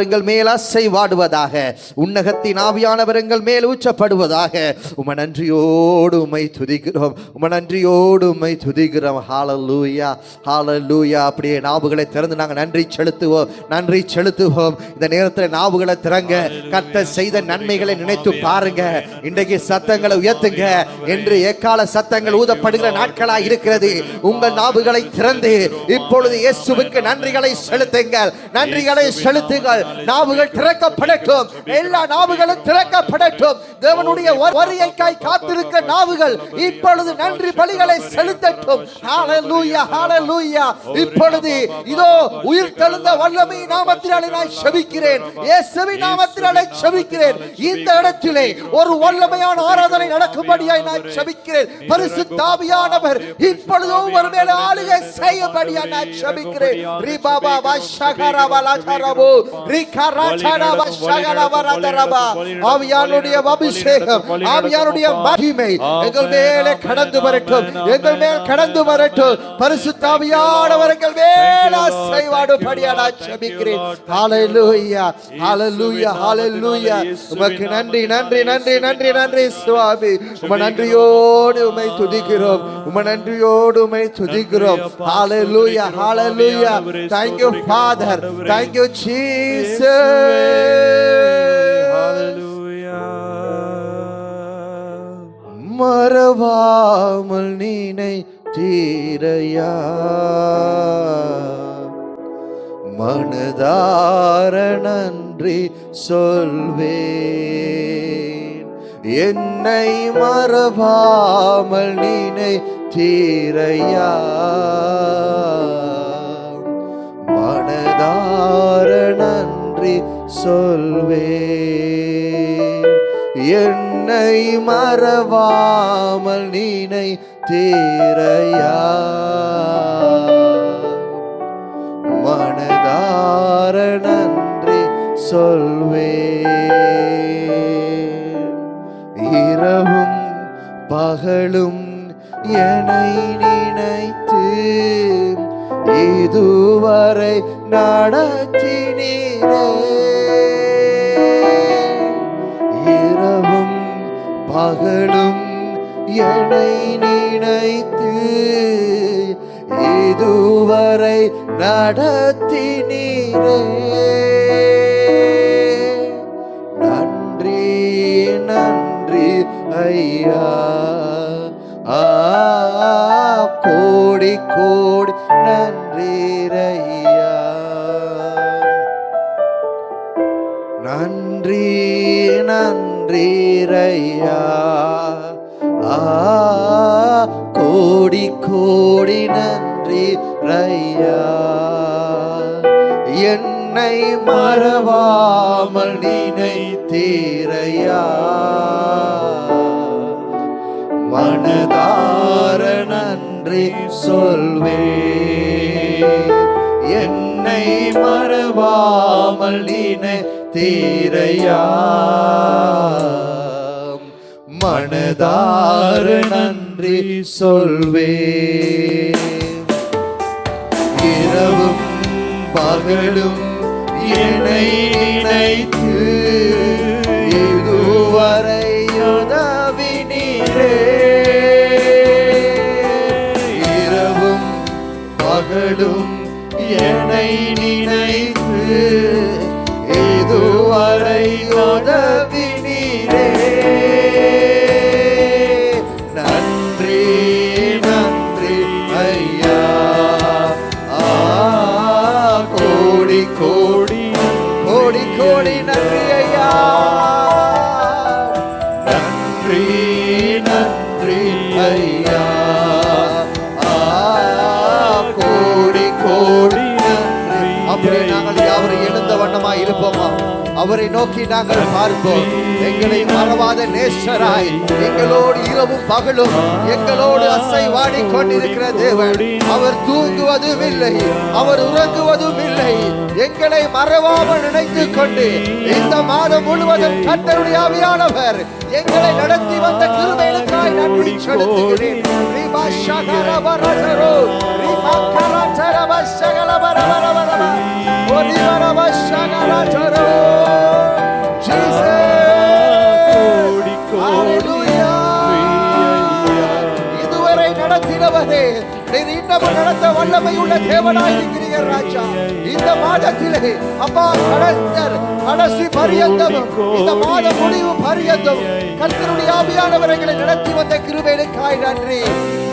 எங்கள் மேல் அசைவாடுவதாக. உன்னகத்தின் ஆவியானவர் எங்கள் மேல் ஊற்றப்படுவதாக. உம நன்றியோடு உம்மை துதிக்கிறோம், உம நன்றியோடு உம்மை துதிக்கிறோம். ஹல்லேலூயா, ஹல்லேலூயா. அப்படியே நாவுகளை திறந்து நாங்கள் நன்றி செலுத்துவோம், நன்றி செலுத்துவோம். இந்த நேரத்தில் நாவுகளை திறங்க, கர்த்தர் செய்த நன்மைகளை நினைத்து பாருங்க. இன்றைக்கு சத்தங்களை உயர்த்துங்க என்று எக்கால சத்தங்கள் ஊதப்படுகிற நாட்களாக இருக்கிறது. உங்கள் நாவுகளை திறந்து இப்பொழுது இயேசுவுக்கு நன்றிகளை செலுத்துங்கள், நன்றிகளை செலுத்துங்கள். நாவுகள் திறக்கப்படட்டும், எல்லா நாவுகளும் திறக்கப்படட்டும். தேவனுடைய வருகைக்காய் காத்திருக்க நாவுகள் இப்பொழுது நன்றி பலிகளை செலுத்தட்டும். ஹல்லேலூயா, ஹல்லேலூயா. இப்பொழுது இதோ உயிர்த்தெழுந்த வல்லமை நாமத்தினாலே நான் செபிக்கிறேன், இயேசுவின் நாமத்தினாலே செபிக்கிறேன். இந்த இடத்திலே ஒரு வல்லமையான ஆராதனை நடக்கும்படியாய் நான் செபிக்கிறேன். பரிசுத்த ஆவியானவர் இப்பொழுது ஒவ்வொரு மேல் ஆளுகை செய்யும்படியாய் நான் செபிக்கிறேன். ரிபாபா வஷகரவலதரபு ஆவியானுடைய அபிஷேகம், ஆவியானுடைய மகிமை எங்கள் மேலே கடந்து வரட்டும், எங்கள் மேல் கடந்து வரட்டும். பரிசுத்த ஆவியானவர் எங்கள் மேல் அசைவாடும்படியாக நான் ஜெபிக்கிறேன். ஹல்லேலூயா, ஹல்லேலூயா, ஹல்லேலூயா. உமக்கு நன்றி, நன்றி, நன்றி, நன்றி, நன்றி சுவாமி. உம நன்றியோடு உம்மை துதிக்கிறோம், உம நன்றியோடு உம்மை துதிக்கிறோம். ஹல்லேலூயா, ஹல்லேலூயா. Thank you Father, thank you Jesus. மறவாமல் நீனை தீரையா, மனதார நன்றி சொல்வேன். என்னை மறவாமல் நீனை தீரையா, மனதார நன்றி சொல்வேன். என்னை மறவாமல் நீனை தீரையா, மனதார நன்றி சொல்வேன். இரவும் பகலும் என்னை நினைத்து இதுவரை நடத்தினீரே. இரவும் பகலும் என்னை நினைத்து இதுவரை நடத்தினீரே. நன்றி, நன்றி ஐயா. கோடி கோடி நன்றி ஐயா. நன்றி, நன்றி ஐயா. கோடி கோடி நன்றி ஐயா. என்னை மறவாமல் நினைத்தீரையா, மனதார நன்றி சொல்வேன். என்னை மறவாமல் நினைத்தீரையா, மனதார நன்றி சொல்வேன். இரவும் பகலும் என்னை நினைத்து இதுவரை உதவினீரே. இரவும் பகலும் என்னை நினைத்து இதுவரை உதவினீரே. நன்றி, நன்றி ஐயா. கோடி கோடி கோடி கோடி நன்றி ஐயா. நன்றி, நன்றி ஐயா. கோடி கோடி நன்றி. அப்படியே நாங்கள் யாவரை எழுந்த வண்ணமாய் இருப்போமா? அவரை நோக்கி நாங்கள் பார்ப்போம். எங்களை மறவாத நேசராய், எங்களோடு இரவும் பகலும் எங்களோடு அசைவாடி கொண்டிருக்கிற தேவன். அவர் தூங்குவதும் இல்லை, அவர் உறங்குவதும் இல்லை. எங்களை மறவாமல் நினைத்து கொண்டு இந்த மாதம் முழுவதும் கர்த்தருடைய ஆவியானவர் எங்களை நடத்தி வந்த கிருபைகளுக்காய் நன்றி செலுத்துகிறேன். ஓ இதுவரை நடத்தினவரே, நீர் இன்னமும் நடத்த வல்லமை உள்ள தேவனாயிருக்கிறீர்கள் ராஜா. இந்த மாதத்திலே அப்பா கடைசி பரியந்தமும் இந்த மாத முடிவு பரியந்தமும் கர்த்தருடைய ஆவியானவர்களை நடத்தி வந்த கிருபைக்காய் நன்றி.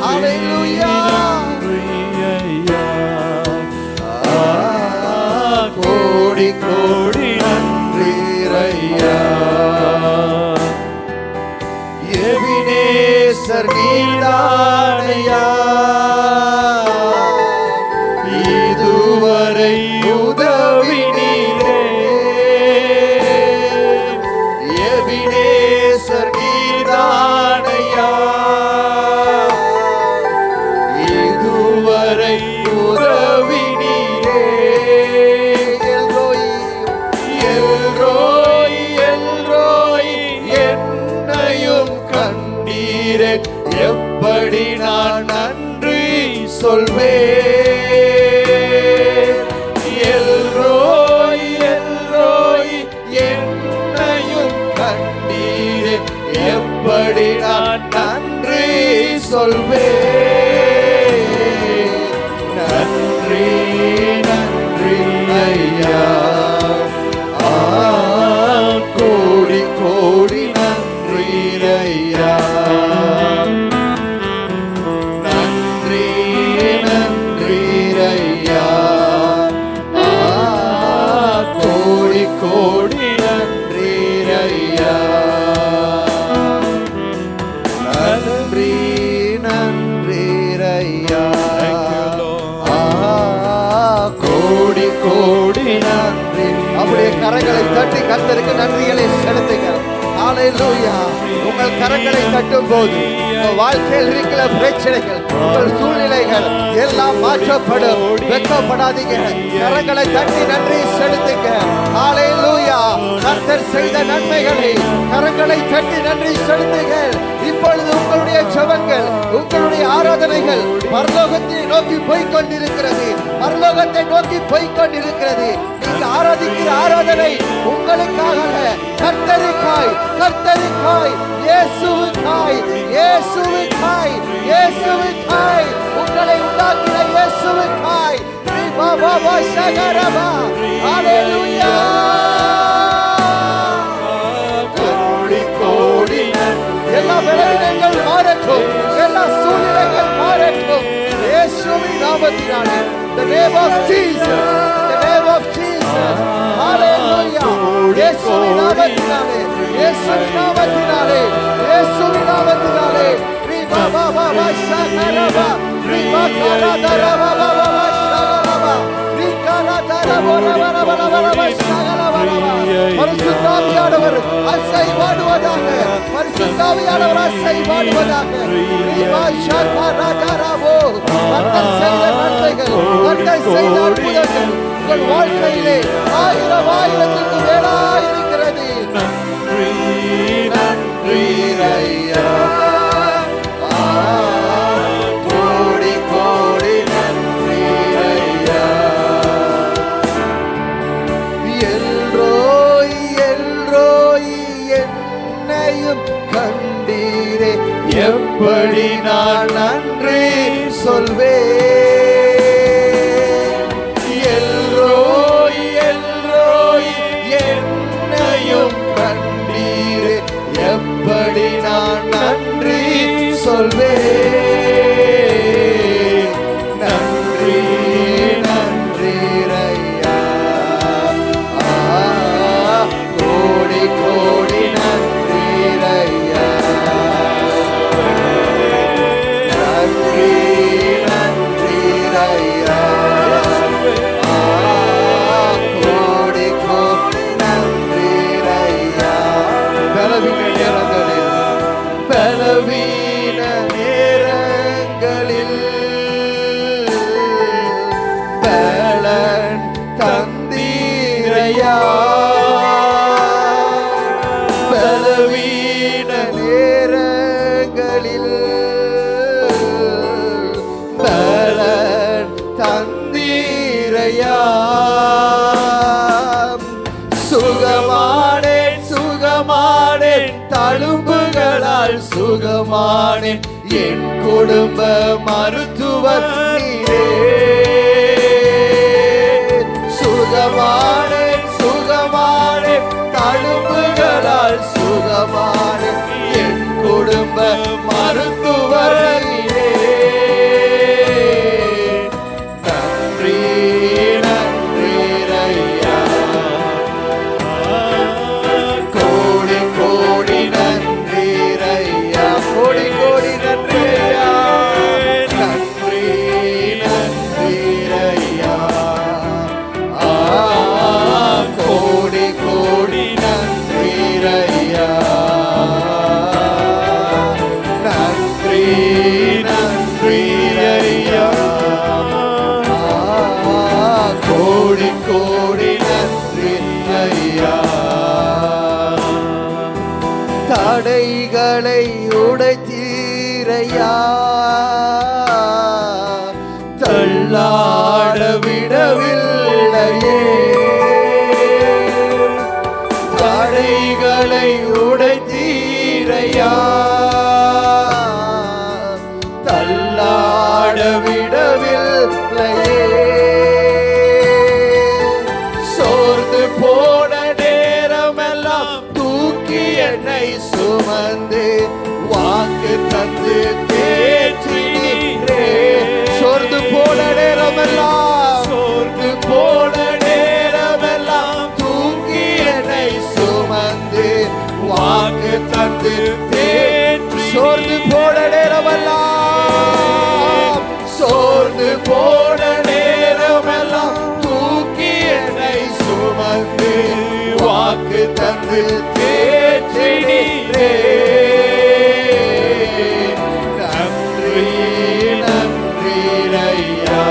ஹல்லேலூயா. கோடி கோடி நன்றி ஐயா. எபினேசர் நீதானையா, இதுவரை உதவி நீரே. எபினேசர் நீதானையா, இதுவரை உதவி நீரே. எல்ரோய் எல்ரோய் எல்ரோய் என்னையும் கண்டீரே, எப்படி நான் நன்றி சொல்வேன். எல்ரோய் எல்ரோய் என்னையும் கண்டீரே, எப்படி நான் நன்றி சொல்வேன். நன்றி நன்றி ஐயா. கோடி கோடி நன்றி ஐயா. நன்றி நன்றி ஐயா. கோடி கோடி நன்றி ஐயா. நன்றி நன்றி ஐயா. கோடி கோடி நன்றி. அப்படியே கரங்களை தட்டி கர்த்தருக்கு நன்றிகளை செலுத்துங்க. ஹல்லேலூயா. உங்கள் கரங்களை தட்டும் போது உங்கள் வாழ்க்கையில் இருக்கிற பிரச்சனைகள், உங்கள் சூழ்நிலைகள் எல்லாம் மாற்றப்படும். வெட்கப்படாதீங்க. கரங்களை தட்டி நன்றி செலுத்துங்க. ஹல்லேலூயா. கர்த்தர் செய்த நன்மைகளை கரங்களை தட்டி நன்றி செலுத்துங்க. இப்பொழுது உங்களுடைய ஜெபங்கள், உங்களுடைய ஆராதனைகள் பரலோகத்தை நோக்கி போய்கொண்டிருக்கிறது. பரலோகத்தை நோக்கி போய்கொண்டிருக்கிறது. நீங்க ஆராதிக்கிற ஆராதனை உங்களுக்காக அல்ல, கர்த்தருக்காய், கர்த்தருக்காய், இயேசுவுக்காய், இயேசுவுக்காய், இயேசுவுக்காய், உங்களை உண்டாக்கின இயேசுவுக்காய். ஹல்லேலூயா. கோடி கோடி எல்லா பலவீனங்கள் மாறட்டும், எல்லா சூழ்நிலைகள் மாறட்டும். இயேசுவின் நாமத்தினாலே, the name of Jesus, the name of Jesus. Hallelujah. இயேசுவின் நாமத்தினாலே, இயேசுவின் நாமத்தினாலே, இயேசுவின் நாமத்தினாலே. ரிபா பாபா ஷகரபா, ரிபா கரதரபா பாபா ஷகரபா, ரிகரதரபா ஷகரபா. பரிசுத்த ஆவியானவர் அசைவாடுவதாக, பரிசுத்த ஆவியானவர் அசைவாடுவதாக. ரிபா ஷகரதரபோ. கர்த்தர் செய்த நன்மைகள், கர்த்தர் செய்த அற்புதங்கள் உங்கள் வாழ்க்கையிலே ஆயிரம் ஆயிரத்துக்கு மேலாயிருக்கிறது. நன்றி நன்றி ஐயா. கோடி கோடி நன்றி ஐயா. எல்ரோய் எல்ரோய் என்னையும் கண்டீரே, எப்படி நான் நன்றி சொல்வேன். எல்ரோய் எல்ரோய் என்னையும் கண்டீரே, எப்படி நான் நன்றி சொல்வேன். நன்றி நன்றி ஐயா. கோடி கோடி நன்றி ஐயா. நன்றி நன்றி சுகமானேன் சுகமானேன் தழும்புகளால் சுகமானேன் என் குடும்ப மருத்துவர் நீரே சுகமானேன் சுகமானேன் தழும்புகளால் சுகமானேன் என் குடும்ப மருத்துவர் நீரே நன்றி நன்றி ஐயா கோடி கோடி நன்றி ஐயா கோடி கோடி நன்றி ஐயா நன்றி நன்றி ஐயா கோடி கோடி நன்றி ஐயா நன்றி நன்றி ஐயா கோடி கோடி நன்றி ஐயா தடைகளை உடைத்தீரையா தள்ளாட விடவில்லையே தடைகளை உடைத்தீரையா தள்ளாட விடவில்லையே சோர்ந்து போன நேரமெல்லாம் தூக்கி என்னை சுமந்து வாக்கு தந்து தேற்றினீரே சோர்ந்து போன நேரமெல்லாம் சோர்ந்து போன நேரமெல்லாம் தூக்கி என்னை சுமந்து வாக்கு தந்து தேற்றி சோர்ந்து போன நேரமெல்லாம் சோர்ந்து போன நேரமெல்லாம் தூக்கி என்னை சுமந்து வாக்கு தந்து தேற்றினீரே நன்றி நன்றி ஐயா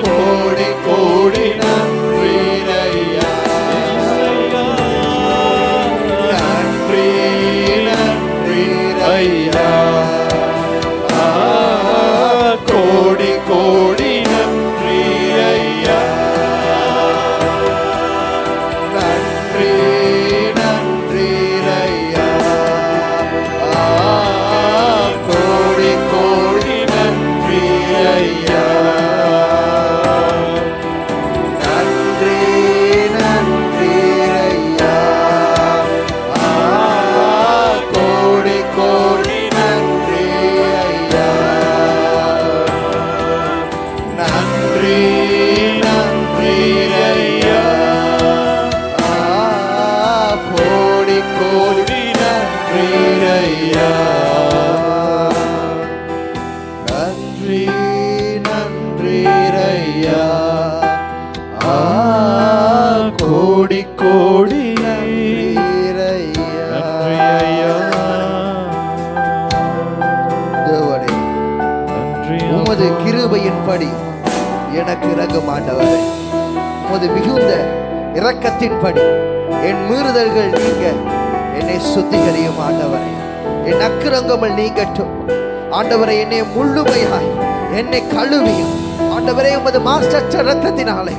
கோடி கோடி நன்றி ஐயா நன்றி நன்றி ஐயா கோடி கோடி நன்றி ஐயா நன்றி நன்றி ஐயா கோடி கோடி நன்றி ஐயா நன்றி நன்றி ஐயா கோடி கோடி நன்றி ஐயா நன்றி நன்றி ஐயா கோடி கோடி நன்றி ஐயா நன்றி நன்றி ஐயா கோடி கோடி நன்றி ஐயா தேவனே உமது கிருபையின்படி எனக்கு இரங்கும் ஆண்டவரே உமது மிகுந்த இரக்கத்தின்படி என் மீறுதல்கள் நீங்க என்னை சுத்திகரியும் ஆண்டவரே என் அக்கிரங்கங்கள் நீங்கட்டும் ஆண்டவரை என்னை முழுமையாய் என்னை கழுவியும் ஆண்டவரே உமது மாஸ்டர் இரத்தத்தினாலே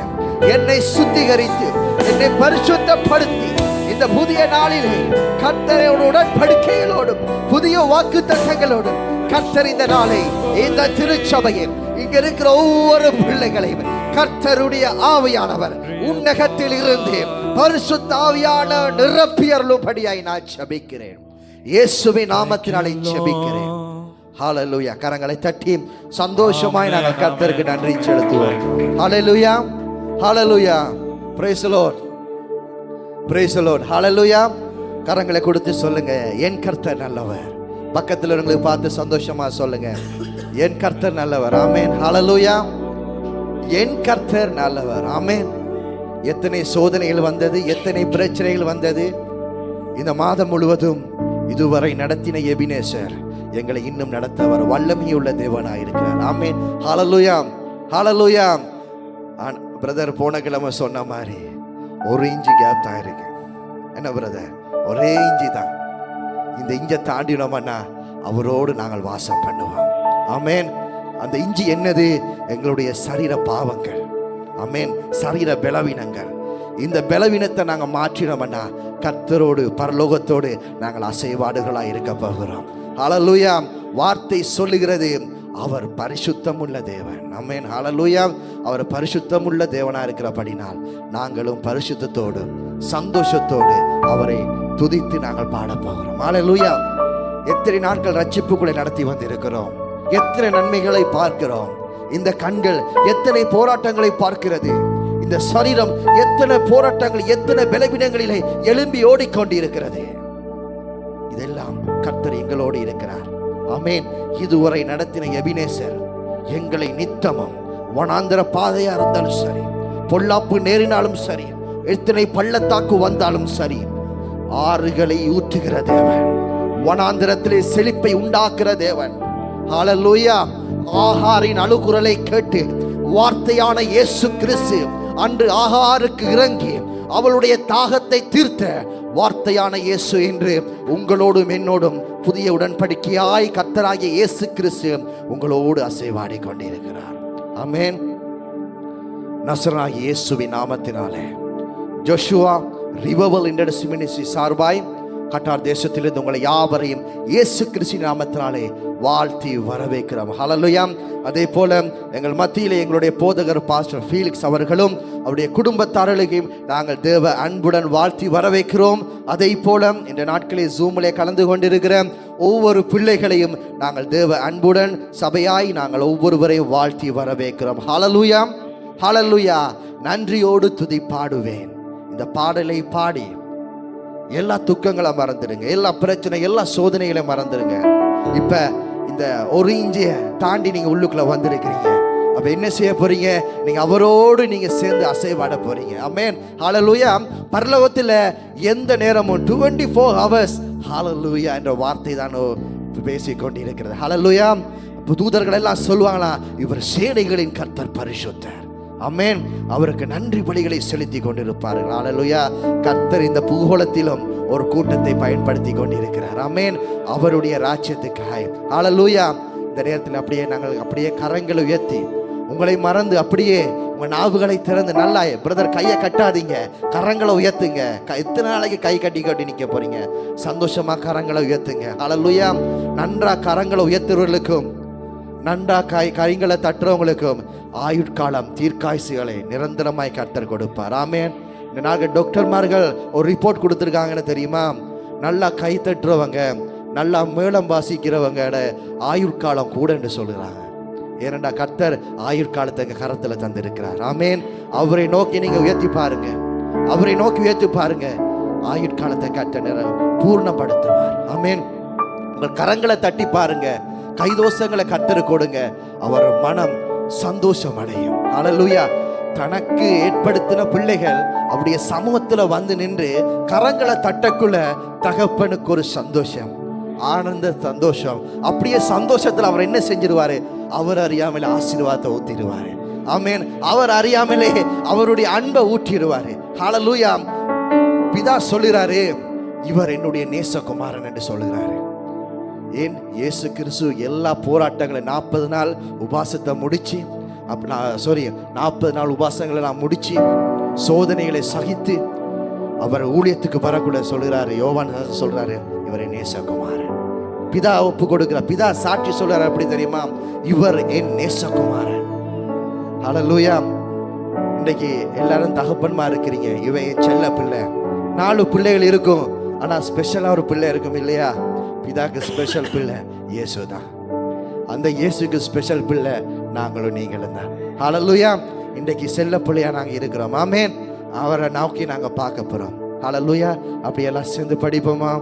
என்னை சுத்திகரித்து என்னை பரிசுத்தப்படுத்தி இந்த புதிய நாளிலே கர்த்தரோட உடன்படிக்கைகளோடும் புதிய வாக்குத்தத்தங்களோடும் கர்த்தர் இந்த நாளை இந்த திருச்சபையை இங்க இருக்கிற ஒவ்வொரு பிள்ளைகளையும் கர்த்தருடைய ஆவியானவர் உன்னகத்தில் இருந்து பரிசுத்த ஆவியான நிரப்பியருளும்படியாய் நான் ஜெபிக்கிறேன் இயேசுவின் நாமத்தினாலே ஜெபிக்கிறேன் ஹalleluya கரங்களை தட்டி சந்தோஷமாய் நாங்கள் கர்த்தருக்கு நன்றி செலுத்துவோம் ஹalleluya ஹalleluya praise the lord praise the lord ஹalleluya கரங்களை கொடுத்து சொல்லுங்க என் கர்த்தர் நல்லவர் பக்கத்துல உங்களுக்கு பார்த்து சந்தோஷமா சொல்லுங்க என் கர்த்தர் நல்லவர் ஆமென் ஹalleluya என் கர்த்தர் நல்லவர் ஆமென் எத்தனை சோதனைகள் வந்தது எத்தனை பிரச்சனைகள் வந்தது இந்த மாதம் முழுவதும் இதுவரை நடத்தின எபினேசர் எங்களை இன்னும் நடத்த அவர் வல்லமையுள்ள தேவனாய் இருக்கிறார் ஆமென் ஹalleluya ஹalleluya பிரதர் போன கிழமை சொன்ன மாதிரி ஒரு இன்ச்சு கேப் தான் இருக்கு என்ன பிரதர் ஒரே இன்ச்சு தான் இந்த இஞ்சை தாண்டினோம்னா அவரோடு நாங்கள் வாசம் பண்ணுவோம் ஆமென் அந்த இஞ்சி என்னது எங்களுடைய சரீர பாவங்கள் ஆமென். சரீர பலவீனங்கள், இந்த பலவீனத்தை நாங்கள் மாற்றினோம்னா கர்த்தரோடு பரலோகத்தோடு நாங்கள் அசைவாடுகளாக இருக்க போகிறோம். ஹல்லேலூயா. வார்த்தை சொல்லுகிறது, அவர் பரிசுத்தம் உள்ள தேவன். ஆமென். ஹல்லேலூயா. அவர் பரிசுத்தம் உள்ள தேவனா இருக்கிறபடினால் நாங்களும் பரிசுத்தத்தோடு சந்தோஷத்தோடு அவரை துதித்து நாங்கள் பாட போகிறோம். ஹல்லேலூயா. எத்தனை நாட்கள் ரட்சிப்புக்குள்ளே நடத்தி வந்திருக்கிறோம், எத்தனை நன்மைகளை பார்க்கிறோம். இந்த கண்கள் எத்தனை போராட்டங்களை பார்க்கிறது, இந்த சரீரம் எத்தனை போராட்டங்கள், எத்தனை பலவீனங்களிலே எழும்பி ஓடிக்கொண்டிருக்கிறது. இதெல்லாம் கர்த்தர் எங்களோடு இருக்கிறார். ஆமென். இதுவரை நடத்தின எபினேசர் எங்களை நித்தமும் வனாந்தர பாதையா இருந்தாலும் சரி, பொல்லாப்பு நேரினாலும் சரி, எத்தனை பள்ளத்தாக்கு வந்தாலும் சரி, ஆறுகளை ஊற்றுகிற தேவன், வனாந்திரத்திலே செழிப்பை உண்டாக்குற தேவன். ஹல்லேலூயா. ஆகாரின் அழுகுரலை கேட்டு வார்த்தையான இயேசு கிறிஸ்து அன்று ஆகாருக்கு இறங்கி அவளுடைய தாகத்தை தீர்த்த வார்த்தையான இயேசு என்று உங்களோடும் என்னோடும் புதிய உடன்படிக்கையாய் கர்த்தராகிய இயேசு கிறிஸ்து உங்களோடு அசைவாடி கொண்டிருக்கிறார். ஆமென். நசரேயனாகிய இயேசுவின் நாமத்தினாலே ஜோஷுவா ரிவைவல் இன்டர்நேஷனல் மினிஸ்ட்ரி சார்பாய் கட்டார் தேசத்திலிருந்து உங்களை யாவரையும் இயேசு கிறிஸ்து நாமத்தினாலே வாழ்த்தி வரவேற்கிறோம். ஹல்லேலூயா. அதே போல எங்கள் மத்தியிலே எங்களுடைய போதகர் பாஸ்டர் ஃபீலிக்ஸ் அவர்களும் அவருடைய குடும்பத்தாரர்களையும் நாங்கள் தேவ அன்புடன் வாழ்த்தி வரவேற்கிறோம். அதே போல இந்த நாட்களில் ஜூமிலே கலந்து கொண்டிருக்கிற ஒவ்வொரு பிள்ளைகளையும் நாங்கள் தேவ அன்புடன் சபையாய் நாங்கள் ஒவ்வொருவரையும் வாழ்த்தி வரவேற்கிறோம். ஹல்லேலூயா. ஹல்லேலூயா. நன்றியோடு துதி பாடுவேன். இந்த பாடலை பாடி எல்லா துக்கங்களை மறந்துடுங்க, எல்லா பிரச்சனை, எல்லா சோதனைகளை மறந்துடுங்க. இப்ப இந்த ஒரு இஞ்சிய தாண்டி நீங்க உள்ளுக்குள்ள வந்திருக்கிறீங்க. அப்ப என்ன செய்ய போறீங்க? நீங்க அவரோடு நீங்க சேர்ந்து அசைவாட போறீங்க. ஆமென். ஹல்லேலூயா. பரலோகத்தில் எந்த நேரமும் 24 hours ஹல்லேலூயா என்ற வார்த்தை தான் பேசிக்கொண்டு இருக்கிறது. ஹல்லேலூயா. தூதர்கள் எல்லாம் சொல்லுவாங்களா, இவர் சேனைகளின் கர்த்தர் பரிசுத்தர். ஆமென். அவருக்கு நன்றி பலிகளை செலுத்தி கொண்டிருப்பார்கள். ஹல்லேலூயா. கர்த்தர் இந்த பூகோளத்திலும் ஒரு கூட்டத்தை பயன்படுத்தி கொண்டிருக்கிறார். ஆமென். அவருடைய ராஜ்யத்துக்காக. ஹல்லேலூயா. இந்த நேரத்தில் அப்படியே நாங்கள் அப்படியே கரங்களை உயர்த்தி உங்களை மறந்து அப்படியே உங்க நாவுகளை திறந்து நல்லா பிரதர் கையை கட்டாதீங்க, கரங்களை உயர்த்துங்க. எத்தனை நாளைக்கு கை கட்டி நிக்க போறீங்க? சந்தோஷமா கரங்களை உயர்த்துங்க. ஹல்லேலூயா. நன்றா கரங்களை உயர்த்துறவர்களுக்கும் நன்றா கைகளை தட்டுறவங்களுக்கும் ஆயுட்காலம் தீர்க்காயுசுகளை நிரந்தரமாய் கர்த்தர் கொடுப்பார். ஆமென். இந்த நாங்கள் டாக்டர்மார்கள் ஒரு ரிப்போர்ட் கொடுத்துருக்காங்கன்னு தெரியுமா? நல்லா கை தட்டுறவங்க, நல்லா மேளம் வாசிக்கிறவங்க ஆயுட்காலம் கூட என்று சொல்லுறாங்க. ஏனென்றா கர்த்தர் ஆயுட்காலத்தை எங்க கரத்துல தந்திருக்கிறார். ஆமென். அவரை நோக்கி நீங்க உயர்த்தி பாருங்க, அவரை நோக்கி உயர்த்தி பாருங்க. ஆயுட்காலத்தை கர்த்தர் பூர்ணப்படுத்துவார். ஆமென். உங்கள் கரங்களை தட்டி பாருங்க, கைதோஷங்களை கர்த்தர் கொடுங்க, அவர் மனம் சந்தோஷம் அடையும். ஹல்லேலூயா. தனக்கு ஏற்படுத்தின பிள்ளைகள் அவருடைய சமூகத்துல வந்து நின்று கரங்களை தட்டக்குள்ள தகப்பனுக்கு ஒரு சந்தோஷம், ஆனந்த சந்தோஷம். அப்படியே சந்தோஷத்துல அவர் என்ன செஞ்சிருவாரு? அவர் அறியாமலே ஆசீர்வாதத்தை ஊத்திடுவாரு. ஆமென். அவர் அறியாமலே அவருடைய அன்பை ஊற்றிடுவாரு. ஹல்லேலூயா. பிதா சொல்லுறாரு, இவர் என்னுடைய நேசகுமாரன் என்று சொல்லுகிறாரு. ஏன்? இயேசு கிறிஸ்து எல்லா போராட்டங்களை 40 நாள் உபாசத்தை முடிச்சு 40 நாள் உபாசங்களை நான் முடிச்சு சோதனைகளை சகித்து அவர் ஊழியத்துக்கு வரக்கூட சொல்கிறாரு. யோவான் சொல்றாரு, இவரை நேசகுமாரன். பிதா ஒப்பு கொடுக்கிறார். பிதா சாட்சி சொல்றாரு. அப்படி தெரியுமா? இவர் என் நேசகுமாரன். ஹல்லேலூயா. இன்றைக்கு எல்லாரும் தகப்பன்மா இருக்கிறீங்க. இவன் என் செல்ல பிள்ளை. 4 பிள்ளைகள் இருக்கும், ஆனா ஸ்பெஷலா ஒரு பிள்ளை இருக்கும் இல்லையா? பிதாக்கு ஸ்பெஷல் பிள்ளை இயேசு தான். அந்த இயேசுக்கு ஸ்பெஷல் பிள்ளை நாங்களும் நீங்களும் தான். ஹல்லேலூயா. இன்றைக்கு செல்ல பிள்ளையா நாங்க இருக்கிறோம். ஆமென். அவரை நோக்கி நாங்க பார்க்க போறோம். ஹல்லேலூயா. அப்படி எல்லாம் சேர்ந்து படிப்போமா?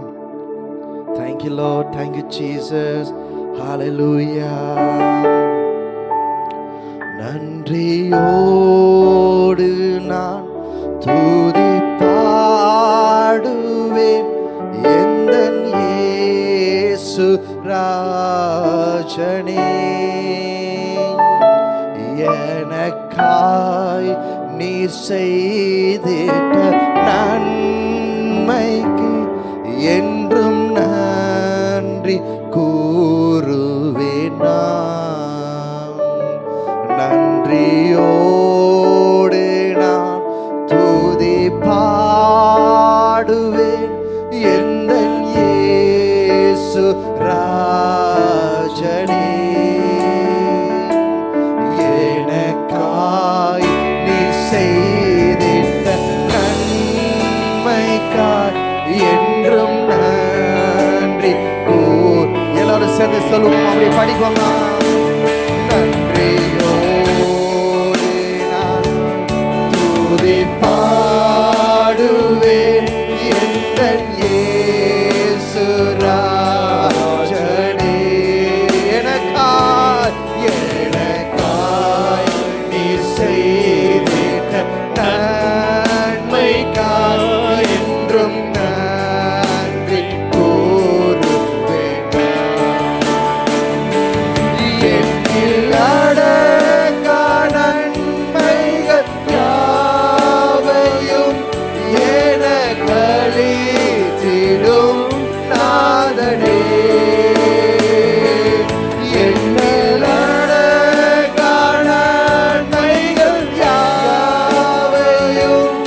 Thank you Lord, thank you Jesus. Hallelujah. நன்றியோடு நான் துதி பாடுவேன் எந்தன் இயேசு ராஜனே. எனக்காய் நீ செய்திட்ட நன்மைக்கு என்றும் நன்றி கூறுவேன். நன்றியோடு பாடுவேன் எந்தன் இயேசு ராஜனே. எனக்காய் நீ செய்திட்ட நன்மைக்காய் என்றும் நன்றி கூர். எல்லாரும் சேர்ந்து சொல்லுவோம், அப்படி படிப்போமா? நன்றியோடு நான் துதி பாடுவேன் எந்தன் இயேசு ராஜனே. எனக்காய் நீ செய்திட்ட நன்மைக்காய் என்றும் நன்றி கூறுவேன். என்னில் அடங்கா நன்மைகள் யாவையும் எனக்களித்திடும் நாதனே. என்னில் அடங்கா நன்மைகள் யாவையும்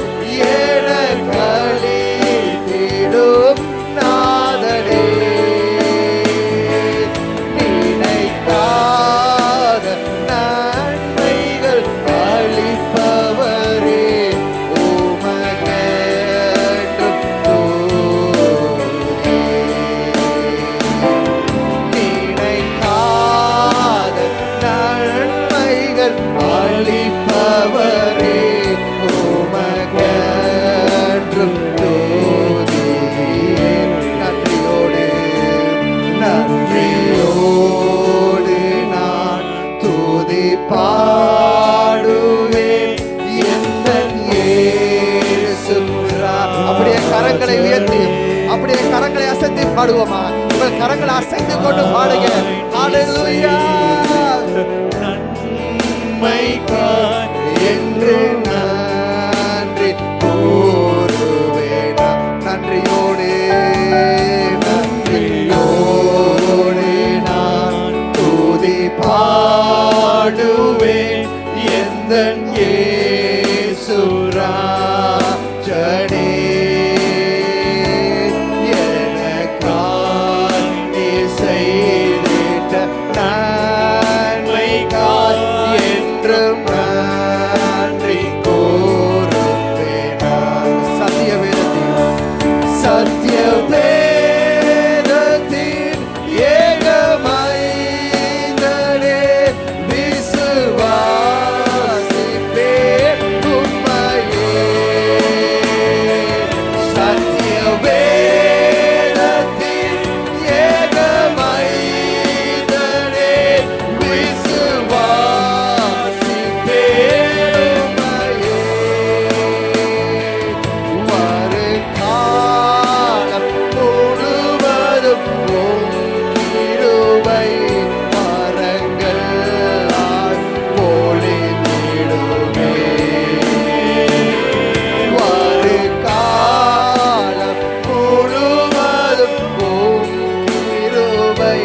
எனக்களித்திடும் நாதனே. நினைக்காத நன்மைகள் அளிப்பவரே, உமக்கென்றும் துதி. நினைக்காத நன்மைகள் அளிப்பவரே, உமக்கென்றும் துதி. நன்றியோடு நான் துதி பாடுவேன் எந்தன் இயேசு ரா-. அப்படியே கரங்களை உயர்த்தி, அப்படியே கரங்களை அசைத்து பாடுவோமா? உங்கள் கரங்களை அசைத்து கொண்டு பாடுங்க. ஹல்லேலூயா. நன்மைக்காய் என்று நன்றி கூறுவேன். நன்றியோடு நான் துதி பாடுவேன் எந்தன் இயேசு ராஜனே. எனக்காய் நீ செய்திட்ட நன்மைக்காய் என்றும் நன்றி கூறுவேன். சத்திய வேதத்தின் ஏகமைந்தனே விசுவாசிப்பேன் உம்மையே. சத்திய வேதத்தின் ஏகமைந்தனே விசுவாசிப்பேன் உம்மையே. வருகாலம் முழுவதும் உம் கிருபை வரங்களால் பொழிந்திடுமே. வருகாலம் முழுவதும் உம் கிருபை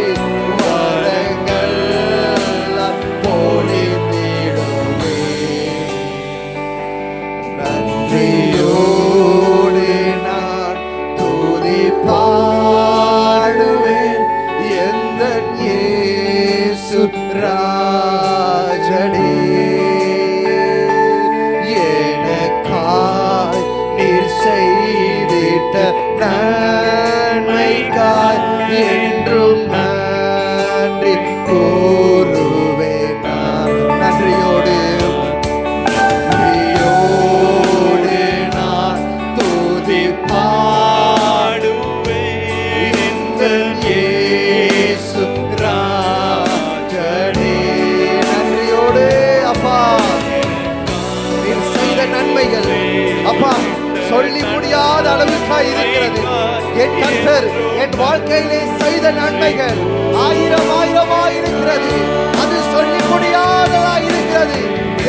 வரங்களால் பொழிந்திடுமே. நன்றியோடு நான் துதி பாடுவேன் எந்தன் இயேசு ராஜனே. எனக்காய் நீர் செய்திட்ட நன்மைக்காய் என்றும் நன்றி கூறுவேன். நன்றியோடு நான் துதி பாடுவேன் எந்தன் இயேசு ராஜனே. நன்றியோடு அப்பா நீர் செய்த நன்மைகள் அப்பா சொல்லி முடியாத அளவுக்காய் இருக்கிறது. என் கர்த்தர் என் வாழ்க்கையிலே செய்த நன்மைகள் ஆயிரம் ஆயிரமாய் இருக்கிறது. அது சொல்லி முடியாததாய் இருக்கிறது.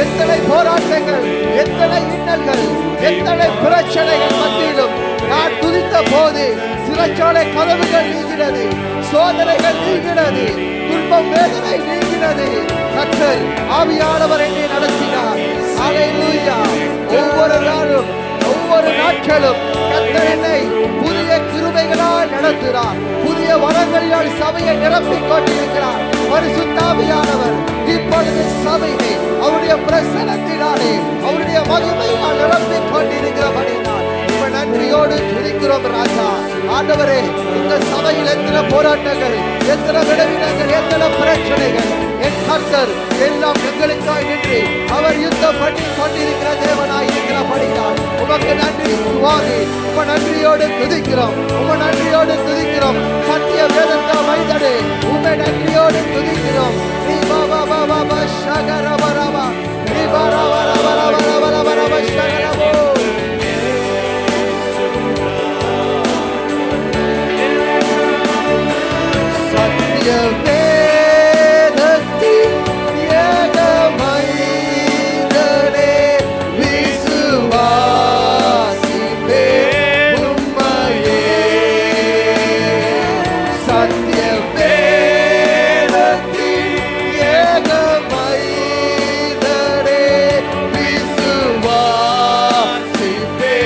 எத்தனை போராட்டங்கள், எத்தனை இன்னல்கள், எத்தனை பிரச்சனைகள் மத்தியிலும் நான் துதித்த போது சிறைச்சாலை கதவுகள் நீங்கினது, சோதனைகள் நீங்கினது, துன்பம் வேதனை நீங்கினது. கர்த்தர் ஆவியானவர் என்னை நடத்தினார். ஹல்லேலூயா. ஒவ்வொரு நாளும் ஒவ்வொரு நாட்களும் கர்த்தர் என்னை நடத்துகிறார். புதிய வரங்களினால் சபையை நிரப்பிக் கொண்டிருக்கிறார். பரிசுத்தாவியானவர் இப்பொழுது சபையை அவருடைய பிரசன்னத்தினாலே அவருடைய மகிமையால் நிரப்பிக் கொண்டிருக்கிறபடியால் நன்றியோடு துதிக்கிறோம் ராஜா. ஆண்டவரே, இந்த சபையில் எத்தனை போராட்டங்கள், எத்தனை விளைவினங்கள், எத்தனை பிரச்சனைகள், என் கர்த்தர் எல்லாம் எங்களுக்காய் நின்று அவர் யுத்தம் பண்ணி கொண்டிருக்கிற தேவனாய் இருக்கிறபடியால் உமக்கு நன்றி சுவாமி. உம நன்றியோடு துதிக்கிறோம், உம நன்றியோடு துதிக்கிறோம். சத்திய வேதத்தை மைந்தடே உமை நன்றியோடு துதிக்கிறோம். நீ பாபா பாபா பா ஷகரபரபா நீ பரபரபரபரபரபரப ஷகரபோ சத்திய வேதத்தின் ஏகமைந்தனே விசுவாசிப்பே உம்மையே. சத்திய வேதத்தின் ஏகமைந்தனே விசுவாசிப்பே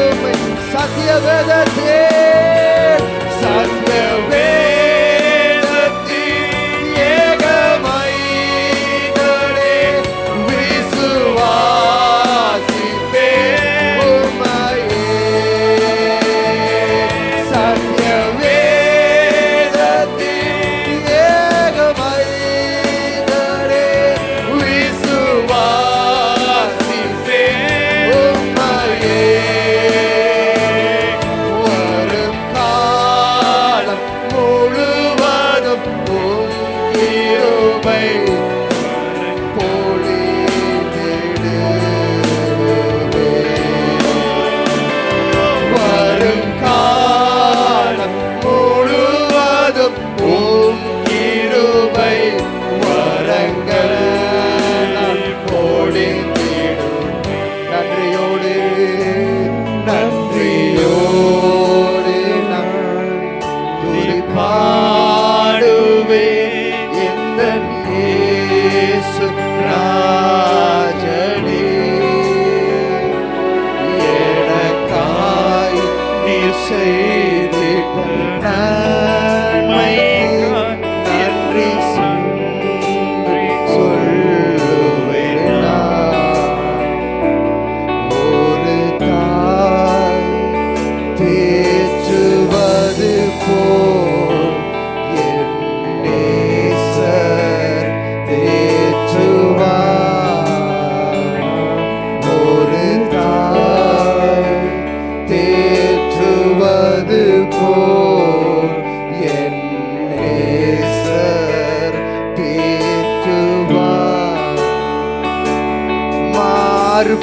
உம்மை. சத்திய வேதத்தே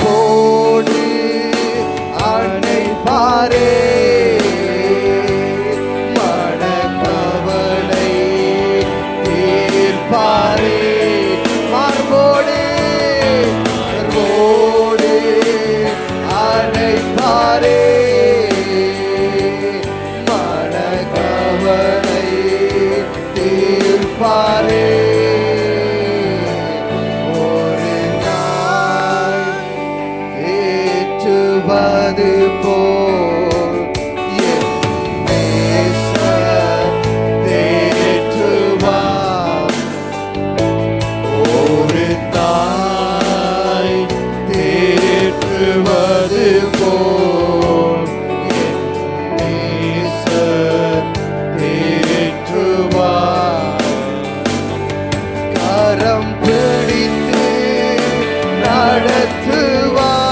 போடு அன்னை பாரே மனக்கவலை தீர்ப்பாரே. மார்போடு மார்போடு அன்னை பாரே மனக்கவலை தீர்ப்பாரே. அது போல் என் நேசர் தேற்றுவார். ஒரு தாய் தேற்றுவது போல் என் நேசர் தேற்றுவார். கரம் பிடித்து நடத்துவார்.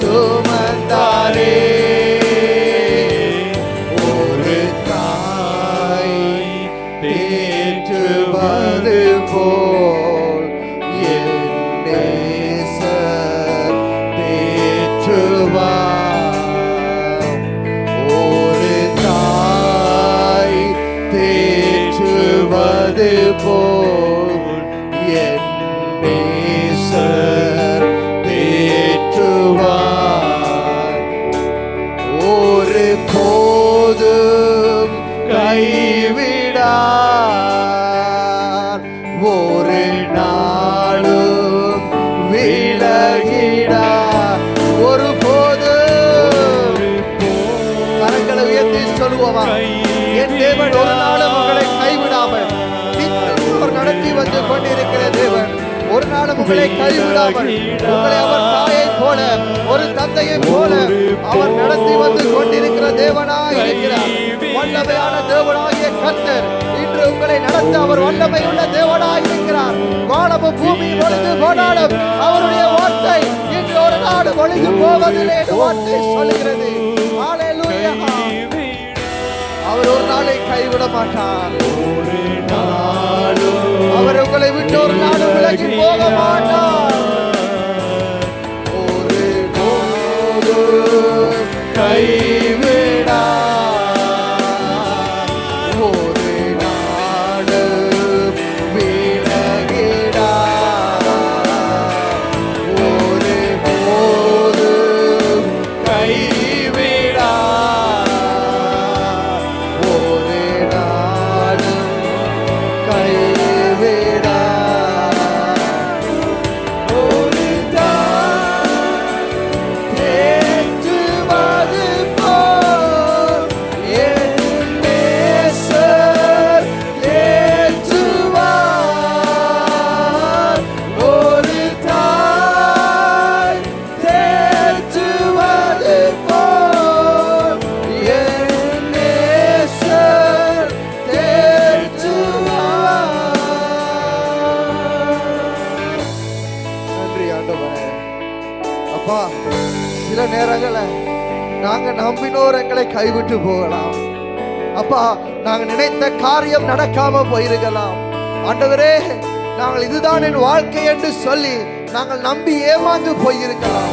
சுமந்தாரே. ஒரு தாய் தேற்றுவது போல் என் நேசர் தேற்றுவார். ஒரு தாய் தேற்றுவது போல் என் நேசர் தேற்றுவார். ஒரு போதும் கைவிடார், ஒரு நாளும் விலகிடார். ஒரு போதும் கரங்களை உயர்த்தி சொல்லுவோமா, என் தேவன் ஒரு நாளும் உங்களை கைவிடாமல் அவர் நடத்தி வந்து கொண்டிருக்கிற தேவன். ஒரு நாளும் உங்களை கைவிடாமல் உங்களை அவர் தாயை போல ஒரு தந்தையை போல அவர் நடத்தி வந்து கொண்டிருக்கிற தேவனாய் இருக்கிறார். வல்லமையான தேவனாகிய கர்த்தர் இன்று உங்களை நடத்த அவர் வல்லமை உள்ள தேவனாய் இருக்கிறார். வானமும் பூமியும் ஒளிந்து போனாலும் அவருடைய வார்த்தை இன்று ஒரு நாடு ஒளிந்து போவதில்லை என்று வார்த்தை சொல்லுகிறது. ஹல்லேலூயா. அவர் ஒரு நாளை கைவிட மாட்டார். ஒரு நாளும் அவர் உங்களை விட்டு ஒரு நாடு விலகி போக மாட்டார். ஒரு போதும் கைவிடார், ஒரு நாடு விலகிடார். ஒரு போதும் கைவிடார், ஒரு நாளும் கைவிடார். ஒரு தாய் தேற்றுவது போல் என் நேசர் தேற்றுவார். ஒரு தாய் தேற்றுவது போல் என் நேசர் தேற்றுவார். நன்றி ஆண்டவரே. அப்பா, சில நேரங்களில் நாங்க நம்பினோர் எங்களை கைவிட்டு போகலாம். அப்பா, நாங்க நினைத்த காரியம் நடக்காம போயிருக்கலாம். ஆண்டவரே, நாங்கள் இதுதான் என் வாழ்க்கை என்று சொல்லி நாங்கள் நம்பி ஏமாந்து போயிருக்கலாம்.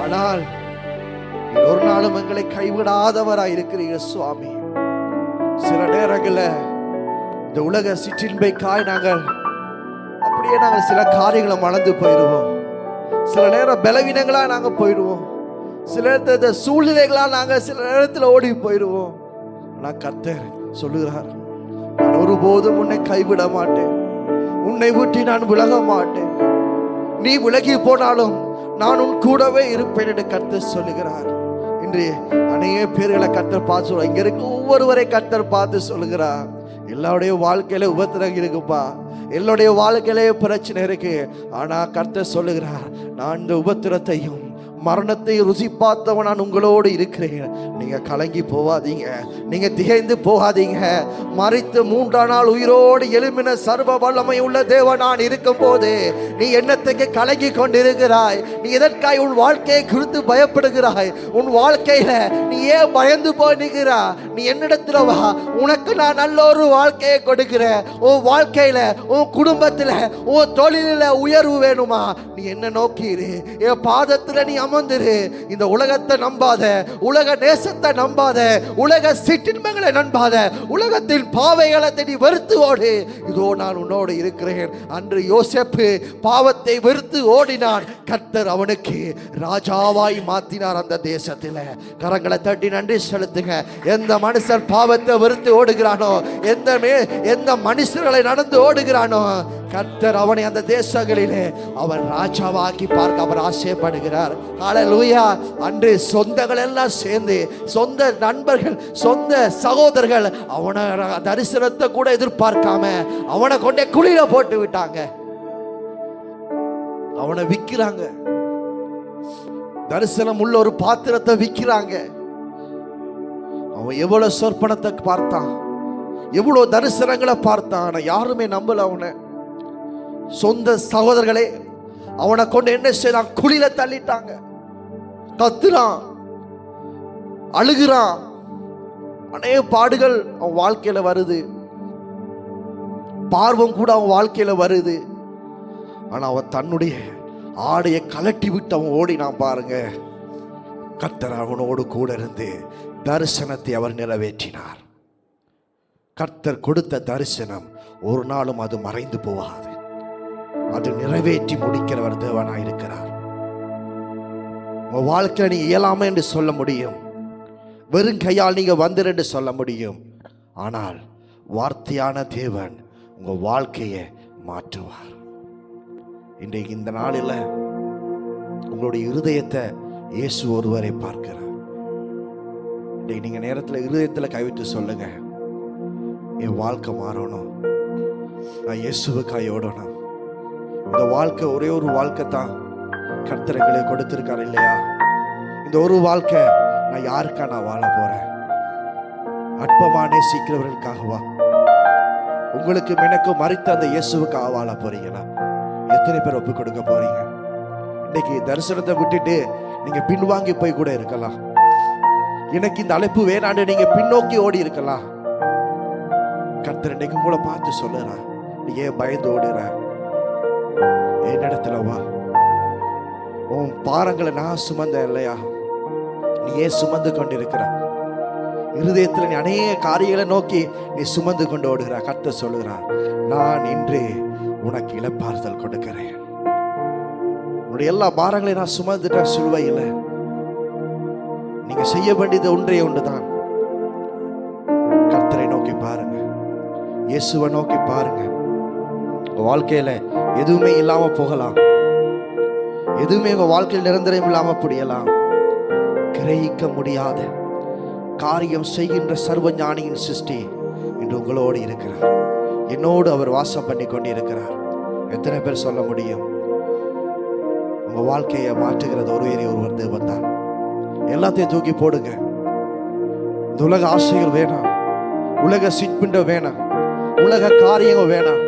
ஆனால் நீர் ஒரு நாளும் எங்களை கைவிடாதவராய் இருக்கிறீங்க சுவாமி. சில நேரங்களில் இந்த உலக சிற்றின்பைக்காய் நாங்கள் அப்படியே நாங்கள் சில காரியங்களை மறந்து போயிடுவோம். சில நேரம் பலவீனங்களா நாங்க போயிடுவோம். சில நேரத்துல சூழ்நிலைகளா நாங்க சில நேரத்தில் ஓடி போயிடுவோம். ஆனா கர்த்தர் சொல்லுகிறார், நான் ஒருபோதும் உன்னை கைவிட மாட்டேன், உன்னை விட்டு நான் விலக மாட்டேன். நீ விலகி போனாலும் நான் உன் கூடவே இருப்பேன் என்று கர்த்தர் சொல்லுகிறார். இன்று அநேக பேர்களை கர்த்தர் பார்த்து சொல்ல, இங்க இருக்க ஒவ்வொருவரை கர்த்தர் பார்த்து சொல்லுகிறார், எல்லாருடைய வாழ்க்கையில உபத்திரம் இருக்குப்பா, என்னுடைய வாழ்க்கையிலே பிரச்சனை இருக்கு. ஆனா கர்த்தர் சொல்லுகிறார், நான் இந்த உபத்திரத்தையும் மரணத்தை ருசி பார்த்தவன் நான் உங்களோடு இருக்கிறேன். நீங்க கலங்கி போகாதீங்க, நீங்க திகைந்து போகாதீங்க. மரித்து 3ஆம் நாள் உயிரோடு எழும்பின சர்வ வல்லமை உள்ள தேவன் நான் இருக்கும் போது நீ என்னத்துக்கு கலங்கி கொண்டிருக்கிறாய்? நீ எதற்காய் உன் வாழ்க்கையை குறித்து பயப்படுகிறாய்? உன் வாழ்க்கையில நீ ஏன் பயந்து போய் நிற்கிறா? நீ என்னிடத்துல வா, உனக்கு நான் நல்ல ஒரு வாழ்க்கையை கொடுக்கிறேன். உன் வாழ்க்கையில, உன் குடும்பத்துல, உன் தொழில உயர்வு வேணுமா? நீ என்ன நோக்கிரு, என் பாதத்துல நீ அமர்ந்துரு. இந்த உலகத்தை நம்பாத, உலக நேசத்தை நம்பாத, உலக சிற்றின்பங்களை நம்பாத, உலகத்தின் பாவைகளை நீ வெறுத்து ஓடு. இதோ நான் உன்னோடு இருக்கிறேன். அன்று யோசேப்பு பாவத்தை வெறுத்து ஓடினான், கர்த்தர் அவனுக்கு ராஜாவாய் மாத்தினார் அந்த தேசத்தில். கரங்களை தட்டி நன்றி செலுத்துங்க. எந்த மனுஷன் பாவத்தை வெறுத்து ஓடுகிறானோ, எந்த மனுஷர்களை நடந்து ஓடுகிறானோ, கர்த்தர் அவனை அந்த தேசங்களிலே அவர் ராஜாவாக்கி பார்க்க அவர் ஆசைப்படுகிறார். ஹல்லேலூயா. அன்று சொந்தங்கள் எல்லாம் சேர்ந்து, சொந்த நண்பர்கள், சொந்த சகோதரர்கள் அவனை தரிசனத்தை கூட எதிர்பார்க்காம அவனை கொண்டே குழியில போட்டு விட்டாங்க. அவனை விக்கிறாங்க. தரிசனம் உள்ள ஒரு பாத்திரத்தை விக்கிறாங்க. அவன் எவ்வளவு சொற்பனத்தை பார்த்தான், எவ்வளவு தரிசனங்களை பார்த்தான். ஆனா யாருமே நம்பல அவனை. சொந்த சகோதரர்களே அவனை கொண்டு என்ன செய்யலாம், குழியில தள்ளிட்டாங்க. கத்துறான், அழுகிறான். அநேக பாடுகள் அவன் வாழ்க்கையில வருது, பார்வம் கூட அவன் வாழ்க்கையில வருது. ஆனா அவன் தன்னுடைய ஆடையை கலட்டி விட்டு அவன் ஓடினான் பாருங்க. கர்த்தர் அவனோடு கூட இருந்து தரிசனத்தை அவர் நிறைவேற்றினார். கர்த்தர் கொடுத்த தரிசனம் ஒரு நாளும் அது மறைந்து போகாது. அது நிறைவேற்றி முடிக்கிறவர் தேவனாயிருக்கிறார். உங்க வாழ்க்கையில நீங்க இயலாமை என்று சொல்ல முடியும், வெறும் கையால் நீங்க வந்துரு என்று சொல்ல முடியும். ஆனால் வார்த்தையான தேவன் உங்க வாழ்க்கையை மாற்றுவார். இன்றைக்கு இந்த நாளில் உங்களுடைய இருதயத்தை இயேசு ஒருவரை பார்க்கிறார். இன்றைக்கு நீங்க நேரத்தில் இருதயத்தில் கைவிட்டு சொல்லுங்க, என் வாழ்க்கை மாறணும், நான் இயேசுவுக்காய் ஓடணும். இந்த வாழ்க்கை ஒரே ஒரு வாழ்க்கை தான் கர்த்தர் எங்களுக்கு கொடுத்திருக்காரு இல்லையா? இந்த ஒரு வாழ்க்கை நான் யாருக்கா நான் வாழ போறேன்? அற்பமா நேசிக்கிறவர்களுக்காகவா? உங்களுக்கு எனக்கும் மறித்த அந்த இயேசுவுக்காக வாழ போறீங்களா? எத்தனை பேர் ஒப்பு கொடுக்க போறீங்க? இன்னைக்கு தரிசனத்தை விட்டுட்டு நீங்க பின்வாங்கி போய் கூட இருக்கலாம். எனக்கு இந்த அழைப்பு வேணாண்டு நீங்க பின்னோக்கி ஓடி இருக்கலாம். கர்த்தர் இன்னைக்கு உங்களை பார்த்து சொல்லுறா, நீ ஏன் பயந்து ஓடுற? என்னிடத்துல வா, உன் பாரங்களை நான் சுமந்த இல்லையா? நீ ஏன் சுமந்து கொண்டிருக்கிற? இருதயத்தில் நீ அநேக காரியங்களை நோக்கி நீ சுமந்து கொண்டு ஓடுகிறார். கர்த்தர் சொல்லுகிறார், நான் இன்று உனக்கு இளைப்பாறுதல் கொடுக்கிறேன். உன்னுடைய எல்லா பாரங்களையும் நான் சுமந்துட்டேன் சிலுவையில். நீங்க செய்ய வேண்டியது ஒன்றே ஒன்றுதான். கர்த்தரை நோக்கி பாருங்க, இயேசுவை நோக்கி பாருங்க. உங்க வாழ்க்கையில எதுவுமே இல்லாம போகலாம், எதுவுமே உங்க வாழ்க்கையில் நிரந்தரம் இல்லாம புரியலாம். கிரகிக்க முடியாத காரியம் செய்கின்ற சர்வ ஞானியின் சிருஷ்டி இன்று உங்களோடு இருக்கிறார். என்னோடு அவர் வாசம் பண்ணி கொண்டு இருக்கிறார். எத்தனை பேர் சொல்ல முடியும்? உங்க வாழ்க்கையை மாற்றுகிறது ஒருவர் தேவன் தான். எல்லாத்தையும் தூக்கி போடுங்க. இந்த உலக ஆசைகள் வேணாம், உலக சிட்பிண்டம் வேணாம், உலக காரியங்கள் வேணாம்,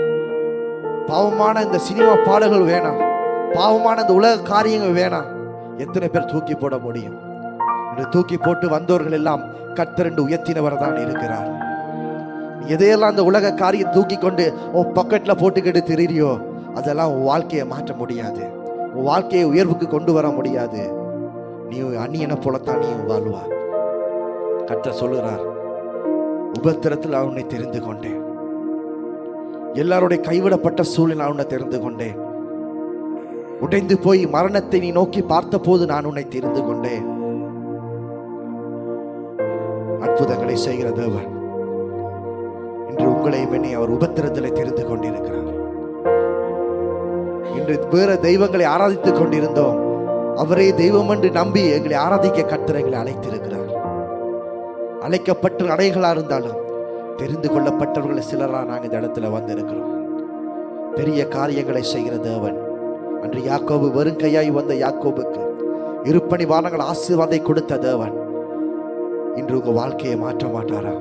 பாவமான இந்த சினிமா பாடல்கள் வேணாம், பாவமான இந்த உலக காரியங்கள் வேணாம். எத்தனை பேர் தூக்கி போட முடியும்? என்று தூக்கி போட்டு வந்தவர்கள் எல்லாம் கர்த்தர் உயர்த்தினவர் தான் இருக்கிறார். எதையெல்லாம் அந்த உலக காரியம் தூக்கி கொண்டு உன் பாக்கெட்ல போட்டுக்கிட்டு திரியோ, அதெல்லாம் உன் வாழ்க்கையை மாற்ற முடியாது, உன் வாழ்க்கையை உயர்வுக்கு கொண்டு வர முடியாது. நீ அந்நியனை போலத்தான் நீ வாழ்வா. கர்த்தர் சொல்லுகிறார், உபத்திரத்தில் நான் உன்னை தெரிந்து கொண்டேன், எல்லாருடைய கைவிடப்பட்ட சூழ்நிலை நான் உன்னை தெரிந்து கொண்டேன், உடைந்து போய் மரணத்தை நீ நோக்கி பார்த்த போது நான் உன்னை தெரிந்து கொண்டேன். அற்புதங்களை செய்கிற தேவன் இன்று உங்களையும் என்னை அவர் உபத்திரத்தில் தெரிந்து கொண்டிருக்கிறார். இன்று வேற தெய்வங்களை ஆராதித்துக் கொண்டிருந்தோம், அவரே தெய்வம் என்று நம்பி எங்களை ஆராதிக்க கர்த்தர் எங்களை அழைத்திருக்கிறார். அழைக்கப்பட்ட அடைகளா இருந்தாலும் தெரிந்து கொள்ளப்பட்டவர்கள் சிலரா நாங்கள் இந்த இடத்துல வந்திருக்கிறோம். பெரிய காரியங்களை செய்கிற தேவன். அன்று யாக்கோபு வெறும் கையாய் வந்த யாக்கோபுக்கு இருப்பணி வானங்கள் ஆசீர்வாதை கொடுத்த தேவன் இன்று உங்க வாழ்க்கையை மாற்ற மாட்டாரா?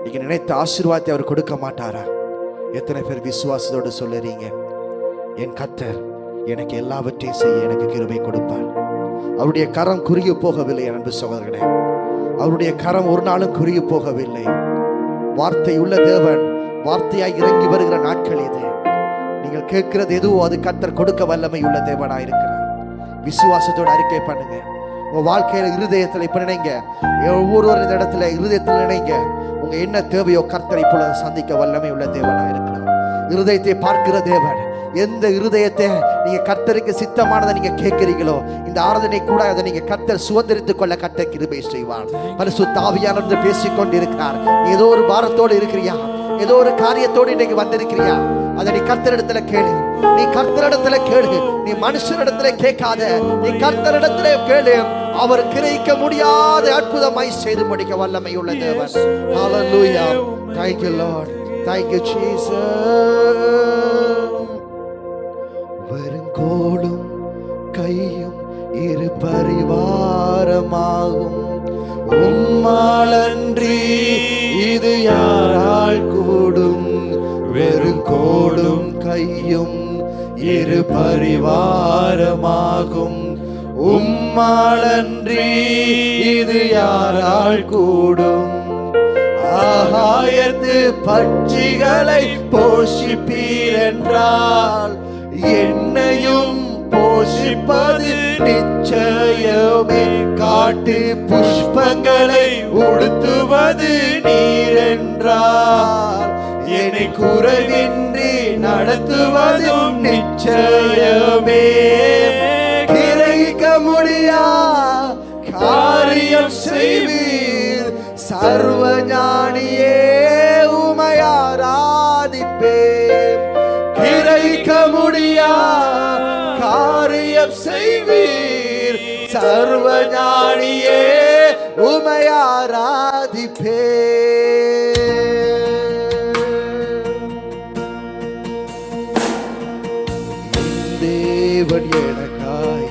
நீங்க நினைத்த ஆசீர்வாதத்தை அவர் கொடுக்க மாட்டாரா? எத்தனை பேர் விசுவாசத்தோடு சொல்லுறீங்க, என் கர்த்தர் எனக்கு எல்லாவற்றையும் செய்ய எனக்கு கிருபை கொடுப்பார். அவருடைய கரம் குறுகி போகவில்லை அன்பு சகோதரர்களே, அவருடைய கரம் ஒரு நாளும் குறுகி போகவில்லை. வார்த்தை உள்ள தேவன் வார்த்தையாய் இறங்கி வருகிற நாட்கள் இது. நீங்கள் கேட்கிறது எதுவோ அது கர்த்தர் கொடுக்க வல்லமை உள்ள தேவனாய் இருக்கிறார். விசுவாசத்தோடு அறிக்கை பண்ணுங்க. உங்க வாழ்க்கையில இருதயத்தில் இப்ப நினைங்க, ஒவ்வொருவரும் இந்த இடத்துல இருதயத்தில் நினைங்க, உங்க என்ன தேவையோ கர்த்தரை போல சந்திக்க வல்லமை உள்ள தேவனாய் இருக்கிறார். இருதயத்தை பார்க்கிற தேவன். எந்த இருதயத்தை நீங்க கர்த்தருக்கு சித்தமானதை நீங்க கேட்கிறீங்களோ, இந்த ஆராதனை கூட அதை நீங்க கர்த்தர் சுதந்திரித்துக் கொள்ள கர்த்தர் கிருபை செய்வார். பரிசுத்த ஆவியானவர் பேசிக்கொண்டு இருக்கிறார். ஏதோ ஒரு பாரத்தோடு இருக்கிறியா, ஏதோ ஒரு காரியத்தோடு இன்னைக்கு வந்திருக்கிறியா, அதை நீ கர்த்தரிடத்துல கேளு. நீ கர்த்தரிடத்துல கேளு, நீ மனுஷனிடத்துல கேட்காத, நீ கர்த்தரிடத்துல கேளு. அவர் கிரகிக்க முடியாத அற்புதமாய் செய்து முடிக்க வல்லமை உள்ள தேவன். ஹalleluya. Thank you Lord. Thank you Jesus. வருங்கோடும் கையும் இரு பரிவாரமாகும், உம்மாலன்றி இது யாரால் கூடும்? வெறுங்கோடும் கையும் இரு பரிவாரமாகும், உம்மாலன்றி இது யாரால் கூடும்? ஆகாயத்து பட்சிகளை போஷிப்பீர் என்றால் என்னையும் போஷிப்பது நிச்சயமே. காட்டு புஷ்பங்களை உடுத்துவது நீர் என்றால் என்னை குறைவின்றி நடத்துவதும் நிச்சயமே. கிரகிக்க முடியா காரியம் செய்வீர் சர்வஞானியே, உம்மை ஆராதிப்பேன். கிரகிக்க முடியா காரியம் செய்வீர் சர்வஞானியே, உம்மை ஆராதிப்பேன். தேவன் எனக்காய்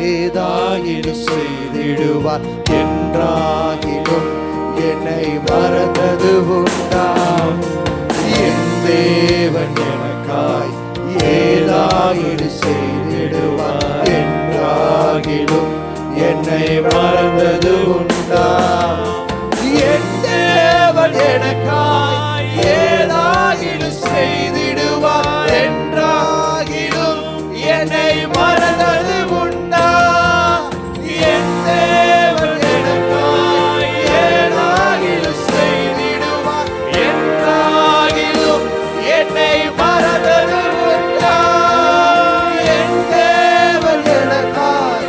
ஏதாயினும் செய்திடுவார் என்றாகிலும் என்னை மறந்தது உண்டா? என் தேவன் எனக்காய் ஏதாயினும் செய்திடுவார் என்றாகிலும் என்னை மறந்தது உண்டா? என் தேவன் எனக்காய் ஏதாயினும் செய்திடுவார் என்றாகிலும் என்னை மறந்தது உண்டா? என் தேவன் எனக்காய் ஏதாகிலும் செய்திடுவார் என்றாகிலும் என்னை மறந்தது உண்டா? என் தேவன் எனக்காய்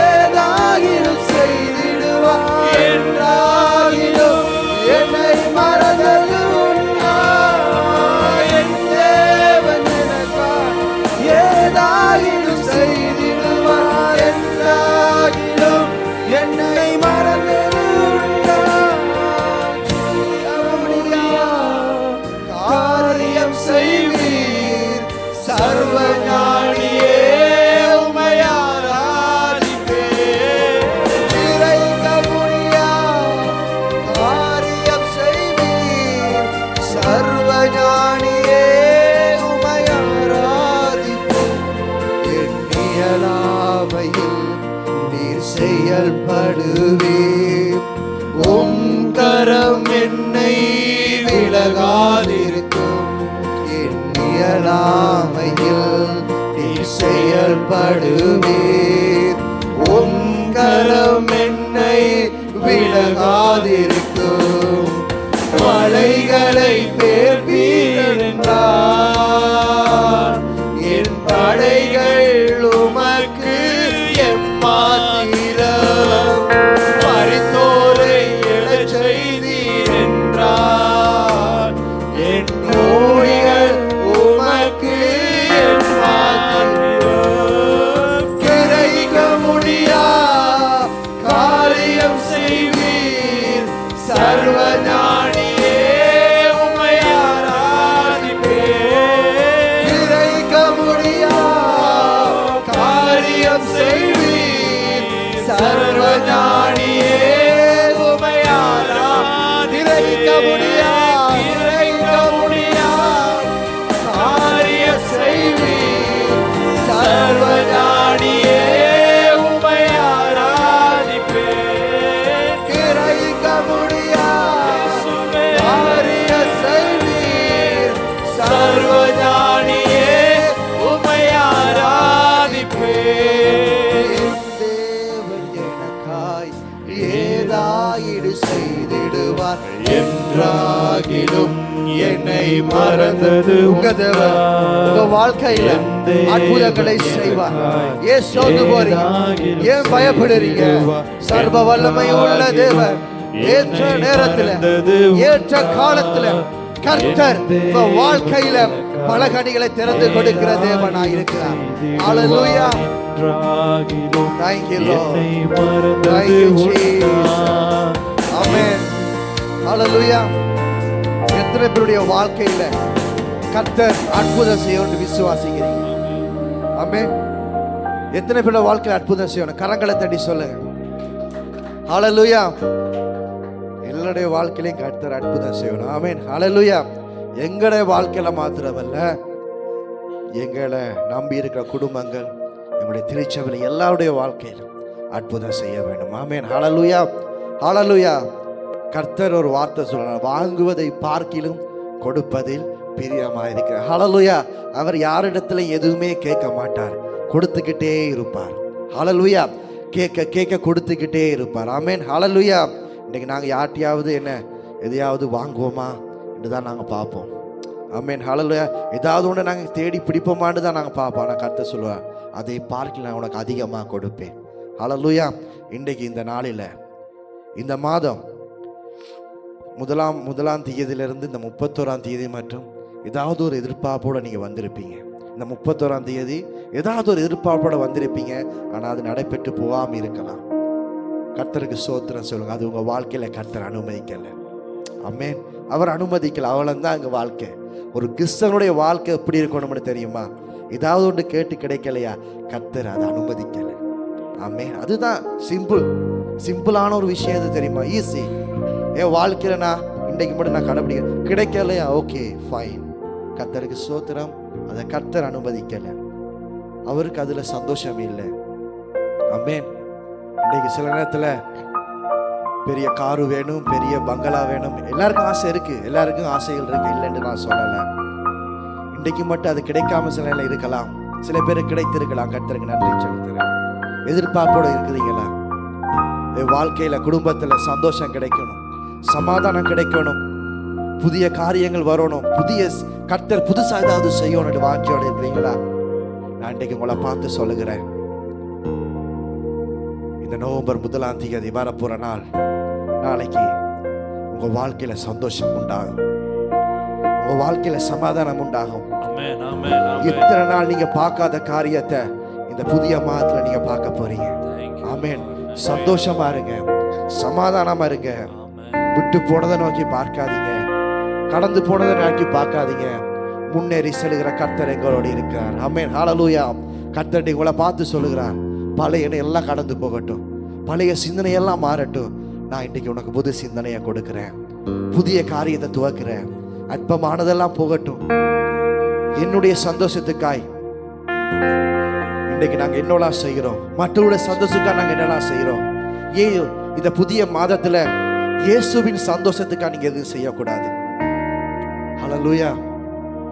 ஏதாகிலும் செய்திடுவார் என்றாகிலும் என்னை மறந்தது உண்டா? என் தேவன் எனக்காய் ஏதாகிலும் செய்திடுவார் என்றாகிலும் என்னை மறந்தது உண்டா? காரியம் செய்வீர் சர்வஞானியே, உம்மை ஆராதிப்பேன். நிறைக்க முடியா காரியம் செய்வீர் சர்வஞானியே, உம்மை ஆராதிப்பேன். எண்ணியலாமையில் நீர் செயல்படுவீர். உம் கரம் என்னை விலகாதிருக்கும். எண்ணியலாமையில் நீர் செயல்படுவீர். உம் கரம் என்னை விலகாதிருக்கும். மலைகளை பேர்பீர் என்றார் என் படைகள் உமக்கு எம்மாத்திரம். மரித்தோரை எழச் செய்தீர் என்றார் என் நோய்கள் உமக்கு எம்மாத்திரம். கிரகிக்க முடியா காரியம் செய்வீர் சர்வஞானியே, உம்மை ஆராதிப்பேன். கிரகிக்க முடியா காரியம் செய்வீர் சர்வஞானியே, உம்மை ஆராதிப்பேன். கிரகிக்க முடியா காரியம் செய்வீர் சர்வஞானியே, உம்மை ஆராதிப்பேன். கிரகிக்க முடியா காரியம் செய்வீர் சர்வஞானியே, உம்மை ஆராதிப்பேன். தேவன் எனக்காய் ஏதாயிடு செய்திடுவார் என்றாகிலும் என்னை மறந்தது உங்க தேவன். உங்க வாழ்க்கையில அற்புதங்களை செய்வார். ஏன் சோர்ந்து போறீங்க? ஏன் பயப்படுறீங்க? சர்வ வல்லமை உள்ள தேவன் ஏற்ற நேரத்தில் ஏற்ற காலத்துல கர்த்தர் உங்க வாழ்க்கையில பல கனிகளை திறந்து கொடுக்கிற தேவனாய் இருக்கிறார். ஹல்லேலூயா. Thank you Lord. Thank you Jesus. Amen. Hallelujah. எத்தனை பேருடைய வாழ்க்கையில கர்த்தர் அற்புதம் செய்யணும் விசுவாசிக்கிறீங்க? ஆமென். எத்தனை பேருடைய வாழ்க்கையில அற்புதம் செய்யணும்? கரங்களை தட்டி சொல்லுங்க. ஹல்லேலூயா. எல்லாருடைய வாழ்க்கையிலையும் கர்த்தர் அற்புதம் செய்யணும். ஆமென். ஹல்லேலூயா. எங்களுடைய வாழ்க்கையில மாத்திரமல்ல, எங்களை நம்பி இருக்கிற குடும்பங்கள், எங்களுடைய திருச்சபையில் எல்லாருடைய வாழ்க்கையிலும் அற்புதம் செய்ய வேண்டும். ஆமென். ஹல்லேலூயா, ஹல்லேலூயா. கர்த்தர் ஒரு வார்த்தை சொல்றார், வாங்குவதை பார்க்கிலும் கொடுப்பதில் பிரியமாயிருக்கிறார். ஹல்லேலூயா. அவர் யாரிடத்துல எதுவுமே கேட்க மாட்டார், கொடுத்துக்கிட்டே இருப்பார். ஹல்லேலூயா. கேட்க கேட்க கொடுத்துக்கிட்டே இருப்பார். ஆமென். ஹல்லேலூயா. இன்னைக்கு நாங்கள் யார்ட்டையாவது எதையாவது வாங்குவோமா என்று தான் நாங்கள் பார்ப்போம். ஆமென். ஹல்லேலூயா. ஏதாவது ஒன்று நாங்கள் தேடி பிடிப்போமான்னு தான் நாங்கள் பார்ப்போம். ஆனால் கர்த்தர் சொல்லுவார், அதை பார்க்க நான் உனக்கு அதிகமாக கொடுப்பேன். ஹல்லேலூயா. இன்றைக்கு இந்த நாளில், இந்த மாதம் முதலாம் தேதியிலிருந்து இந்த 31ஆம் தேதி மற்றும் ஏதாவது ஒரு எதிர்பார்ப்போடு நீங்கள் வந்திருப்பீங்க. இந்த 31ஆம் தேதி ஏதாவது ஒரு எதிர்பார்ப்போடு வந்திருப்பீங்க. ஆனால் அது நடைபெற்று போகாமல் இருக்கலாம். கர்த்தருக்கு ஸ்தோத்திரம் சொல்லுங்க. அது உங்கள் வாழ்க்கையில் கர்த்தர் அனுமதிக்கலை. ஆமென். அவர் அனுமதிக்கலை, அவ்வளோதான் எங்கள் வாழ்க்கை. ஒரு கிறிஸ்தவனுடைய வாழ்க்கை எப்படி இருக்கணும்னு தெரியுமா? ஏதாவது ஒன்று கேட்டு கிடைக்கலையா, கர்த்தர் அதை அனுமதிக்கலை. ஆமென். அதுதான் சிம்பிளான ஒரு விஷயம். எது தெரியுமா? ஈஸி. என் வாழ்க்கையில் நான் இன்றைக்கு மட்டும் நான் கடைபிடிக்க கிடைக்கலையா, ஓகே ஃபைன். கர்த்தருக்கு ஸ்தோத்திரம். அதை கர்த்தர் அனுமதிக்கலை, அவருக்கு அதில் சந்தோஷம் இல்லை. ஆமென். இன்றைக்கு சில நேரத்தில் பெரிய காரு வேணும், பெரிய பங்களா வேணும், எல்லாருக்கும் ஆசை இருக்கு, எல்லாருக்கும் ஆசைகள் இருக்கு, இல்லைன்னு நான் சொல்லலை. இன்றைக்கு மட்டும் அது கிடைக்காம சில நேரம் இருக்கலாம், சில பேருக்கு கிடைத்திருக்கலாம். கர்த்தருக்கு நன்றி செலுத்துகிறேன். எதிர்பார்ப்போடு இருக்கிறீங்களா? வாழ்க்கையில குடும்பத்துல சந்தோஷம் கிடைக்கணும், சமாதானம் கிடைக்கணும், புதிய காரியங்கள் வரணும், கர்த்தர் புதுசா ஏதாவது செய்யணும் வாஞ்சியோடு இருக்கிறீங்களா? நான் இன்றைக்கு உங்களை பார்த்து சொல்லுகிறேன், இந்த நவம்பர் 1ஆம் தேதி வரப்போற நாள், நாளைக்கு உங்க வாழ்க்கையில சந்தோஷம் உண்டாகும், உங்க வாழ்க்கையில சமாதானம் உண்டாகும். இத்தனை நாள் நீங்க பார்க்காத காரியத்தை இந்த புதிய மாதத்துல நீங்க பார்க்க போறீங்க. ஆமென். சந்தோஷமா இருங்க, சமாதானமா இருங்க. விட்டு போனதை நோக்கி பார்க்காதீங்க, கடந்து போனதை நோக்கி பார்க்காதீங்க. முன்னேறி செல்கிற கர்த்தர் எங்களோடு இருக்கிறார். ஆமென். ஹல்லேலூயா. கர்த்தர் உங்களை பார்த்து சொல்லுகிறார், பழைய எல்லாம் கடந்து போகட்டும், பழைய சிந்தனையெல்லாம் மாறட்டும். நான் இன்றைக்கு உனக்கு புது சிந்தனையை கொடுக்கிறேன், புதிய காரியத்தை துவக்கிறேன். அற்பமானதெல்லாம் போகட்டும். என்னுடைய சந்தோஷத்துக்காய் இன்றைக்கு நாங்கள் என்னெல்லாம் செய்கிறோம், மற்றவருடைய சந்தோஷத்துக்காக நாங்கள் என்னெல்லாம் செய்கிறோம். ஏன் இந்த புதிய மாதத்துல இயேசுவின் சந்தோஷத்துக்காக நீங்க எதுவும் செய்யக்கூடாது. ஹல்லேலூயா.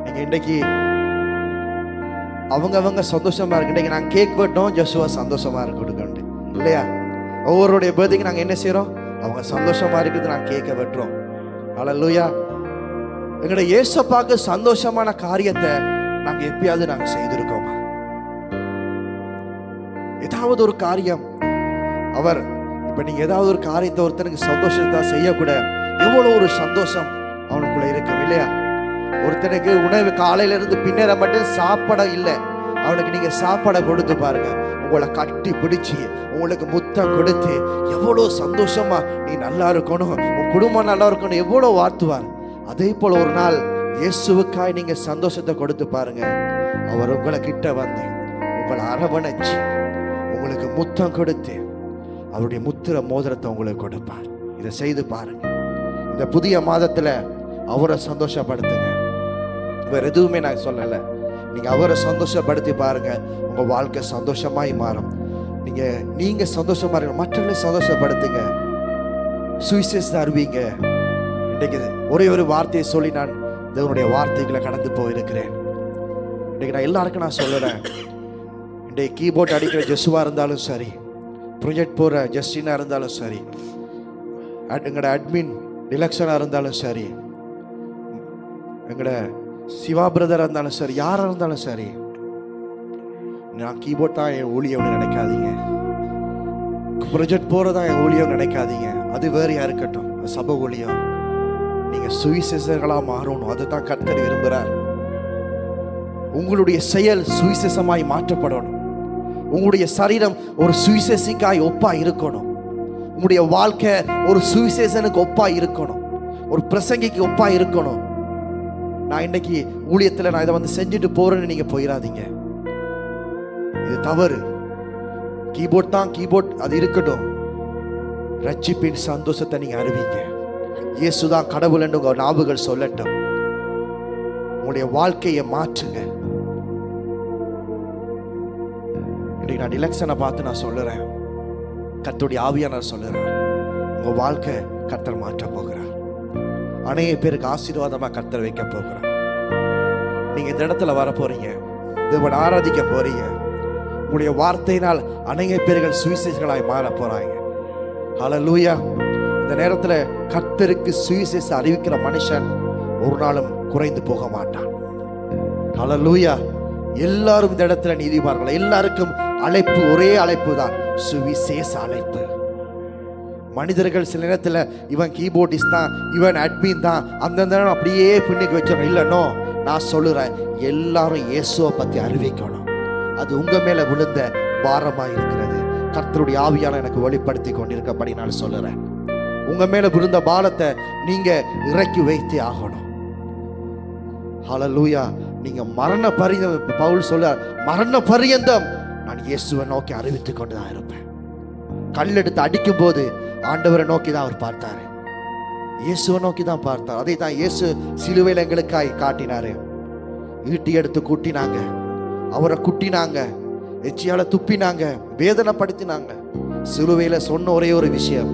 நீங்க இன்றைக்கு அவங்க சந்தோஷமா இருக்கு. இன்றைக்கு நாங்கள் கேக் வெட்டோம், ஜோசுவா சந்தோஷமா இருக்கணும் இல்லையா? ஒவ்வொருடைய பர்த்டேக்கு நாங்கள் என்ன செய்யறோம்? அவங்க சந்தோஷமா இருக்கிறது நாங்கள் கேட்க வெட்டுறோம். ஹல்லேலூயா. எங்களுடைய இயேசுவுக்கு சந்தோஷமான காரியத்தை நாங்கள் எப்பயாவது நாங்கள் செய்திருக்கோமா? ஏதாவது ஒரு காரியம், அவர் இப்ப நீங்க ஏதாவது ஒரு காரியத்தை ஒருத்தனுக்கு சந்தோஷத்தை செய்யக்கூட எவ்வளவு ஒரு சந்தோஷம் அவனுக்குள்ள இருக்கும் இல்லையா? ஒருத்தனுக்கு உணவு காலையில இருந்து பின்னர மட்டும் சாப்பாட இல்லை, அவனுக்கு நீங்க சாப்பாடை கொடுத்து பாருங்க, உங்களை கட்டி பிடிச்சி உங்களுக்கு முத்தம் கொடுத்து எவ்வளவு சந்தோஷமா நீ நல்லா இருக்கணும், உன் குடும்பம் நல்லா இருக்கணும் எவ்வளவு வாழ்த்துவார். அதே போல ஒரு நாள் இயேசுவுக்காய் நீங்க சந்தோஷத்தை கொடுத்து பாருங்க, அவர் உங்களை கிட்ட வந்து உங்களை அரவணைச்சு உங்களுக்கு முத்தம் கொடுத்து அவருடைய முத்திர மோதிரத்தை உங்களுக்கு கொடுப்பார். இதை செய்து பாருங்க. இந்த புதிய மாதத்துல அவரை சந்தோஷப்படுத்துங்க. வேற எதுவுமே நான் சொல்லல, நீங்க அவரை சந்தோஷப்படுத்தி பாருங்க, உங்க வாழ்க்கை சந்தோஷமாய் மாறும். நீங்க சந்தோஷமா இருக்க, மற்றவர்களை சந்தோஷப்படுத்துங்க, சுவிசேஷத்தை அறிவிங்க. இன்றைக்கு ஒரே ஒரு வார்த்தையை சொல்லி நான் தேவனுடைய வார்த்தைகளை கடந்து போயிருக்கிறேன். இன்றைக்கு நான் எல்லாருக்கும் நான் சொல்லுறேன், இன்றைக்கு கீபோர்ட் அடிக்கிற ஜெசுவா இருந்தாலும் சரி, ப்ரொஜெக்ட் போகிற ஜஸ்டினா இருந்தாலும் சரி, எங்களோட அட்மின் டிலக்ஷனா இருந்தாலும் சரி, எங்களோட சிவா பிரதராக இருந்தாலும் சரி, யாராக இருந்தாலும் சரி, நான் கீபோர்ட் தான் என் ஊழியம்னு நினைக்காதீங்க, ப்ரொஜெக்ட் போகிறதா என் ஊழியம் நினைக்காதீங்க. அது வேறு யார் இருக்கட்டும், சபை ஊழியம். நீங்கள் சுவிசேஷர்களாக மாறணும், அதுதான் கர்த்தர் விரும்புகிறார். உங்களுடைய செயல் சுவிசேஷமாய் மாற்றப்படணும். உங்களுடைய சரீரம் ஒரு சுவிசேஷிக்காய் ஒப்பா இருக்கணும். உங்களுடைய வாழ்க்கை ஒரு சுவிசேஷனுக்கு ஒப்பா இருக்கணும், ஒரு பிரசங்கிக்கு ஒப்பா இருக்கணும். நான் இன்னைக்கு ஊழியத்தில் நான் இதை வந்து செஞ்சுட்டு போறேன்னு நீங்க போயிடாதீங்க, இது தவறு. கீபோர்ட் தான் கீபோர்ட், அது இருக்கட்டும். ரட்சிப்பின் சந்தோஷத்தை நீங்க அறிவிங்க. இயேசுதான் கடவுள் என்று உங்க நாவுகள் சொல்லட்டும். உங்களுடைய வாழ்க்கையை மாற்றுங்க. இன்னைக்கு நான் டிலக்ஷனை பார்த்து நான் சொல்லுறேன், கர்த்தருடைய ஆவியானவர் சொல்லுறார், உங்க வாழ்க்கை கர்த்தர் மாற்ற போகிறார். அநேக பேருக்கு ஆசீர்வாதமா கர்த்தர் வைக்க போகிறார். நீங்க இந்த இடத்துல வர போறீங்க, தேவனை ஆராதிக்க போறீங்க. உங்களுடைய வார்த்தையினால் அநேக பேர்கள் சுவிசேஷங்களாய் மாற போறாங்க. ஹல்லேலூயா. இந்த நேரத்தில் கர்த்தருக்கு சுவிசேஷம் அறிவிக்கிற மனுஷன் ஒரு நாளும் குறைந்து போக மாட்டான். ஹல்லேலூயா. எல்லாரும் இந்த இடத்துல நீதிமார்கள், எல்லாருக்கும் அழைப்பு ஒரே அழைப்பு தான், சுவிசேஷ அழைப்பு. மனிதர்கள் சில நேரத்தில் இவன் கீபோர்டிஸ்ட் தான், இவன் அட்மின் தான், அந்தந்த அப்படியே பின்னுக்கு வச்சிடணும். இல்லைன்னோ நான் சொல்லுறேன், எல்லாரும் இயேசுவை பற்றி அறிவிக்கணும். அது உங்க மேல விழுந்த பாரமாக இருக்கிறது. கர்த்தருடைய ஆவியான எனக்கு வெளிப்படுத்தி கொண்டிருக்கப்படி நான் சொல்லுறேன், உங்க மேல விழுந்த பாரத்தை நீங்க இறக்கி வைத்தே ஆகணும். ஹல்லேலூயா. நீங்க மரண பரியந்தம், பவுல் சொல்றார், மரண பரியந்தம் நான் இயேசுவை நோக்கி அறிவித்துக் கொண்டுதான் இருப்பேன். கல்லெடுத்து அடிக்கும் போது ஆண்டவரை நோக்கி தான் அவர் பார்த்தாரு, இயேசுவை நோக்கி தான் பார்த்தார். அதை தான் இயேசு சிலுவையில் எங்களுக்காய் காட்டினாரு. ஈட்டி எடுத்து கூட்டினாங்க, அவரை குட்டினாங்க, எச்சியால துப்பினாங்க, வேதனைப்படுத்தினாங்க. சிலுவையில சொன்ன ஒரே ஒரு விஷயம்,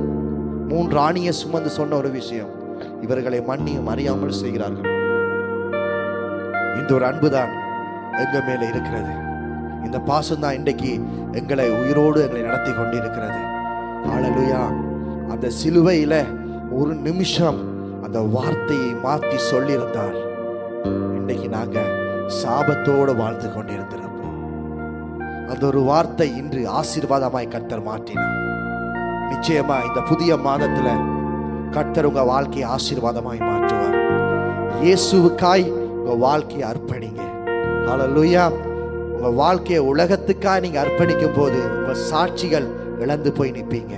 3 ஆணியை சுமந்து சொன்ன ஒரு விஷயம், இவர்களை மன்னியும் அறியாமல் செய்கிறார்கள். இந்த ஒரு அன்புதான் எங்க மேல இருக்கிறது. இந்த பாசம் தான் இன்றைக்கு எங்களை உயிரோடு எங்களை நடத்தி கொண்டிருக்கிறது. ஹல்லேலூயா. அந்த சிலுவையில ஒரு நிமிஷம் அந்த வார்த்தையை மாற்றி சொல்லியிருந்தால் இன்றைக்கு நாங்க சாபத்தோடு வாழ்ந்து கொண்டிருந்திருப்போம். அந்த ஒரு வார்த்தை இன்று ஆசீர்வாதமாய் கர்த்தர் மாற்றினார். நிச்சயமா இந்த புதிய மாதத்துல கர்த்தர் உங்க வாழ்க்கையை ஆசீர்வாதமாய் மாற்றுவார். இயேசுவுக்காய் உங்க வாழ்க்கையை அர்ப்பணிங்க. ஹல்லேலூயா. உங்க வாழ்க்கையை உலகத்துக்காய் நீங்க அர்ப்பணிக்கும் போது உங்க சாட்சிகள் இழந்து போய் நிற்பீங்க.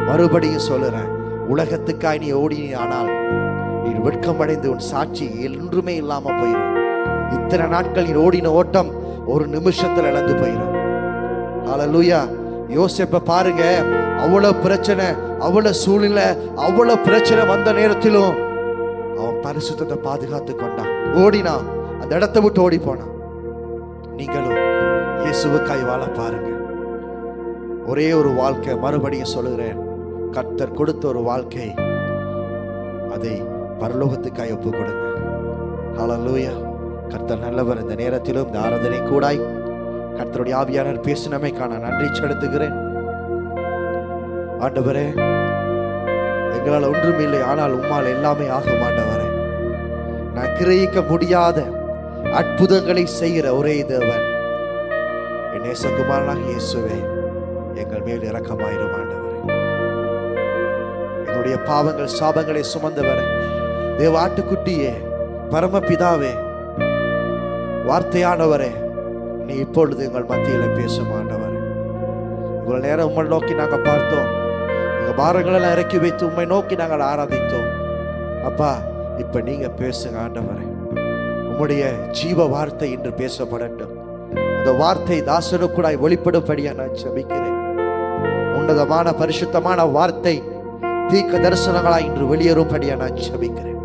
மறுபடியும் சொல்லுறேன், உலகத்துக்காய் நீ ஓடினால் நீ வெட்கமடைந்து உன் சாட்சி என்றுமே இல்லாம போயிடும். இத்தனை நாட்கள் நீ ஓடின ஓட்டம் ஒரு நிமிஷத்துல இழந்து போயிடும். ஹல்லேலூயா. யோசேப்பை பாருங்க, அவ்வளவு பிரச்சனை, அவ்வளவு சூழ்நிலை, அவ்வளவு பிரச்சனை வந்த நேரத்திலும் அவன் பரிசுத்தத்தை பாதுகாத்து கொண்டான், ஓடினான், அந்த இடத்தை விட்டு ஓடி போனான். நீங்களும் இயேசுவுக்காய் வாழ பாருங்க. ஒரே ஒரு வாழ்க்கை, மறுபடியும் சொல்லுகிறேன், கர்த்தர் கொடுத்த ஒரு வாழ்க்கை, அதை பரலோகத்துக்காய் ஒப்பு கொடுங்க. ஹல்லேலூயா. கர்த்தர் நல்லவர். இந்த நேரத்திலும் இந்த ஆராதனை கூடாய் கர்த்தருடைய ஆவியானவர் பேசினமைக்கான நன்றி செலுத்துகிறேன். ஆண்டவரே, எங்களால் ஒன்றும் இல்லை, ஆனால் உம்மால் எல்லாமே ஆகும். ஆண்டவரே, நான் கிரகிக்க முடியாத அற்புதங்களை செய்கிற ஒரே தேவன் என் நேசகுமாரனாக இயேசுவே, எங்கள் மேல் இரக்கமாயிரும். ஆண்டவரே, எங்களுடைய பாவங்கள் சாபங்களை சுமந்தவரே, தேவ ஆட்டுக்குட்டியே, பரமபிதாவே, வார்த்தையானவரே, நீ இப்பொழுது எங்கள் மத்தியில் பேசும். ஆண்டவரே, இவ்வளவு நேரம் உம்மை நோக்கி நாங்கள் பார்த்தோம், எங்கள் பாரங்களெல்லாம் இறக்கி வைத்து உம்மை நோக்கி நாங்கள் ஆராதித்தோம். அப்பா, இப்ப நீங்க பேசுங்க. ஆண்டவரே, உம்முடைய ஜீவ வார்த்தை இன்று பேசப்படட்டும். அந்த வார்த்தை தாசனுக்குடாய் வெளிப்படும்படியா நான் ஜெபிக்கிறேன். உன்னதமான பரிசுத்தமான வார்த்தை தீர்க்க தரிசனங்களாய் இன்று வெளியேறும்படியா நான் ஜெபிக்கிறேன்.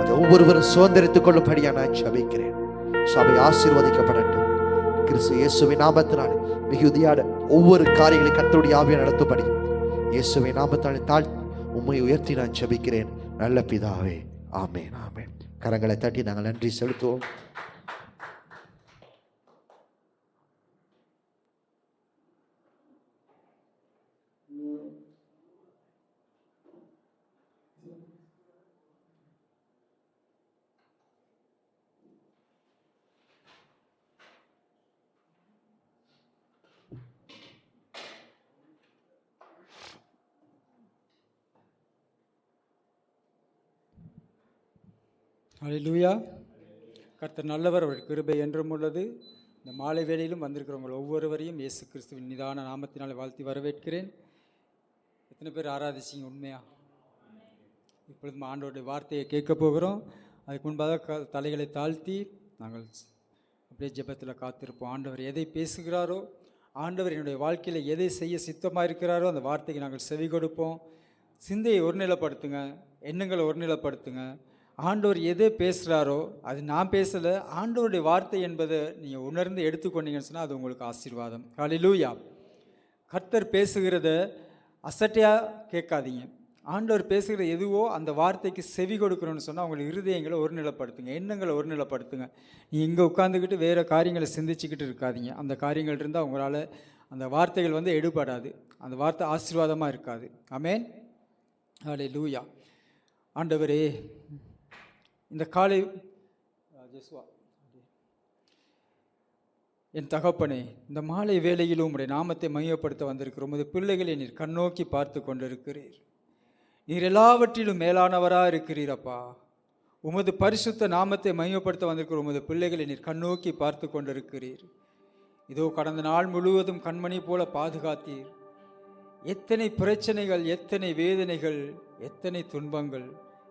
அதை ஒவ்வொருவரும் சுதந்திரித்துக் கொள்ளும்படியா நான் ஜெபிக்கிறேன். சபை ஆசீர்வதிக்கப்படட்டும். கிறிஸ்து இயேசுவின் நாமத்தினால் மிகுதியான ஒவ்வொரு காரியங்களை கர்த்தருடைய ஆவியானவர் நடத்தும்படி இயேசுவின் நாமத்தால் தாழ்த்தி உம்மை உயர்த்தி நான் ஜெபிக்கிறேன். நல்ல பிதாவே, ஆமென், ஆமென். கரங்களை தட்டி நாங்கள் நன்றி செலுத்துவோம். ஹல்லேலூயா. கர்த்தர் நல்லவர், அவர் கிருபை என்றும் உள்ளது. இந்த மாலை வேளையிலும் வந்திருக்கிறவங்க ஒவ்வொருவரையும் இயேசு கிறிஸ்துவின் நிதான நாமத்தினால் வாழ்த்தி வரவேற்கிறேன். எத்தனை பேர் ஆராதிச்சிங்க உண்மையா? இப்பொழுது ஆண்டவருடைய வார்த்தையை கேட்க போகிறோம். அதுக்கு முன்பாக தலைகளை தாழ்த்தி நாங்கள் அப்படியே ஜெபத்தில் காத்திருப்போம். ஆண்டவர் எதை பேசுகிறாரோ, ஆண்டவர் என்னுடைய வாழ்க்கையில் எதை செய்ய சித்தமாக இருக்கிறாரோ அந்த வார்த்தைக்கு நாங்கள் செவி கொடுப்போம். சிந்தையை ஒருநிலைப்படுத்துங்க, எண்ணங்களை ஒருநிலைப்படுத்துங்க. ஆண்டவர் எதை பேசுகிறாரோ அது நான் பேசலை, ஆண்டவருடைய வார்த்தை என்பதை நீங்கள் உணர்ந்து எடுத்துக்கொண்டீங்கன்னு சொன்னால் அது உங்களுக்கு ஆசீர்வாதம். ஹல்லேலூயா. கர்த்தர் பேசுகிறத அசட்டையாக கேட்காதீங்க. ஆண்டவர் பேசுகிற எதுவோ அந்த வார்த்தைக்கு செவி கொடுக்கணும்னு சொன்னால் உங்கள் இருதயங்களை ஒருநிலைப்படுத்துங்க, எண்ணங்களை ஒருநிலைப்படுத்துங்க. நீ இங்கே உட்காந்துக்கிட்டு வேறு காரியங்களை சிந்திச்சுக்கிட்டு இருக்காதீங்க. அந்த காரியங்கள் இருந்தால் உங்களால் அந்த வார்த்தைகள் எடுபடாது, அந்த வார்த்தை ஆசீர்வாதமாக இருக்காது. ஆமென். ஹல்லேலூயா. ஆண்டவரே, இந்த காலை என் தகப்பனே, இந்த மாலை வேளையிலும் உம்முடைய நாமத்தை மையப்படுத்த வந்திருக்கிற உமது பிள்ளைகளை நீர் கண்ணோக்கி பார்த்து கொண்டிருக்கிறீர். நீர் எல்லாவற்றிலும் மேலானவராக இருக்கிறீரப்பா. உமது பரிசுத்த நாமத்தை மையப்படுத்த வந்திருக்கிற உமது பிள்ளைகளை நீர் கண்ணோக்கி பார்த்து கொண்டிருக்கிறீர். இதோ கடந்த நாள் முழுவதும் கண்மணி போல பாதுகாத்தீர். எத்தனை பிரச்சனைகள், எத்தனை வேதனைகள், எத்தனை துன்பங்கள்,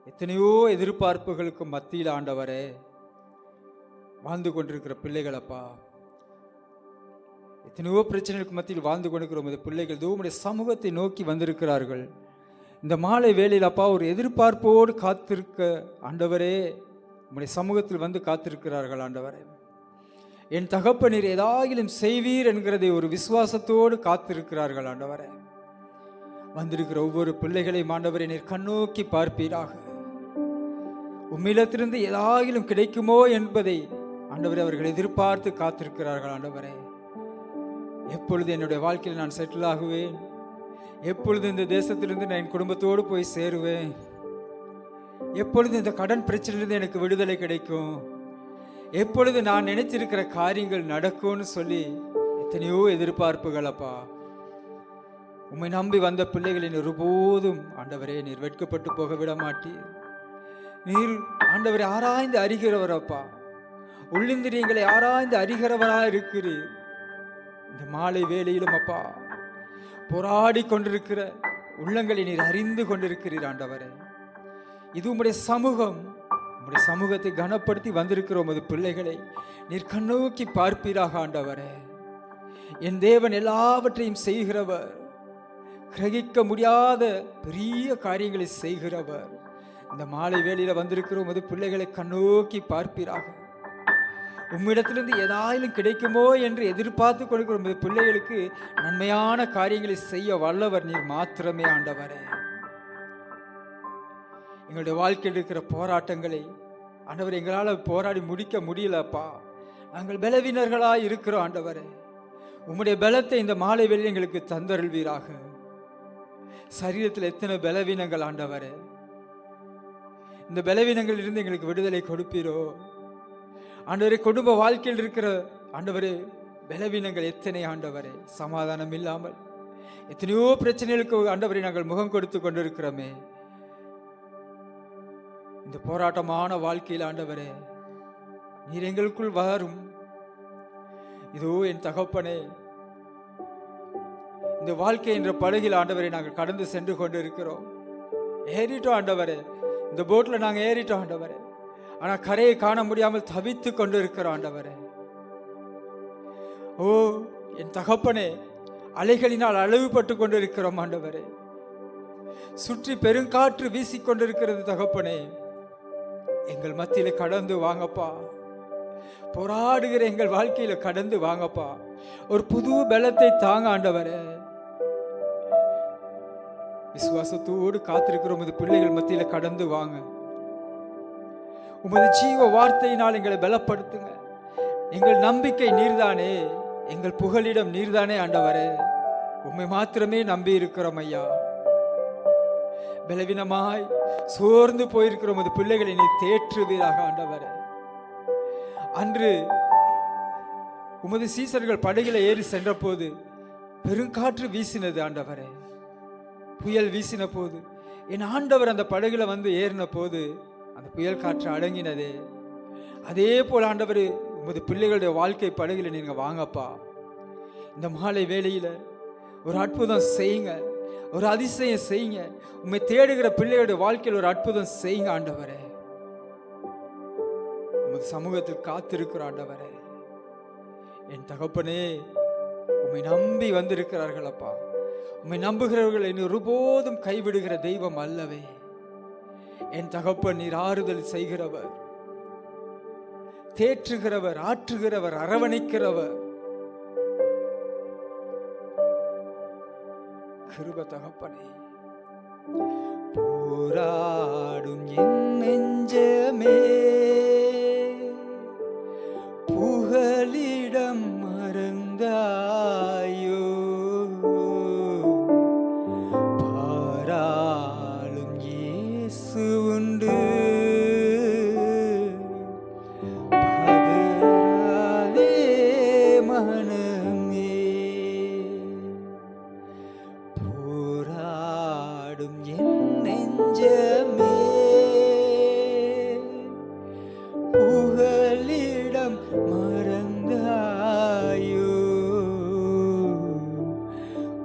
எத்தனையோ எதிர்பார்ப்புகளுக்கு மத்தியில் ஆண்டவரே வாழ்ந்து கொண்டிருக்கிற பிள்ளைகளப்பா, எத்தனையோ பிரச்சனைகளுக்கு மத்தியில் வாழ்ந்து கொண்டிருக்கிற உமது பிள்ளைகள் இதோ உம்முடைய சமூகத்தை நோக்கி வந்திருக்கிறார்கள். இந்த மாலை வேளையில் அப்பா ஒரு எதிர்பார்ப்போடு காத்திருக்க ஆண்டவரே உம்முடைய சமூகத்தில் வந்து காத்திருக்கிறார்கள். ஆண்டவரே, என் தகப்பனீர் ஏதாயிலும் செய்வீர் என்கிறதை ஒரு விசுவாசத்தோடு காத்திருக்கிறார்கள். ஆண்டவரே, வந்திருக்கிற ஒவ்வொரு பிள்ளைகளையும் ஆண்டவரே நீர் கண்ணோக்கி பார்ப்பீராக. உம்மிடத்திலிருந்து ஏதாயிலும் கிடைக்குமோ என்பதை ஆண்டவரே அவர்கள் எதிர்பார்த்து காத்திருக்கிறார்கள். ஆண்டவரே, எப்பொழுது என்னுடைய வாழ்க்கையில் நான் செட்டில் ஆகுவேன், எப்பொழுது இந்த தேசத்திலிருந்து நான் என் குடும்பத்தோடு போய் சேருவேன், எப்பொழுது இந்த கடன் பிரச்சனையிலிருந்து எனக்கு விடுதலை கிடைக்கும், எப்பொழுது நான் நினைச்சிருக்கிற காரியங்கள் நடக்கும்னு சொல்லி எத்தனையோ எதிர்பார்ப்புகள் அப்பா. உம்மை நம்பி வந்த பிள்ளைகளின் ஒருபோதும் ஆண்டவரே நீர் வெட்கப்பட்டு போக விட மாட்டீர். நீர் ஆண்டவரை ஆராய்ந்து அறிகிறவர் அப்பா, உள்ளிந்திரியங்களை ஆராய்ந்து அறிகிறவராக இருக்கிறீர். இந்த மாலை வேளையிலும் அப்பா போராடி கொண்டிருக்கிற உள்ளங்களை நீர் அறிந்து கொண்டிருக்கிறீர். ஆண்டவரே, இது உம்முடைய சமூகம். உம்முடைய சமூகத்தை கனப்படுத்தி வந்திருக்கிற உமது பிள்ளைகளை நீர் கண்ணோக்கி பார்ப்பீராக. ஆண்டவரே, என் தேவன் எல்லாவற்றையும் செய்கிறவர், கிரகிக்க முடியாத பெரிய காரியங்களை செய்கிறவர். இந்த மாலை வேளையில வந்திருக்கிற உமது பிள்ளைகளை கண்ணோக்கி பார்ப்பீராக. உம்மிடத்திலிருந்து ஏதாயிலும் கிடைக்குமோ என்று எதிர்பார்த்து கொடுக்கிற உமது பிள்ளைகளுக்கு நன்மையான காரியங்களை செய்ய வல்லவர் நீர் மாத்திரமே. ஆண்டவரே, எங்களுடைய வாழ்க்கையில் இருக்கிற போராட்டங்களை ஆண்டவர் எங்களால் போராடி முடிக்க முடியலப்பா. நாங்கள் பலவீனர்களாக இருக்கிறோம். ஆண்டவரே, உம்முடைய பலத்தை இந்த மாலை வேளையில் எங்களுக்கு தந்தருள்வீராக. சரீரத்தில் எத்தனை பலவீனங்கள் ஆண்டவரே, இந்த பலவீனங்களில் இருந்து எங்களுக்கு விடுதலை கொடுப்பீரோ. ஆண்டவரே, குடும்ப வாழ்க்கையில் இருக்கிற ஆண்டவரே பலவீனங்கள் எத்தனை ஆண்டவரே, சமாதானம் இல்லாமல் எத்தனையோ பிரச்சனைகளுக்கு ஆண்டவரை நாங்கள் முகம் கொடுத்து கொண்டிருக்கிறோமே. இந்த போராட்டமான வாழ்க்கையில் ஆண்டவரே நீர் எங்களுக்குள் வரும். இதோ என் தகப்பனே, இந்த வாழ்க்கை என்ற படகில் ஆண்டவரை நாங்கள் கடந்து சென்று கொண்டு இருக்கிறோம். ஏறிட்டோம் ஆண்டவரே, இந்த போட்டில் நாங்கள் ஏறிட்டோம் ஆண்டவரே. ஆனால் கரையை காண முடியாமல் தவித்து கொண்டு இருக்கிறோம் ஆண்டவரே. ஓ என் தகப்பனே, அலைகளினால் அழிவுபட்டு கொண்டு இருக்கிறோம் ஆண்டவரே. சுற்றி பெருங்காற்று வீசிக்கொண்டிருக்கிறது தகப்பனே. எங்கள் மத்தியில கடந்து வாங்கப்பா. போராடுகிற எங்கள் வாழ்க்கையில கடந்து வாங்கப்பா. ஒரு புது பலத்தை தாங்க ஆண்டவரே. விசுவாசத்தோடு காத்திருக்கிற உமது பிள்ளைகள் மத்தியில கடந்து வாங்க. உமது ஜீவ வார்த்தையினால் எங்களை பலப்படுத்துங்க. எங்கள் நம்பிக்கை நீர்தானே, எங்கள் புகலிடம் நீர்தானே ஆண்டவரே. உம்மை மாத்திரமே நம்பி இருக்கிறோம் ஐயா. பலவீனமாய் சோர்ந்து போயிருக்கிற உமது பிள்ளைகளை நீ தேற்றுவீராக ஆண்டவரே. அன்று உமது சீசர்கள் படகில ஏறி சென்ற போது பெருங்காற்று வீசினது ஆண்டவரே. புயல் வீசின போது என் ஆண்டவர் அந்த படகுல வந்து ஏறின போது அந்த புயல் காற்று அடங்கினதே. அதே போல ஆண்டவர் உமது பிள்ளைகளுடைய வாழ்க்கை படகுல நீங்க வாங்கப்பா. இந்த மாலை வேளையில ஒரு அற்புதம் செய்யுங்க, ஒரு அதிசயம் செய்யுங்க. உம்மை தேடுகிற பிள்ளைகளுடைய வாழ்க்கையில் ஒரு அற்புதம் செய்யுங்க ஆண்டவரே. உமது சமூகத்தில் காத்திருக்கிற ஆண்டவரே. என் தகப்பனே, உம்மை நம்பி வந்திருக்கிறார்கள் அப்பா. உம்மை நம்புகிறவர்கள் என்னை ஒருபோதும் கைவிடுகிற தெய்வம் அல்லவே. என் தகப்பன் நீர் ஆறுதல் செய்கிறவர், தேற்றுகிறவர், ஆற்றுகிறவர், அரவணைக்கிறவர். கிருப தகப்பனே. போராடும் என் நெஞ்சமே புகலிடம் மறந்தாயோ, பாராளும் இயேசு உண்டு, பதறாதே மனமே. போராடும் என் நெஞ்சமே புகலிடம் மறந்தாயோ,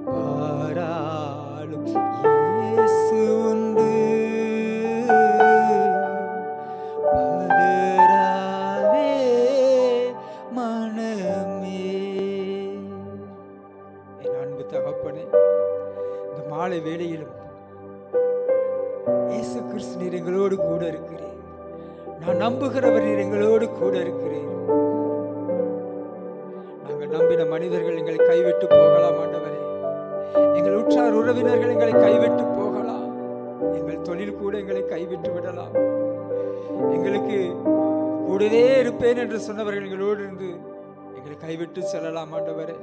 பாராளும் இயேசு உண்டு, பதறாதே மனமே. என் அன்பு தகப்பனே, இந்த மாலை வேளையிலும் இயேசு கிறிஸ்து நீர் எங்களோடு கூட இருக்கிறீர். நான் நம்புகிறவர் நீர் எங்களோடு கூட இருக்கிறீர். நாங்கள் நம்பின மனிதர்கள் எங்களை கைவிட்டு போகலாம் ஆண்டவரே, எங்கள் உற்றார் உறவினர்கள் எங்களை கைவிட்டு போகலாம், எங்கள் தொழில் கூட எங்களை கைவிட்டு விடலாம், எங்களுக்கு கூடவே இருப்பேன் என்று சொன்னவர்கள் எங்களோடு இருந்து எங்களை கைவிட்டு செல்லலாம் ஆண்டவரே.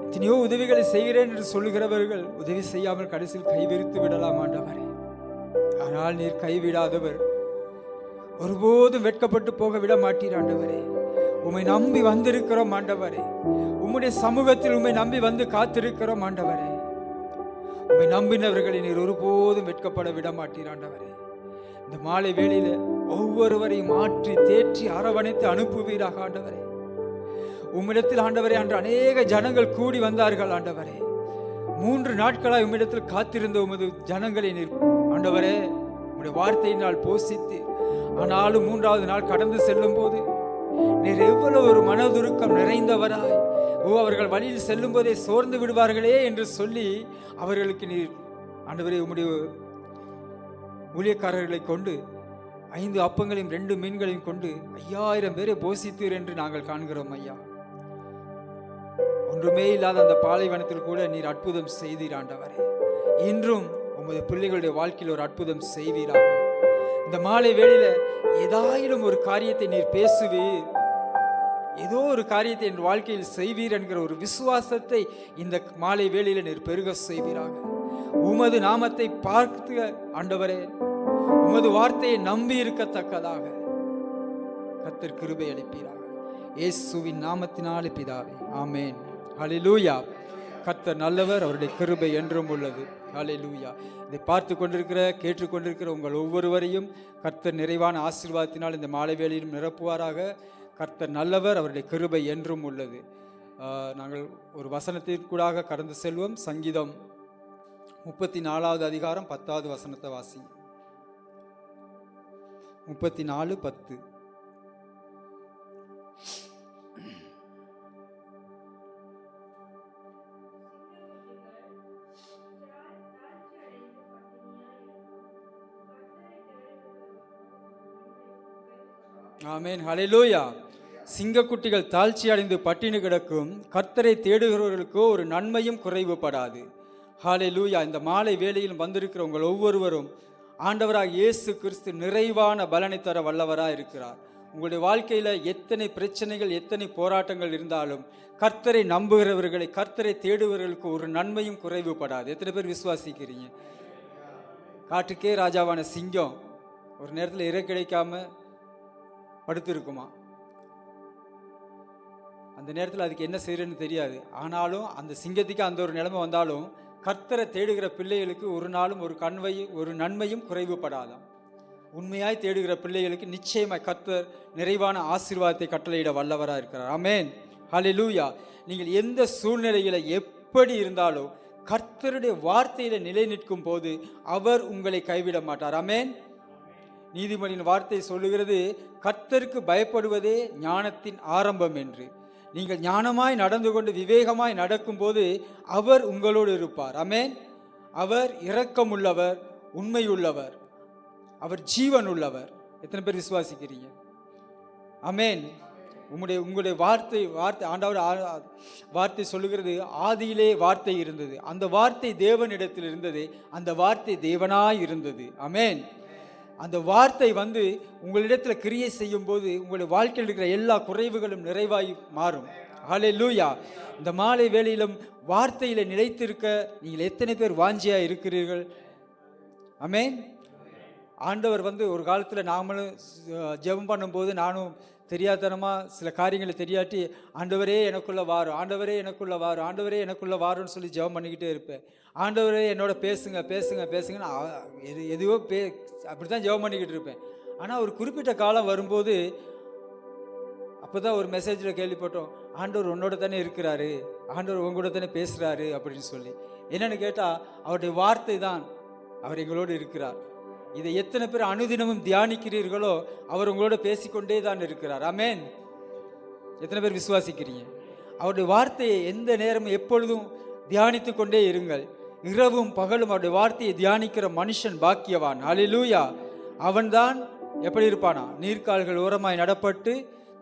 எத்தனையோ உதவிகளை செய்கிறேன் என்று சொல்லுகிறவர்கள் உதவி செய்யாமல் கடைசியில் கைவிரித்து விடலாம் ஆண்டவரே. ஆனால் நீர் கைவிடாதவர், ஒருபோதும் வெட்கப்பட்டு போக விட மாட்டீர் ஆண்டவரே. உம்மை நம்பி வந்திருக்கிறோம் ஆண்டவரே, உம்முடைய சமூகத்தில் உம்மை நம்பி வந்து காத்திருக்கிறோம் ஆண்டவரே. உம்மை நம்பினவர்களை நீர் ஒருபோதும் வெட்கப்பட விட மாட்டீர் ஆண்டவரே. இந்த மாலை வேளையில ஒவ்வொருவரையும் மாற்றி தேற்றி அரவணைத்து அனுப்புவீராக ஆண்டவரே. உம்மிடத்தில் ஆண்டவரே அன்று அநேக ஜனங்கள் கூடி வந்தார்கள் ஆண்டவரே. 3 நாட்களாய் உம்மிடத்தில் காத்திருந்த உமது ஜனங்களை நீர் ஆண்டவரே உம்முடைய வார்த்தையினால் போஷித்து, ஆனாலும் 3வது நாள் கடந்து செல்லும் போது நீர் எவ்வளவு ஒரு மனதுருக்கம் நிறைந்தவராய், அவர்கள் வழியில் செல்லும் போதே சோர்ந்து விடுவார்களே என்று சொல்லி அவர்களுக்கு நீர் ஆண்டவரே உம்முடைய ஊழியக்காரர்களை கொண்டு 5 அப்பங்களையும் 2 மீன்களையும் கொண்டு 5000 பேரை போஷித்தீர் என்று நாங்கள் காண்கிறோம் ஐயா. ஒன்றுமே இல்லாத அந்த பாலைவனத்தில் கூட நீர் அற்புதம் செய்தீர் ஆண்டவரே. இன்றும் உமது பிள்ளைகளுடைய வாழ்க்கையில் ஒரு அற்புதம் செய்வீராக. இந்த மாலை வேளையில ஏதாயிலும் ஒரு காரியத்தை நீர் பேசுவீர், ஏதோ ஒரு காரியத்தை என் வாழ்க்கையில் செய்வீர் என்கிற ஒரு விசுவாசத்தை இந்த மாலை வேளையில நீர் பெருக செய்வீராக. உமது நாமத்தை பார்த்து ஆண்டவரே உமது வார்த்தையை நம்பி இருக்கத்தக்கதாக கர்த்தர் கிருபை அளிப்பீராக. இயேசுவின் நாமத்தினாலே பிதாவே, ஆமென். ஹல்லேலூயா. கர்த்தர் நல்லவர், அவருடைய கிருபை என்றும் உள்ளது. ஹல்லேலூயா. இதை பார்த்து கொண்டிருக்கிற கேட்டுக்கொண்டிருக்கிற உங்கள் ஒவ்வொருவரையும் கர்த்தர் நிறைவான ஆசீர்வாதத்தினால் இந்த மாலை வேளையிலும் நிரப்புவாராக. கர்த்தர் நல்லவர், அவருடைய கிருபை என்றும் உள்ளது. நாங்கள் ஒரு வசனத்திற்கூடாக கடந்து செல்வோம். சங்கீதம் 34வது அதிகாரம் 10வது வசனத்தை வாசி. 34:10. ஆமென். ஹல்லேலூயா. சிங்கக்குட்டிகள் தாழ்ச்சி அடைந்து பட்டினி கிடக்கும், கர்த்தரை தேடுகிறவர்களுக்கோ ஒரு நன்மையும் குறைவுபடாது. ஹல்லேலூயா. இந்த மாலை வேளையில் வந்திருக்கிற உங்கள் ஒவ்வொருவரும் ஆண்டவராக இயேசு கிறிஸ்து நிறைவான பலனை தர வல்லவராக இருக்கிறார். உங்களுடைய வாழ்க்கையில் எத்தனை பிரச்சனைகள் எத்தனை போராட்டங்கள் இருந்தாலும் கர்த்தரை நம்புகிறவர்களை கர்த்தரை தேடுகிறவர்களுக்கு ஒரு நன்மையும் குறைவுபடாது. எத்தனை பேர் விசுவாசிக்கிறீங்க? காட்டுக்கே ராஜாவான சிங்கம் ஒரு நேரத்தில் இறை கிடைக்காம படுத்திருக்குமா? அந்த நேரத்தில் அதுக்கு என்ன செய்யறதுன்னு தெரியாது. ஆனாலும் அந்த சிங்கத்துக்கு அந்த ஒரு நிலைமை வந்தாலும் கர்த்தரை தேடுகிற பிள்ளைகளுக்கு ஒரு நாளும் ஒரு நன்மையும் குறைவுபடாதாம். உண்மையாய் தேடுகிற பிள்ளைகளுக்கு நிச்சயமாய் கர்த்தர் நிறைவான ஆசீர்வாதத்தை கட்டளையிட வல்லவராக இருக்கிறார். ஆமென். ஹல்லேலூயா. நீங்கள் எந்த சூழ்நிலையில எப்படி இருந்தாலும் கர்த்தருடைய வார்த்தையில நிலை நிற்கும் போது அவர் உங்களை கைவிட மாட்டார். ஆமென். நீதிமொழியின் வார்த்தை சொல்லுகிறது, கர்த்தருக்கு பயப்படுவதே ஞானத்தின் ஆரம்பம் என்று. நீங்கள் ஞானமாய் நடந்து கொண்டு விவேகமாய் நடக்கும்போது அவர் உங்களோடு இருப்பார். ஆமென். அவர் இரக்கமுள்ளவர், உண்மையுள்ளவர். அவர் ஜீவன் உள்ளவர். எத்தனை பேர் விசுவாசிக்கிறீங்க? ஆமென். உங்களுடைய வார்த்தை ஆண்டவர் வார்த்தை சொல்லுகிறது, ஆதியிலே வார்த்தை இருந்தது, அந்த வார்த்தை தேவனிடத்தில் இருந்தது, அந்த வார்த்தை தேவனாய் இருந்தது. ஆமென். அந்த வார்த்தை உங்களிடத்தில் கிரியை செய்யும் போது உங்களுடைய வாழ்க்கையில் இருக்கிற எல்லா குறைவுகளும் நிறைவாய் மாறும். ஹல்லேலூயா. இந்த மாலை வேளையிலும் வார்த்தையில நிலைத்திருக்க நீங்கள் எத்தனை பேர் வாஞ்சியா இருக்கிறீர்கள்? ஆமென். ஆண்டவர் ஒரு காலத்தில் நாமளும் ஜெபம் பண்ணும்போது நானும் தெரியாதனமாக சில காரியங்களை தெரியாட்டி ஆண்டவரே எனக்குள்ள வாரும், ஆண்டவரே எனக்குள்ள வாரும், ஆண்டவரே எனக்குள்ள வாரும்னு சொல்லி ஜெபம் பண்ணிக்கிட்டே இருப்பேன். ஆண்டவரே என்னோட பேசுங்க பேசுங்க பேசுங்கன்னு எதுவோ அப்படி தான் ஜெபம் பண்ணிக்கிட்டு இருப்பேன். ஆனால் ஒரு குறிப்பிட்ட காலம் வரும்போது அப்போ தான் ஒரு மெசேஜில் கேள்விப்பட்டோம், ஆண்டவர் உன்னோட தானே இருக்கிறாரு, ஆண்டவர் உங்களோட தானே பேசுகிறாரு அப்படின்னு சொல்லி. என்னென்னு கேட்டால் அவருடைய வார்த்தை தான் அவர் எங்களோடு இருக்கிறார். இதை எத்தனை பேர் அனுதினமும் தியானிக்கிறீர்களோ அவர் உங்களோட பேசிக்கொண்டே தான் இருக்கிறார். ஆமென். எத்தனை பேர் விசுவாசிக்கிறீங்க? அவருடைய வார்த்தையை எந்த நேரமும் எப்பொழுதும் தியானித்து கொண்டே இருங்கள். இரவும் பகலும் அவருடைய வார்த்தையை தியானிக்கிற மனுஷன் பாக்கியவான். ஹல்லேலூயா. அவன்தான் எப்படி இருப்பானா? நீர்க்கால்கள் ஓரமாய் நடப்பட்டு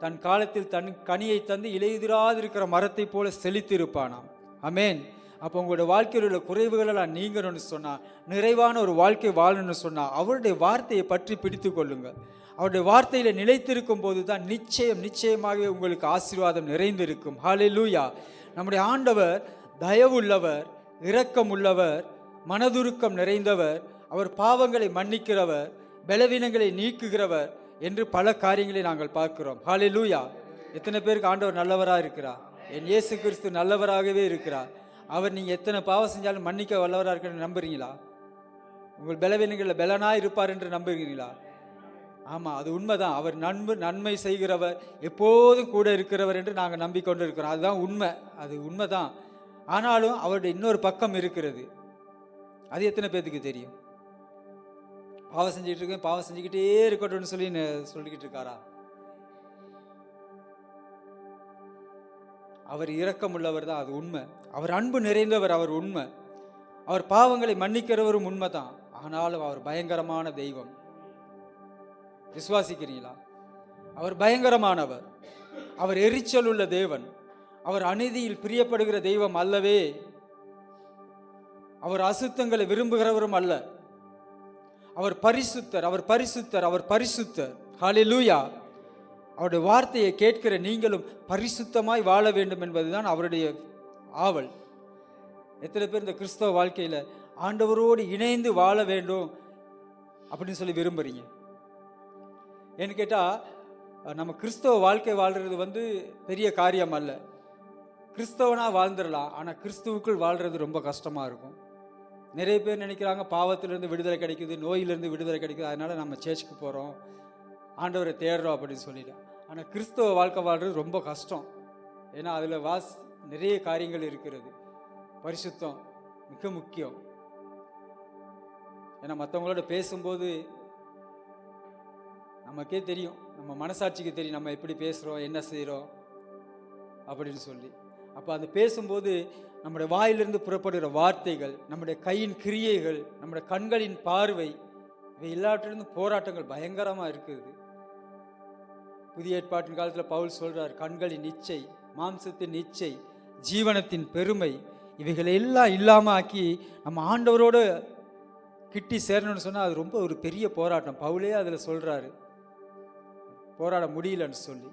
தன் காலத்தில் தன் கனியை தந்து இலையுதிராதிருக்கிற மரத்தை போல செழித்து இருப்பானாம். ஆமென். அப்போ உங்களுடைய வாழ்க்கையில் உள்ள குறைவுகளெல்லாம் நீங்கணும்னு சொன்னால், நிறைவான ஒரு வாழ்க்கை வாழணும்னு சொன்னால் அவருடைய வார்த்தையை பற்றி பிடித்து கொள்ளுங்கள். அவருடைய வார்த்தையில் நிலைத்திருக்கும் போது தான் நிச்சயமாகவே உங்களுக்கு ஆசீர்வாதம் நிறைந்திருக்கும். ஹல்லேலூயா. நம்முடைய ஆண்டவர் தயவுள்ளவர், இரக்கம் உள்ளவர், மனதுருக்கம் நிறைந்தவர், அவர் பாவங்களை மன்னிக்கிறவர், பலவீனங்களை நீக்குகிறவர் என்று பல காரியங்களை நாங்கள் பார்க்கிறோம். ஹல்லேலூயா. எத்தனை பேருக்கு ஆண்டவர் நல்லவராக இருக்கிறார்? என் இயேசு கிறிஸ்து நல்லவராகவே இருக்கிறார். அவர் நீங்கள் எத்தனை பாவம் செஞ்சாலும் மன்னிக்க வல்லவராக இருக்கிறன்னு நம்புறீங்களா? உங்கள் பலவீனங்களில் பலனாக இருப்பார் என்று நம்புகிறீங்களா? ஆமாம், அது உண்மைதான். அவர் நன்மை செய்கிறவர், எப்போதும் கூட இருக்கிறவர் என்று நாங்கள் நம்பிக்கொண்டு இருக்கிறோம். அதுதான் உண்மை, அது உண்மைதான். ஆனாலும் அவருடைய இன்னொரு பக்கம் இருக்கிறது. அது எத்தனை பேர்த்துக்கு தெரியும்? பாவம் செஞ்சுக்கிட்டு இருக்கேன், பாவம் செஞ்சுக்கிட்டே இருக்கட்டும்னு சொல்லிக்கிட்டு இருக்காரா? அவர் இரக்கம் உள்ளவர் தான், அது உண்மை. அவர் அன்பு நிறைந்தவர், அவர் உண்மை. அவர் பாவங்களை மன்னிக்கிறவரும் உண்மை தான். ஆனாலும் அவர் பயங்கரமான தெய்வம். விசுவாசிக்கிறீங்களா? அவர் பயங்கரமானவர். அவர் எரிச்சல் உள்ள தேவன். அவர் அநீதியில் பிரியப்படுகிற தெய்வம் அல்லவே. அவர் அசுத்தங்களை விரும்புகிறவரும் அல்ல. அவர் பரிசுத்தர், அவர் பரிசுத்தர், அவர் பரிசுத்தர். ஹல்லேலூயா. அவருடைய வார்த்தையை கேட்கிற நீங்களும் பரிசுத்தமாய் வாழ வேண்டும் என்பதுதான் அவருடைய ஆவல். எத்தனை பேர் இந்த கிறிஸ்தவ வாழ்க்கையில் ஆண்டவரோடு இணைந்து வாழ வேண்டும் அப்படின்னு சொல்லி விரும்புறீங்க? ஏன்னு கேட்டால், நம்ம கிறிஸ்தவ வாழ்க்கை வாழ்கிறது பெரிய காரியம் அல்ல. கிறிஸ்தவனாக வாழ்ந்துடலாம், ஆனால் கிறிஸ்துவுக்குள் வாழ்கிறது ரொம்ப கஷ்டமாக இருக்கும். நிறைய பேர் நினைக்கிறாங்க பாவத்திலிருந்து விடுதலை கிடைக்குது, நோயிலிருந்து விடுதலை கிடைக்குது, அதனால் நம்ம சேர்ச்சுக்கு போகிறோம், ஆண்டவரை தேடுறோம் அப்படின்னு சொல்லிட்டு. ஆனால் கிறிஸ்தவ வாழ்க்கை வாழ்கிறது ரொம்ப கஷ்டம். ஏன்னா அதில் நிறைய காரியங்கள் இருக்கிறது. பரிசுத்தம் மிக முக்கியம். ஏன்னா மற்றவங்களோட பேசும்போது நமக்கே தெரியும், நம்ம மனசாட்சிக்கு தெரியும் நம்ம எப்படி பேசுகிறோம், என்ன செய்கிறோம் அப்படின்னு சொல்லி. அப்போ அந்த பேசும்போது நம்முடைய வாயிலிருந்து புறப்படுகிற வார்த்தைகள், நம்முடைய கையின் கிரியைகள், நம்முடைய கண்களின் பார்வை, இவை எல்லாற்றிலிருந்து போராட்டங்கள் பயங்கரமாக இருக்குது. புதிய ஏற்பாட்டின் காலத்தில் பவுல் சொல்றார், கண்களின் இச்சை, மாம்சத்தின் இச்சை, ஜீவனத்தின் பெருமை, இவைகளை எல்லாம் இல்லாமல் ஆக்கி நம்ம ஆண்டவரோடு கிட்டி சேரணும்னு சொன்னால் அது ரொம்ப ஒரு பெரிய போராட்டம். பவுலே அதில் சொல்றாரு, போராட முடியலன்னு சொல்லி.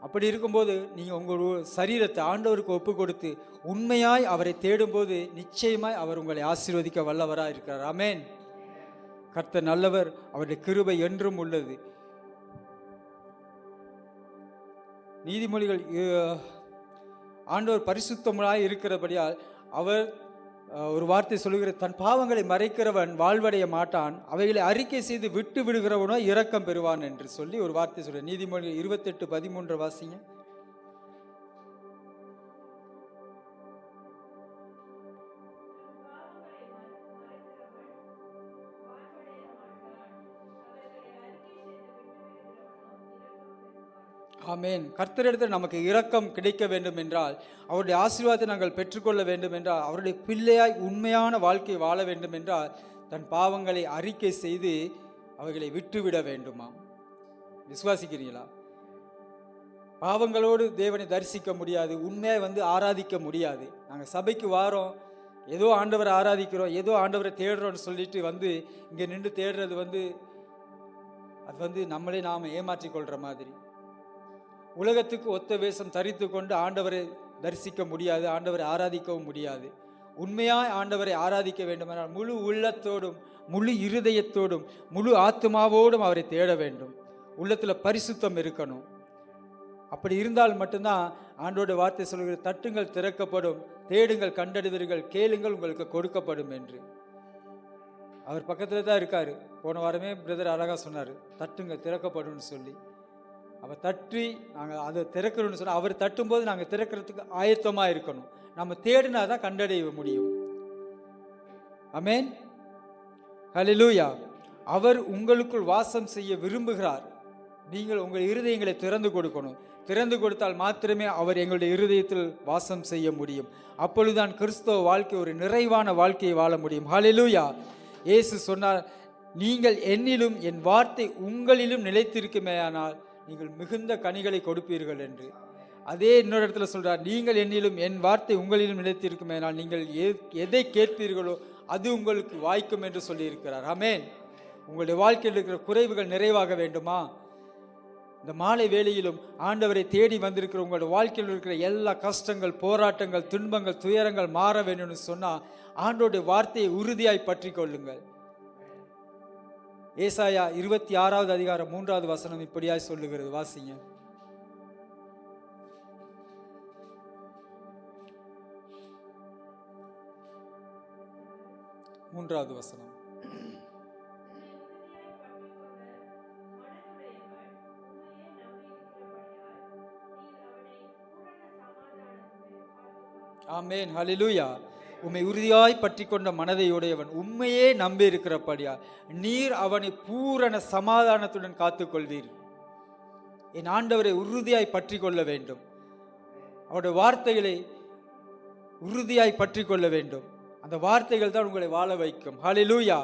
அப்படி இருக்கும்போது நீங்கள் உங்கள் சரீரத்தை ஆண்டவருக்கு ஒப்பு கொடுத்து உண்மையாய் அவரை தேடும்போது நிச்சயமாய் அவர் உங்களை ஆசீர்வதிக்க வல்லவராக இருக்கிறார். ஆமென். கர்த்தர் நல்லவர், அவருடைய கிருபை என்றும் உள்ளது. நீதிமொழிகள் ஆண்டவர் பரிசுத்தமாய் இருக்கிறபடியால் அவர் ஒரு வார்த்தை சொல்லுகிற, தன் பாவங்களை மறைக்கிறவன் வாழ்வடைய மாட்டான், அவைகளை அறிக்கை செய்து விட்டு விடுகிறவனோ இரக்கம் பெறுவான் என்று சொல்லி ஒரு வார்த்தை சொல்ற. நீதிமொழிகள் 28:13 வாசிங்க. ஆமேன். கர்த்தரிடத்தில் நமக்கு இரக்கம் கிடைக்க வேண்டும் என்றால், அவருடைய ஆசீர்வாதத்தை நாங்கள் பெற்றுக்கொள்ள வேண்டும் என்றால், அவருடைய பிள்ளையாய் உண்மையான வாழ்க்கை வாழ வேண்டும் என்றால், தன் பாவங்களை அறிக்கை செய்து அவைகளை விட்டுவிட வேண்டுமா? விசுவாசிக்கிறீங்களா? பாவங்களோடு தேவனை தரிசிக்க முடியாது, உண்மையை ஆராதிக்க முடியாது. நாங்கள் சபைக்கு வாரோம், ஏதோ ஆண்டவரை ஆராதிக்கிறோம், ஏதோ ஆண்டவரை தேடுறோம்னு சொல்லிட்டு இங்கே நின்று தேடுறது அது நம்மளே நாம் ஏமாற்றி கொள்கிற மாதிரி. உலகத்துக்கு ஒத்த வேஷம் தரித்து கொண்டு ஆண்டவரை தரிசிக்க முடியாது, ஆண்டவரை ஆராதிக்கவும் முடியாது. உண்மையாய் ஆண்டவரை ஆராதிக்க வேண்டுமென்றால் முழு உள்ளத்தோடும் முழு இருதயத்தோடும் முழு ஆத்மாவோடும் அவரை தேட வேண்டும். உள்ளத்தில் பரிசுத்தம் இருக்கணும். அப்படி இருந்தால் மட்டும்தான் ஆண்டோட வார்த்தை சொல்கிற தட்டுங்கள் திறக்கப்படும், தேடுங்கள் கண்டடைவீர்கள், கேளுங்கள் உங்களுக்கு கொடுக்கப்படும் என்று. அவர் பக்கத்தில் தான் இருக்காரு. போன வாரமே பிரதர் அழகாக சொன்னார், தட்டுங்கள் திறக்கப்படும் சொல்லி. அவர் தட்டி நாங்கள் அதை திறக்கணும்னு சொன்னால், அவர் தட்டும்போது நாங்கள் திறக்கிறதுக்கு ஆயத்தமாக இருக்கணும். நம்ம தேடினா தான் கண்டடைய முடியும். ஆமென், ஹல்லேலூயா. அவர் உங்களுக்குள் வாசம் செய்ய விரும்புகிறார். நீங்கள் உங்கள் இருதயங்களை திறந்து கொடுக்கணும். திறந்து கொடுத்தால் மாத்திரமே அவர் எங்களுடைய இருதயத்தில் வாசம் செய்ய முடியும். அப்பொழுதுதான் கிறிஸ்தவ வாழ்க்கை ஒரு நிறைவான வாழ்க்கையை வாழ முடியும். ஹல்லேலூயா. இயேசு சொன்னார், நீங்கள் என்னிலும் என் வார்த்தை உங்களிலும் நிலைத்திருக்குமேயானால் நீங்கள் மிகுந்த கனிகளை கொடுப்பீர்கள் என்று. அதே இன்னொரு இடத்துல சொல்றார், நீங்கள் என்னிலும் என் வார்த்தை உங்களிலும் நிலைத்திருக்குமேயானால் நீங்கள் எதை கேட்பீர்களோ அது உங்களுக்கு வாய்க்கும் என்று சொல்லியிருக்கிறார். ஆமென். உங்களுடைய வாழ்க்கையில் இருக்கிற குறைவுகள் நிறைவாக வேண்டுமா? இந்த மாலை வேளையிலும் ஆண்டவரை தேடி வந்திருக்கிற உங்களுடைய வாழ்க்கையில் இருக்கிற எல்லா கஷ்டங்கள், போராட்டங்கள், துன்பங்கள், துயரங்கள் மாற வேண்டும்னு சொன்னால் ஆண்டோடைய வார்த்தையை உறுதியாய் பற்றி கொள்ளுங்கள். ஏசாயா 26வது அதிகாரம் 3வது வசனம் இப்படியாய் சொல்லுகிறது, வாசிங்க. மூன்றாவது வசனம். ஆமென், ஹல்லேலூயா. உம்மை உறுதியாய் பற்றி கொண்ட மனதை உடையவன் உண்மையே நம்பி இருக்கிறபடியா நீர் அவனை பூரண சமாதானத்துடன் காத்துக்கொள்வீர். என் ஆண்டவரை உறுதியாய் பற்றி கொள்ள வேண்டும். அவருடைய வார்த்தைகளை உறுதியாய் பற்றி கொள்ள வேண்டும். அந்த வார்த்தைகள் தான் உங்களை வாழ வைக்கும். ஹல்லேலூயா.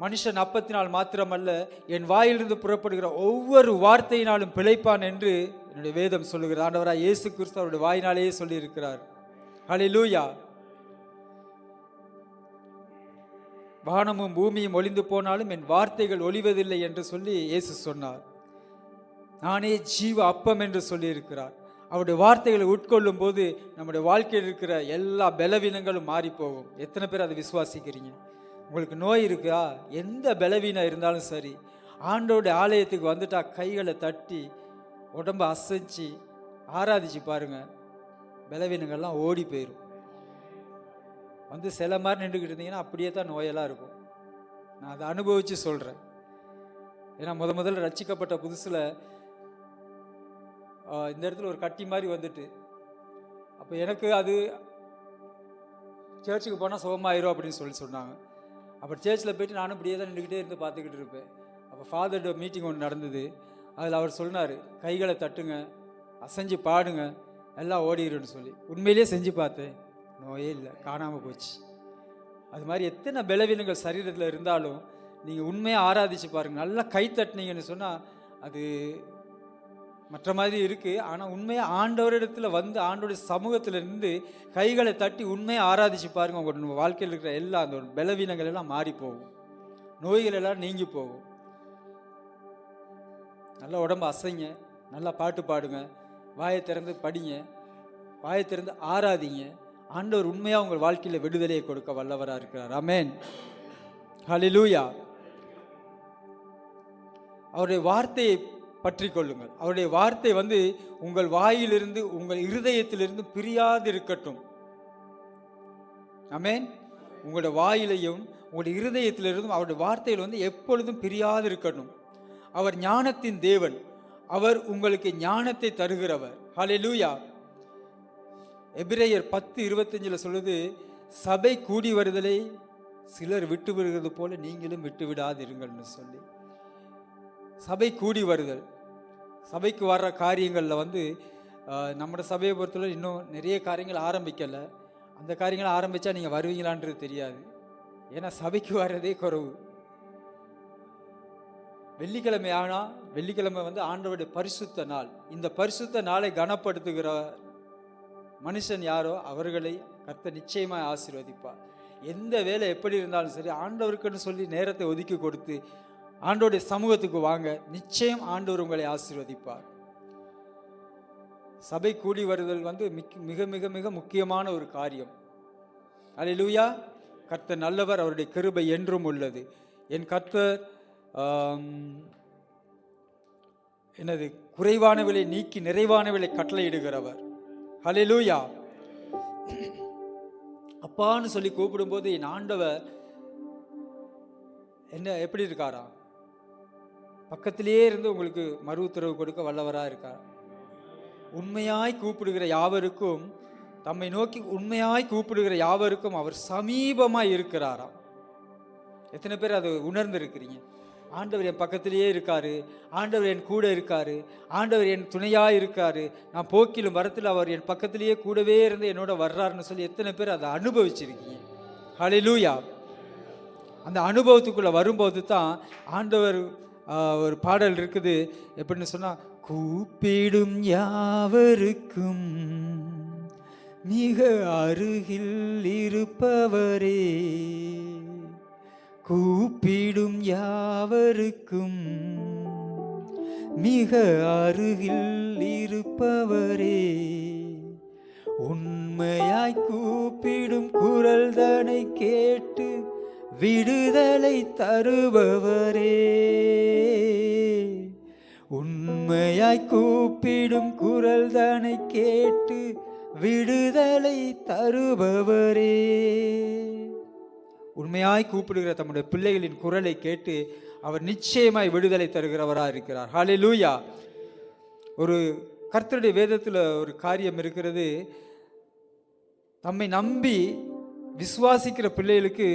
மனுஷன் அப்பத்தினால் மாத்திரமல்ல, என் வாயிலிருந்து புறப்படுகிற ஒவ்வொரு வார்த்தையினாலும் பிழைப்பான் என்று என்னுடைய வேதம் சொல்லுகிறது. ஆண்டவராய் இயேசு கிறிஸ்து அவருடைய வாயினாலேயே சொல்லியிருக்கிறார். ஹல்லேலூயா. வானமும் பூமியும் ஒளிந்து போனாலும் என் வார்த்தைகள் ஒளிவதில்லை என்று சொல்லி இயேசு சொன்னார். நானே ஜீவ அப்பம் என்று சொல்லியிருக்கிறார். அவருடைய வார்த்தைகளை உட்கொள்ளும் போது நம்முடைய வாழ்க்கையில் இருக்கிற எல்லா பலவீனங்களும் மாறி போகும். எத்தனை பேர் அதை விசுவாசிக்கிறீங்க? உங்களுக்கு நோய் இருக்கா? எந்த பலவீனம் இருந்தாலும் சரி, ஆண்டோடைய ஆலயத்துக்கு வந்துட்டா கைகளை தட்டி உடம்ப அசைச்சு ஆராதிச்சு பாருங்க, பலவீனங்கள்லாம் ஓடி போயிடும். சில மாதிரி நின்றுக்கிட்டு இருந்தீங்கன்னா அப்படியே தான் நோயெல்லாம் இருக்கும். நான் அதை அனுபவித்து சொல்கிறேன். ஏன்னா முதல்ல ரட்சிக்கப்பட்ட புதுசில் இந்த இடத்துல ஒரு கட்டி மாதிரி வந்துட்டு, அப்போ எனக்கு அது சர்ச்சுக்கு போனால் சுகமாயிரும் அப்படின்னு சொன்னாங்க. அப்புறம் சர்ச்சில் போயிட்டு நானும் இப்படியே தான் நின்றுக்கிட்டே இருந்து பார்த்துக்கிட்டு இருப்பேன். அப்போ ஃபாதர்ட மீட்டிங் ஒன்று நடந்தது. அதில் அவர் சொன்னார், கைகளை தட்டுங்க, அசைஞ்சு பாடுங்க, எல்லாம் ஓடிடுன்னு சொல்லி. உண்மையிலேயே செஞ்சு பார்த்தேன், நோயே இல்லை, காணாமல் போச்சு. அது மாதிரி எத்தனை பலவீனங்கள் சரீரத்தில் இருந்தாலும் நீங்கள் உண்மையாக ஆராதிச்சு பாருங்கள். நல்லா கை தட்டினீங்கன்னு சொன்னால் அது மற்ற மாதிரி இருக்குது. ஆனால் உண்மையாக ஆண்டவரிடத்தில் ஆண்டோடைய சமூகத்தில் இருந்து கைகளை தட்டி உண்மையாக ஆராதிச்சு பாருங்கள். உங்கள் வாழ்க்கையில் இருக்கிற எல்லா அந்த பலவீனங்கள் எல்லாம் மாறி போகும், நோய்கள் எல்லாம் நீங்கி போகும். நல்லா உடம்பு அசைங்க, நல்லா பாட்டு பாடுங்க, வாயை திறந்து படிங்க, வாயை திறந்து ஆராதிங்க. ஆண்டவர் உண்மையாக உங்கள் வாழ்க்கையில் விடுதலையை கொடுக்க வல்லவராக இருக்கிறார். ஆமென், ஹல்லேலூயா. அவருடைய வார்த்தையை பற்றி கொள்ளுங்கள். அவருடைய வார்த்தை உங்கள் வாயிலிருந்து உங்கள் இருதயத்திலிருந்து பிரியாது இருக்கட்டும். ஆமென். உங்களுடைய வாயிலையும் உங்களுடைய இருதயத்திலிருந்தும் அவருடைய வார்த்தையில் எப்பொழுதும் பிரியாது இருக்கட்டும். அவர் ஞானத்தின் தேவன், அவர் உங்களுக்கு ஞானத்தை தருகிறவர். ஹல்லேலூயா. எபிரேயர் 10:25 சொல்லுது, சபை கூடி வருதலை சிலர் விட்டு விடுகிறது போல நீங்களும் விட்டு விடாதிருங்கள்னு சொல்லி. சபை கூடி வருதல், சபைக்கு வர்ற காரியங்களில் நம்மளோட சபையை பொறுத்தவரை இன்னும் நிறைய காரியங்கள் ஆரம்பிக்கலை. அந்த காரியங்களை ஆரம்பித்தா நீங்கள் வருவீங்களான்றது தெரியாது. ஏன்னா சபைக்கு வர்றதே குறைவு. வெள்ளிக்கிழமை ஆனால் வெள்ளிக்கிழமை வந்து ஆண்டவருடைய பரிசுத்த நாள். இந்த பரிசுத்த நாளை கனப்படுத்துகிற மனுஷன் யாரோ அவர்களை கர்த்தர் நிச்சயமாக ஆசீர்வதிப்பார். எந்த வேலை எப்படி இருந்தாலும் சரி, ஆண்டவருக்குன்னு சொல்லி நேரத்தை ஒதுக்கி கொடுத்து ஆண்டவருடைய சமூகத்துக்கு வாங்க, நிச்சயம் ஆண்டவர் உங்களை ஆசீர்வதிப்பார். சபை கூடி வருதல் வந்து மிக மிக மிக முக்கியமான ஒரு காரியம். அல்லேலூயா. கர்த்தர் நல்லவர், அவருடைய கிருபை என்றும் உள்ளது. என் கர்த்தர் என்னது குறைவானவளை நீக்கி நிறைவானவளை கட்டளையிடுகிறவர். அல்லேலூயா. அப்பான்னு சொல்லி கூப்பிடும்போது என் ஆண்டவர் என்ன எப்படி இருக்காரா? பக்கத்திலேயே இருந்து உங்களுக்கு மறு உத்தரவு கொடுக்க வல்லவராக இருக்கார். உண்மையாய் கூப்பிடுகிற யாவருக்கும், தம்மை நோக்கி உண்மையாய் கூப்பிடுகிற யாவருக்கும் அவர் சமீபமாய் இருக்கிறாராம். எத்தனை பேர் அதை உணர்ந்திருக்கிறீங்க? ஆண்டவர் என் பக்கத்திலேயே இருக்காரு, ஆண்டவர் என் கூட இருக்காரு, ஆண்டவர் என் துணையாக இருக்காரு, நான் போக்கிலும் வரத்தில் அவர் என் பக்கத்திலேயே கூடவே இருந்து என்னோட வர்றாருன்னு சொல்லி எத்தனை பேர் அதை அனுபவிச்சிருக்கீங்க? ஹல்லேலூயா. அந்த அனுபவத்துக்குள்ளே வரும்போது தான் ஆண்டவர் ஒரு பாடல் இருக்குது, எப்படின்னு சொன்னால், கூப்பிடும் யாவருக்கும் மிக அருகில் இருப்பவரே, கூப்பிடும் யாவருக்கும் மிக அருகில் இருப்பவரே, உண்மையாய் கூப்பிடும் குரல் தனை கேட்டு விடுதலை தருபவரே, உண்மையாய் கூப்பிடும் குரல் தனை கேட்டு விடுதலை தருபவரே. உண்மையாய் கூப்பிடுகிற தம்முடைய பிள்ளைகளின் குரலை கேட்டு அவர் நிச்சயமாய் விடுதலை தருகிறவராக இருக்கிறார். ஹல்லேலூயா. ஒரு கர்த்தருடைய வேதத்தில் ஒரு காரியம் இருக்கிறது, தம்மை நம்பி விசுவாசிக்கிற பிள்ளைகளுக்கு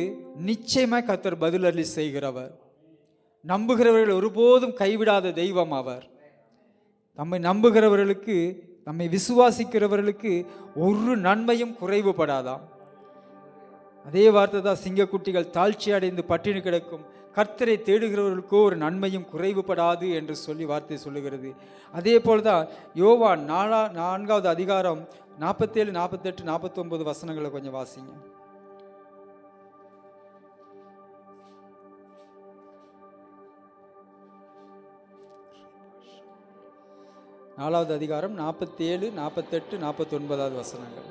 நிச்சயமாய் கர்த்தர் பதிலளி செய்கிறவர். நம்புகிறவர்கள் ஒருபோதும் கைவிடாத தெய்வம் அவர். நம்மை நம்புகிறவர்களுக்கு, நம்மை விசுவாசிக்கிறவர்களுக்கு ஒரு நன்மையும் குறைவுபடாதாம். அதே வார்த்தை தான், சிங்கக்குட்டிகள் தாழ்ச்சி அடைந்து பட்டினி கிடக்கும், கர்த்தரை தேடுகிறவர்களுக்கோ ஒரு நன்மையும் குறைவுபடாது என்று சொல்லி வார்த்தை சொல்லுகிறது. அதே போல்தான் யோவான் 4வது அதிகாரம் 47, 48, 49 வசனங்களை கொஞ்சம் வாசிங்க. 4வது அதிகாரம் 47, 48, 49 வசனங்கள்.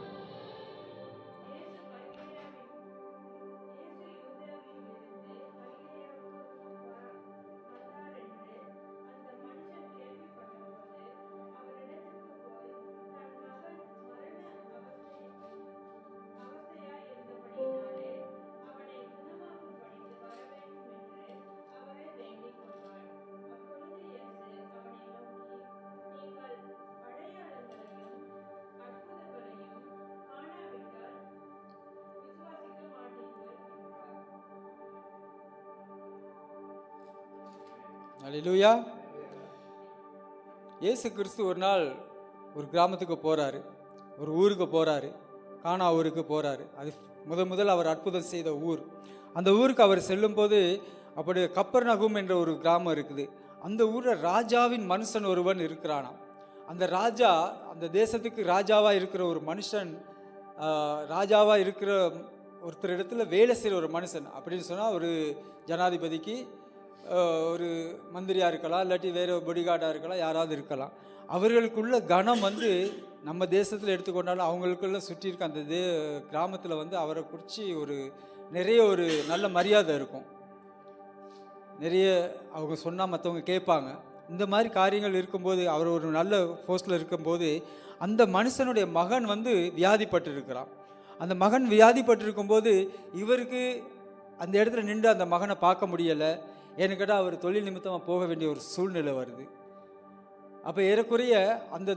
அல்லேலூயா. இயேசு கிறிஸ்து ஒரு நாள் ஒரு கிராமத்துக்கு போகிறாரு, ஒரு ஊருக்கு போகிறாரு, கானா ஊருக்கு போகிறாரு. அது முதல் அவர் அற்புதம் செய்த ஊர். அந்த ஊருக்கு அவர் செல்லும்போது அப்படி கப்பர்நகும் என்ற ஒரு கிராமம் இருக்குது. அந்த ஊரில் ராஜாவின் மனுஷன் ஒருவன் இருக்கிறானாம். அந்த ராஜா, அந்த தேசத்துக்கு ராஜாவாக இருக்கிற ஒரு மனுஷன், ராஜாவாக இருக்கிற ஒருத்தர் இடத்துல வேலை செய்கிற ஒரு மனுஷன் அப்படின்னு சொன்னால், ஒரு ஜனாதிபதிக்கு ஒரு மந்திரியாக இருக்கலாம், இல்லாட்டி வேறு பொடிகார்டாக இருக்கலாம், யாராவது இருக்கலாம். அவர்களுக்குள்ள கனம் வந்து நம்ம தேசத்தில் எடுத்துக்கொண்டாலும் அவங்களுக்குள்ள சுற்றி இருக்க அந்த கிராமத்தில் வந்து அவரை குறித்து நிறைய ஒரு நல்ல மரியாதை இருக்கும். நிறைய அவங்க சொன்னால் மற்றவங்க கேட்பாங்க. இந்த மாதிரி காரியங்கள் இருக்கும்போது, அவர் ஒரு நல்ல போஸ்டில் இருக்கும்போது, அந்த மனுஷனுடைய மகன் வந்து வியாதிப்பட்டு இருக்கிறான். அந்த மகன் வியாதிப்பட்டிருக்கும்போது இவருக்கு அந்த இடத்துல நின்று அந்த மகனை பார்க்க முடியலை. ஏன்னு கேட்டால் அவர் தொழில் நிமித்தமாக போக வேண்டிய ஒரு சூழ்நிலை வருது. அப்போ ஏறக்குறைய அந்த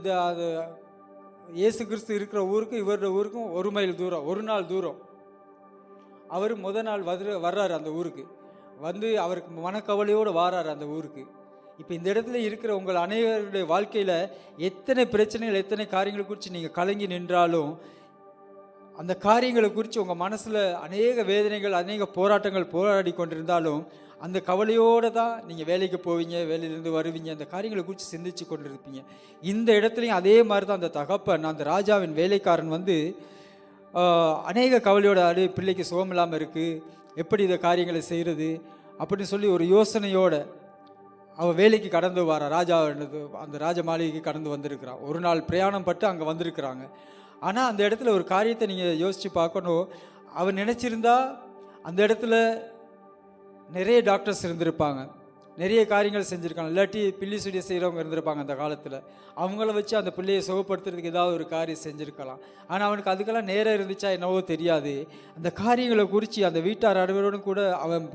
இயேசு கிறிஸ்து இருக்கிற ஊருக்கும் இவரோட ஊருக்கும் 1 மைல் தூரம், 1 நாள் தூரம். அவர் நாள் வர்றாரு அந்த ஊருக்கு. வந்து அவருக்கு மனக்கவலையோடு வாராரு அந்த ஊருக்கு. இப்போ இந்த இடத்துல இருக்கிற உங்கள் அனைவருடைய வாழ்க்கையில் எத்தனை பிரச்சனைகள், எத்தனை காரியங்களை குறித்து நீங்கள் கலங்கி நின்றாலும், அந்த காரியங்களை குறித்து உங்கள் மனசில் அநேக வேதனைகள், அநேக போராட்டங்கள் போராடி கொண்டிருந்தாலும் அந்த கவலையோடு தான் நீங்கள் வேலைக்கு போவீங்க, வேலையிலேருந்து வருவீங்க, அந்த காரியங்களை குறித்து சிந்திச்சு கொண்டிருப்பீங்க. இந்த இடத்துலையும் அதே மாதிரி தான் அந்த தகப்பன், அந்த ராஜாவின் வேலைக்காரன் வந்து அநேக கவலையோட, பிள்ளைக்கு சுகம் இல்லாமல் இருக்குது, எப்படி இந்த காரியங்களை செய்கிறது அப்படின்னு சொல்லி ஒரு யோசனையோடு அவன் வேலைக்கு கடந்து வர ராஜா, அந்த ராஜ மாளிகைக்கு கடந்து வந்திருக்கிறான். ஒரு நாள் பிரயாணம் பட்டு அங்கே வந்திருக்கிறாங்க. ஆனால் அந்த இடத்துல ஒரு காரியத்தை நீங்கள் யோசித்து பார்க்கணும். அவன் நினச்சிருந்தா அந்த இடத்துல நிறைய டாக்டர்ஸ் இருந்திருப்பாங்க, நிறைய காரியங்கள் செஞ்சுருக்காங்க. இல்லாட்டி பில்லி சுடியை செய்கிறவங்க இருந்திருப்பாங்க அந்த காலத்தில். அவங்கள வச்சு அந்த பிள்ளையை சுகப்படுத்துறதுக்கு ஏதாவது ஒரு காரியம் செஞ்சுருக்கலாம். ஆனால் அவனுக்கு அதுக்கெல்லாம் நேரம் இருந்துச்சா என்னவோ தெரியாது. அந்த காரியங்களை குறித்து அந்த வீட்டார் அனைவரோடும் கூட அவன்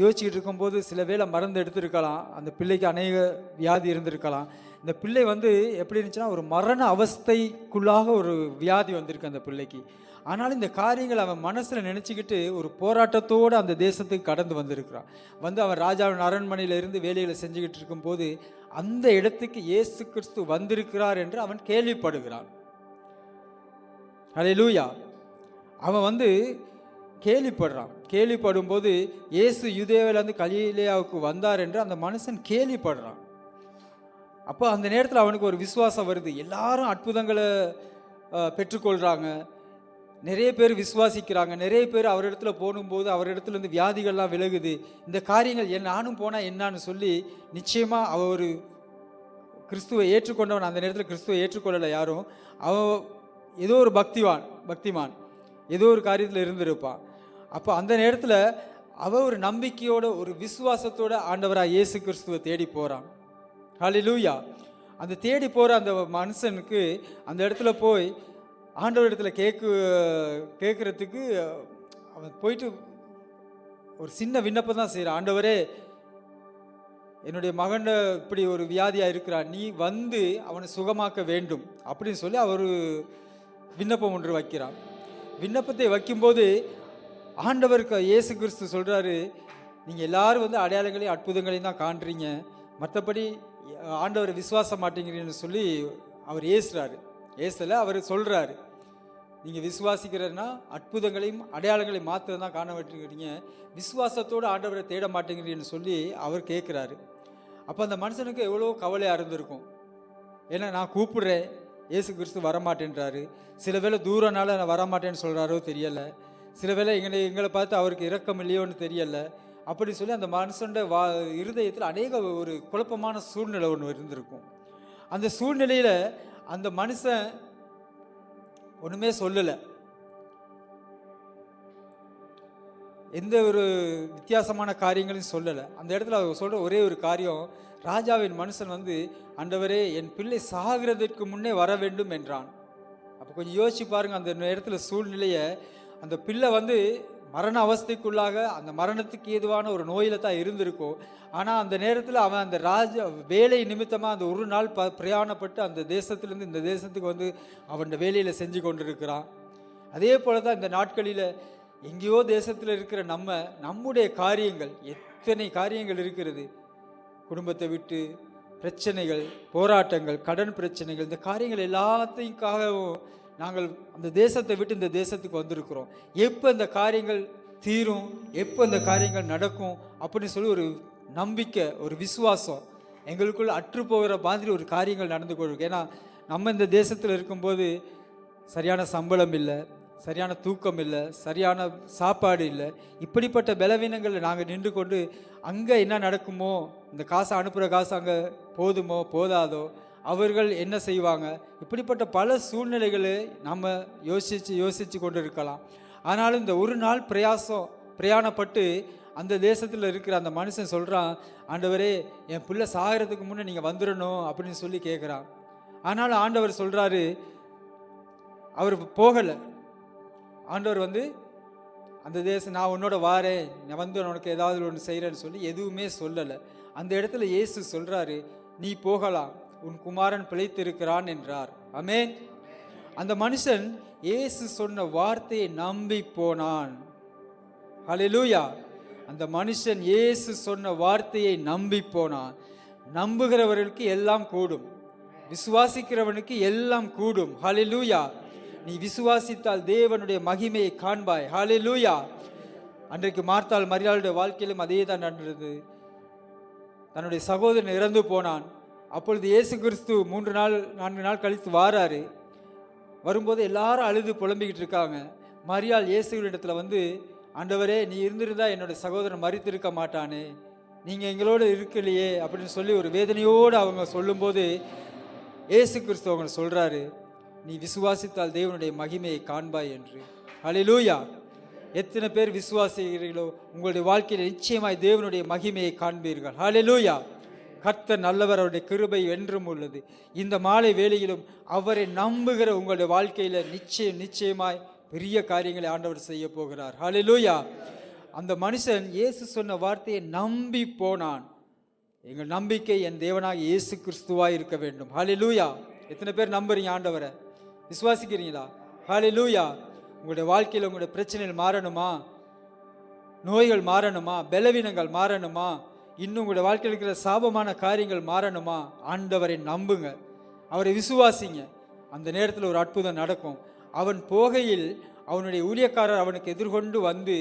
யோசிச்சுக்கிட்டு இருக்கும்போது சில வேளை மருந்து எடுத்திருக்கலாம், அந்த பிள்ளைக்கு அநேக வியாதி இருந்திருக்கலாம். இந்த பிள்ளை வந்து எப்படி இருந்துச்சுன்னா ஒரு மரண அவஸ்தைக்குள்ளாக ஒரு வியாதி வந்திருக்கு அந்த பிள்ளைக்கு. ஆனாலும் இந்த காரியங்கள் அவன் மனசில் நினச்சிக்கிட்டு ஒரு போராட்டத்தோடு அந்த தேசத்துக்கு கடந்து வந்திருக்கிறான். வந்து அவன் ராஜாவின் அரண்மனையில் இருந்து வேலைகளை செஞ்சுக்கிட்டு இருக்கும்போது அந்த இடத்துக்கு இயேசு கிறிஸ்து வந்திருக்கிறார் என்று அவன் கேள்விப்படுகிறான். அல்லேலூயா. அவன் வந்து கேள்விப்படுறான். கேள்விப்படும்போது இயேசு யூதேயாவிலிருந்து கலிலேயாவுக்கு வந்தார் என்று அந்த மனுஷன் கேள்விப்படுறான். அப்போ அந்த நேரத்தில் அவனுக்கு ஒரு விசுவாசம் வருது. எல்லாரும் அற்புதங்களை பெற்றுக்கொள்கிறாங்க, நிறைய பேர் விசுவாசிக்கிறாங்க, நிறைய பேர் அவரிடத்துல போகும்போது அவரிடத்துலேருந்து வியாதிகள்லாம் விலகுது. இந்த காரியங்கள் நானும் போனால் என்னான்னு சொல்லி நிச்சயமாக அவ ஒரு கிறிஸ்துவை ஏற்றுக்கொண்டவன். அந்த நேரத்தில் கிறிஸ்துவை ஏற்றுக்கொள்ளலை யாரும். அவன் ஏதோ ஒரு பக்திமான் ஏதோ ஒரு காரியத்தில் இருந்திருப்பான். அப்போ அந்த நேரத்தில் அவள் ஒரு நம்பிக்கையோட ஒரு விசுவாசத்தோட ஆண்டவராக இயேசு கிறிஸ்துவை தேடி போகிறான். ஹல்லேலூயா. அந்த தேடி போகிற அந்த மனுஷனுக்கு அந்த இடத்துல போய் ஆண்டவர் இடத்துல கேட்குறதுக்கு அவன் போயிட்டு ஒரு சின்ன விண்ணப்பம் தான் செய்கிறான். ஆண்டவரே, என்னுடைய மகன் இப்படி ஒரு வியாதியாக இருக்கிறான், நீ வந்து அவனை சுகமாக்க வேண்டும் அப்படின்னு சொல்லி அவர் விண்ணப்பம் ஒன்று வைக்கிறான். விண்ணப்பத்தை வைக்கும்போது ஆண்டவருக்கு இயேசு கிறிஸ்து சொல்கிறாரு, நீங்கள் எல்லாரும் வந்து அடையாளங்களையும் அற்புதங்களையும் தான் காண்றீங்க, மற்றபடி ஆண்டவரை விசுவாச மாட்டேங்கிறீங்கன்னு சொல்லி அவர் ஏசல அவர் சொல்கிறாரு. நீங்கள் விசுவாசிக்கிறன்னா அற்புதங்களையும் அடையாளங்களையும் மாத்திரம் தான் காண மாட்டேங்கிறீங்க, விசுவாசத்தோடு ஆண்டவரை தேட மாட்டேங்கிறீங்கன்னு சொல்லி அவர் கேட்குறாரு. அப்போ அந்த மனுஷனுக்கு எவ்வளோ கவலையாக இருந்திருக்கும். ஏன்னா நான் கூப்பிடுறேன், இயேசு கிறிஸ்து வரமாட்டேன்றாரு. சில வேளை தூரனால நான் வரமாட்டேன்னு சொல்கிறாரோ தெரியலை, சில வேளை எங்களை பார்த்து அவருக்கு இரக்கம் இல்லையோன்னு தெரியலை. அப்படி சொல்லி அந்த மனுஷனோட இருதயத்தில் அநேக ஒரு குழப்பமான சூழ்நிலை ஒன்று இருந்திருக்கும். அந்த சூழ்நிலையில் அந்த மனுஷன் ஒன்றுமே சொல்லலை, எந்த ஒரு வித்தியாசமான காரியங்களையும் சொல்லலை. அந்த இடத்துல அவர் சொல்கிற ஒரே ஒரு காரியம், ராஜாவின் மனுஷன் வந்து ஆண்டவரே, என் பிள்ளை சாகிறதுக்கு முன்னே வர வேண்டும் என்றான். அப்போ கொஞ்சம் யோசிச்சு பாருங்கள் அந்த இடத்துல சூழ்நிலையை. அந்த பிள்ளை வந்து மரண அவஸ்தைக்குள்ளாக அந்த மரணத்துக்கு ஏதுவான ஒரு நோயில் தான் இருந்திருக்கும். ஆனால் அந்த நேரத்தில் அவன் அந்த வேலை நிமித்தமாக அந்த ஒரு நாள் பிரயாணப்பட்டு அந்த தேசத்துலேருந்து இந்த தேசத்துக்கு வந்து அவன் வேலையில் செஞ்சு கொண்டிருக்கிறான். அதே போல தான் இந்த நாட்களில் எங்கேயோ தேசத்தில் இருக்கிற நம்முடைய காரியங்கள், எத்தனை காரியங்கள் இருக்கிறது. குடும்பத்தை விட்டு பிரச்சனைகள், போராட்டங்கள், கடன் பிரச்சனைகள், இந்த காரியங்கள் எல்லாத்தையுக்காகவும் நாங்கள் அந்த தேசத்தை விட்டு இந்த தேசத்துக்கு வந்திருக்கிறோம். எப்போ இந்த காரியங்கள் தீரும், எப்போ இந்த காரியங்கள் நடக்கும் அப்படின்னு சொல்லி ஒரு நம்பிக்கை, ஒரு விசுவாசம் எங்களுக்குள்ள அற்று போகிற மாதிரி ஒரு காரியங்கள் நடந்து கொண்டிருக்கு. ஏன்னா நம்ம இந்த தேசத்தில் இருக்கும்போது சரியான சம்பளம் இல்லை, சரியான தூக்கம் இல்லை, சரியான சாப்பாடு இல்லை. இப்படிப்பட்ட பலவீனங்களில் நாங்கள் நின்று கொண்டு அங்கே என்ன நடக்குமோ, இந்த காசை அனுப்புகிற காசு அங்கே போதுமோ போதாதோ, அவர்கள் என்ன செய்வாங்க, இப்படிப்பட்ட பல சூழ்நிலைகளை நம்ம யோசித்து கொண்டு இருக்கலாம். ஆனாலும் இந்த ஒரு நாள் பிரயாணப்பட்டு அந்த தேசத்தில் இருக்கிற அந்த மனுஷன் சொல்கிறான், ஆண்டவரே, என் பிள்ளை சாகிறதுக்கு முன்னே நீங்கள் வந்துடணும் அப்படின்னு சொல்லி கேட்குறான். ஆனாலும் ஆண்டவர் சொல்கிறாரு, அவர் போகலை. ஆண்டவர் வந்து அந்த தேசம், நான் உன்னோட வாரேன், நான் வந்து உனக்கு ஏதாவது ஒன்று செய்கிறேன்னு சொல்லி எதுவுமே சொல்லலை. அந்த இடத்துல இயேசு சொல்கிறாரு, நீ போகலாம், உன் குமாரன் பிழைத்திருக்கிறான் என்றார். ஆமென். அந்த மனுஷன் இயேசு சொன்ன வார்த்தையை நம்பி போனான். ஹல்லேலூயா. அந்த மனுஷன் இயேசு சொன்ன வார்த்தையை நம்பி போனான். நம்புகிறவர்களுக்கு எல்லாம் கூடும், விசுவாசிக்கிறவனுக்கு எல்லாம் கூடும். ஹல்லேலூயா. நீ விசுவாசித்தால் தேவனுடைய மகிமையை காண்பாய். ஹல்லேலூயா. அன்றைக்கு மார்த்தாள் மரியாளுடைய வாழ்க்கையிலும் அதே தான் நடந்தது. தன்னுடைய சகோதரன் இறந்து போனான். அப்பொழுது இயேசு கிறிஸ்து 3-4 நாள் கழித்து வாராரு. வரும்போது எல்லாரும் அழுது புலம்பிக்கிட்டு இருக்காங்க. மரியாள் இயேசுவிடத்தில் வந்து, ஆண்டவரே, நீ இருந்திருந்தா என்னுடைய சகோதரன் மரித்திருக்க மாட்டானே, நீங்கள் எங்களோடு இருக்கலையே அப்படின்னு சொல்லி ஒரு வேதனையோடு அவங்க சொல்லும்போது இயேசு கிறிஸ்து அவங்க சொல்கிறாரு, நீ விசுவாசித்தால் தேவனுடைய மகிமையை காண்பாய் என்று. ஹல்லேலூயா. எத்தனை பேர் விசுவாசிக்கிறீர்களோ உங்களுடைய வாழ்க்கையில் நிச்சயமாய் தேவனுடைய மகிமையை காண்பீர்கள். ஹல்லேலூயா. கர்த்தர் நல்லவர், அவருடைய கிருபை என்றும் உள்ளது. இந்த மாலை வேளையிலும் அவரை நம்புகிற உங்களுடைய வாழ்க்கையில் நிச்சயமாய் பெரிய காரியங்களை ஆண்டவர் செய்ய போகிறார். ஹல்லேலூயா. அந்த மனுஷன் இயேசு சொன்ன வார்த்தையை நம்பி போனான். எங்கள் நம்பிக்கை என் தேவனாக இயேசு கிறிஸ்துவாய் இருக்க வேண்டும். ஹல்லேலூயா. எத்தனை பேர் நம்புறீங்க ஆண்டவரை? விசுவாசிக்கிறீங்களா? ஹல்லேலூயா. உங்களுடைய வாழ்க்கையில் உங்களுடைய பிரச்சனைகள் மாறணுமா? நோய்கள் மாறணுமா? பலவீனங்கள் மாறணுமா? இன்னும் உங்களுடைய வாழ்க்கையில் இருக்கிற சாபமான காரியங்கள் மாறணுமா? ஆண்டவரை நம்புங்க, அவரை விசுவாசிங்க. அந்த நேரத்தில் ஒரு அற்புதம் நடக்கும். அவன் போகையில் அவனுடைய ஊழியக்காரர் அவனுக்கு எதிர்கொண்டு வந்து,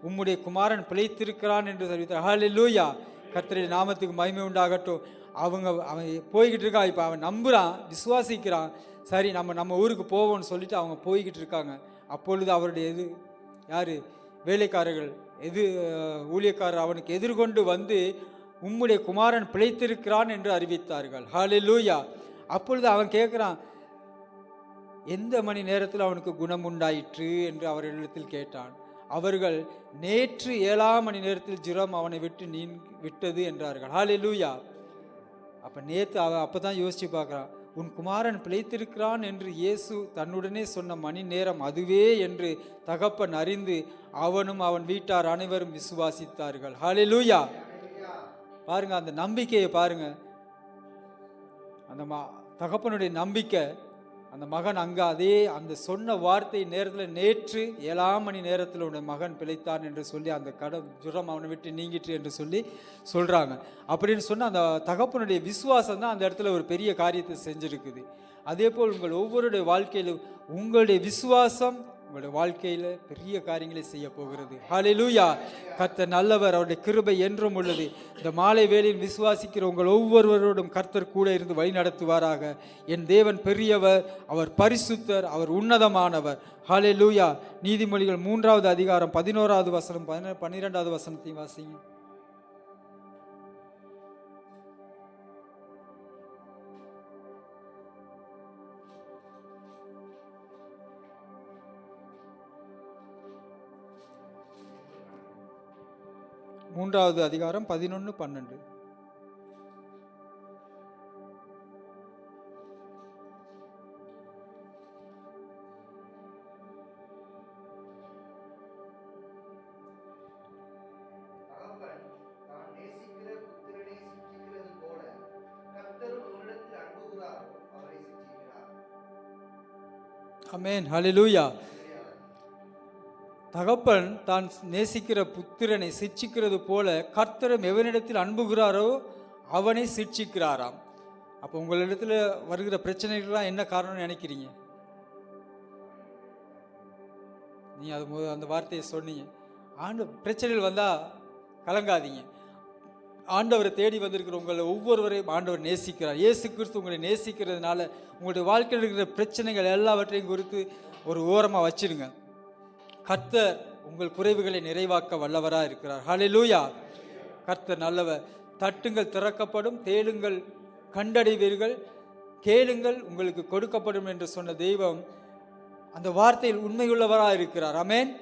உம்முடைய குமாரன் பிழைத்திருக்கிறான் என்று தெரிவித்தார். ஹல்லேலூயா. கர்த்தருடைய நாமத்துக்கு மகிமை உண்டாகட்டும். அவன் போய்கிட்டு இருக்கான். இப்போ அவன் நம்புகிறான், விசுவாசிக்கிறான். சரி, நம்ம ஊருக்கு போவோம்னு சொல்லிட்டு அவங்க போய்கிட்டு இருக்காங்க. அப்பொழுது அவருடைய வேலைக்காரர்கள் ஊழியக்காரர் அவனுக்கு எதிர்கொண்டு வந்து, உம்முடைய குமாரன் பிழைத்திருக்கிறான் என்று அறிவித்தார்கள். ஹல்லேலூயா. அப்பொழுது அவன் கேட்குறான், எந்த மணி நேரத்தில் அவனுக்கு குணம் உண்டாயிற்று என்று அவர்களிடத்தில் கேட்டான். அவர்கள், நேற்று 7ஆம் மணி நேரத்தில் ஜுரம் அவனை விட்டு விட்டது என்றார்கள். ஹல்லேலூயா. அப்போ நேற்று அப்போ தான் யோசித்து பார்க்குறான், உன் குமாரன் பிழைத்திருக்கிறான் என்று இயேசு தன்னுடனே சொன்ன மணி நேரம் அதுவே என்று தகப்பன் அறிந்து அவனும் அவன் வீட்டார் அனைவரும் விசுவாசித்தார்கள். ஹல்லேலூயா. பாருங்க, அந்த நம்பிக்கையை பாருங்க. அந்த தகப்பனுடைய நம்பிக்கை. அந்த மகன் அங்கே அந்த சொன்ன வார்த்தை நேரத்தில், நேற்று 7ஆம் மணி நேரத்தில் உன்னுடைய மகன் பிழைத்தான் என்று சொல்லி, அந்த ஜுரம் அவனை விட்டு நீங்கிட்டு என்று சொல்லி சொல்கிறாங்க. அப்படின்னு சொன்னால் அந்த தகப்பனுடைய விசுவாசம் தான் அந்த இடத்துல ஒரு பெரிய காரியத்தை செஞ்சுருக்குது. அதே போல் உங்கள் ஒவ்வொருடைய வாழ்க்கையிலும் உங்களுடைய விசுவாசம் உங்களுடைய வாழ்க்கையில் பெரிய காரியங்களை செய்ய போகிறது. ஹல்லேலூயா. கர்த்தர் நல்லவர், அவருடைய கிருபை என்றும் உள்ளது. இந்த மாலை வேளையில் விசுவாசிக்கிற உங்கள் ஒவ்வொருவரோடும் கர்த்தர் கூட இருந்து வழி நடத்துவாராக. என் தேவன் பெரியவர், அவர் பரிசுத்தர், அவர் உன்னதமானவர். ஹல்லேலூயா. நீதிமொழிகள் 3வது அதிகாரம் 11வது வசனம் 12வது வசனத்தையும் வாசிங்க. மூன்றாவது அதிகாரம் 11-12. ஆமென். ஹல்லேலூயா. தகப்பன் தான் நேசிக்கிற புத்திரனை சிட்சிக்கிறது போல கர்த்தரும் எவனிடத்தில் அன்புகிறாரோ அவனை சிட்சிக்கிறாராம். அப்போ உங்களிடத்தில் வருகிற பிரச்சனைகள்லாம் என்ன காரணம்னு நினைக்கிறீங்க? நீ அந்த வார்த்தையை சொன்னீங்க. பிரச்சனைகள் வந்தால் கலங்காதீங்க. ஆண்டவரை தேடி வந்திருக்கிற உங்களை ஒவ்வொருவரையும் ஆண்டவர் நேசிக்கிறார். இயேசு கிறிஸ்து உங்களை நேசிக்கிறதுனால உங்களுடைய வாழ்க்கையில் இருக்கிற பிரச்சனைகள் எல்லாவற்றையும் குறித்து ஒரு ஓரமாக வச்சிருங்க. கர்த்தர் உங்கள் குறைவுகளை நிறைவாக்க வல்லவராக இருக்கிறார். ஹல்லேலூயா. கர்த்தர் நல்லவர். தட்டுங்கள் திறக்கப்படும், தேடுங்கள் கண்டடைவீர்கள், கேளுங்கள் உங்களுக்கு கொடுக்கப்படும் என்று சொன்ன தெய்வம் அந்த வார்த்தையில் உண்மையுள்ளவராக இருக்கிறார். ஆமென்.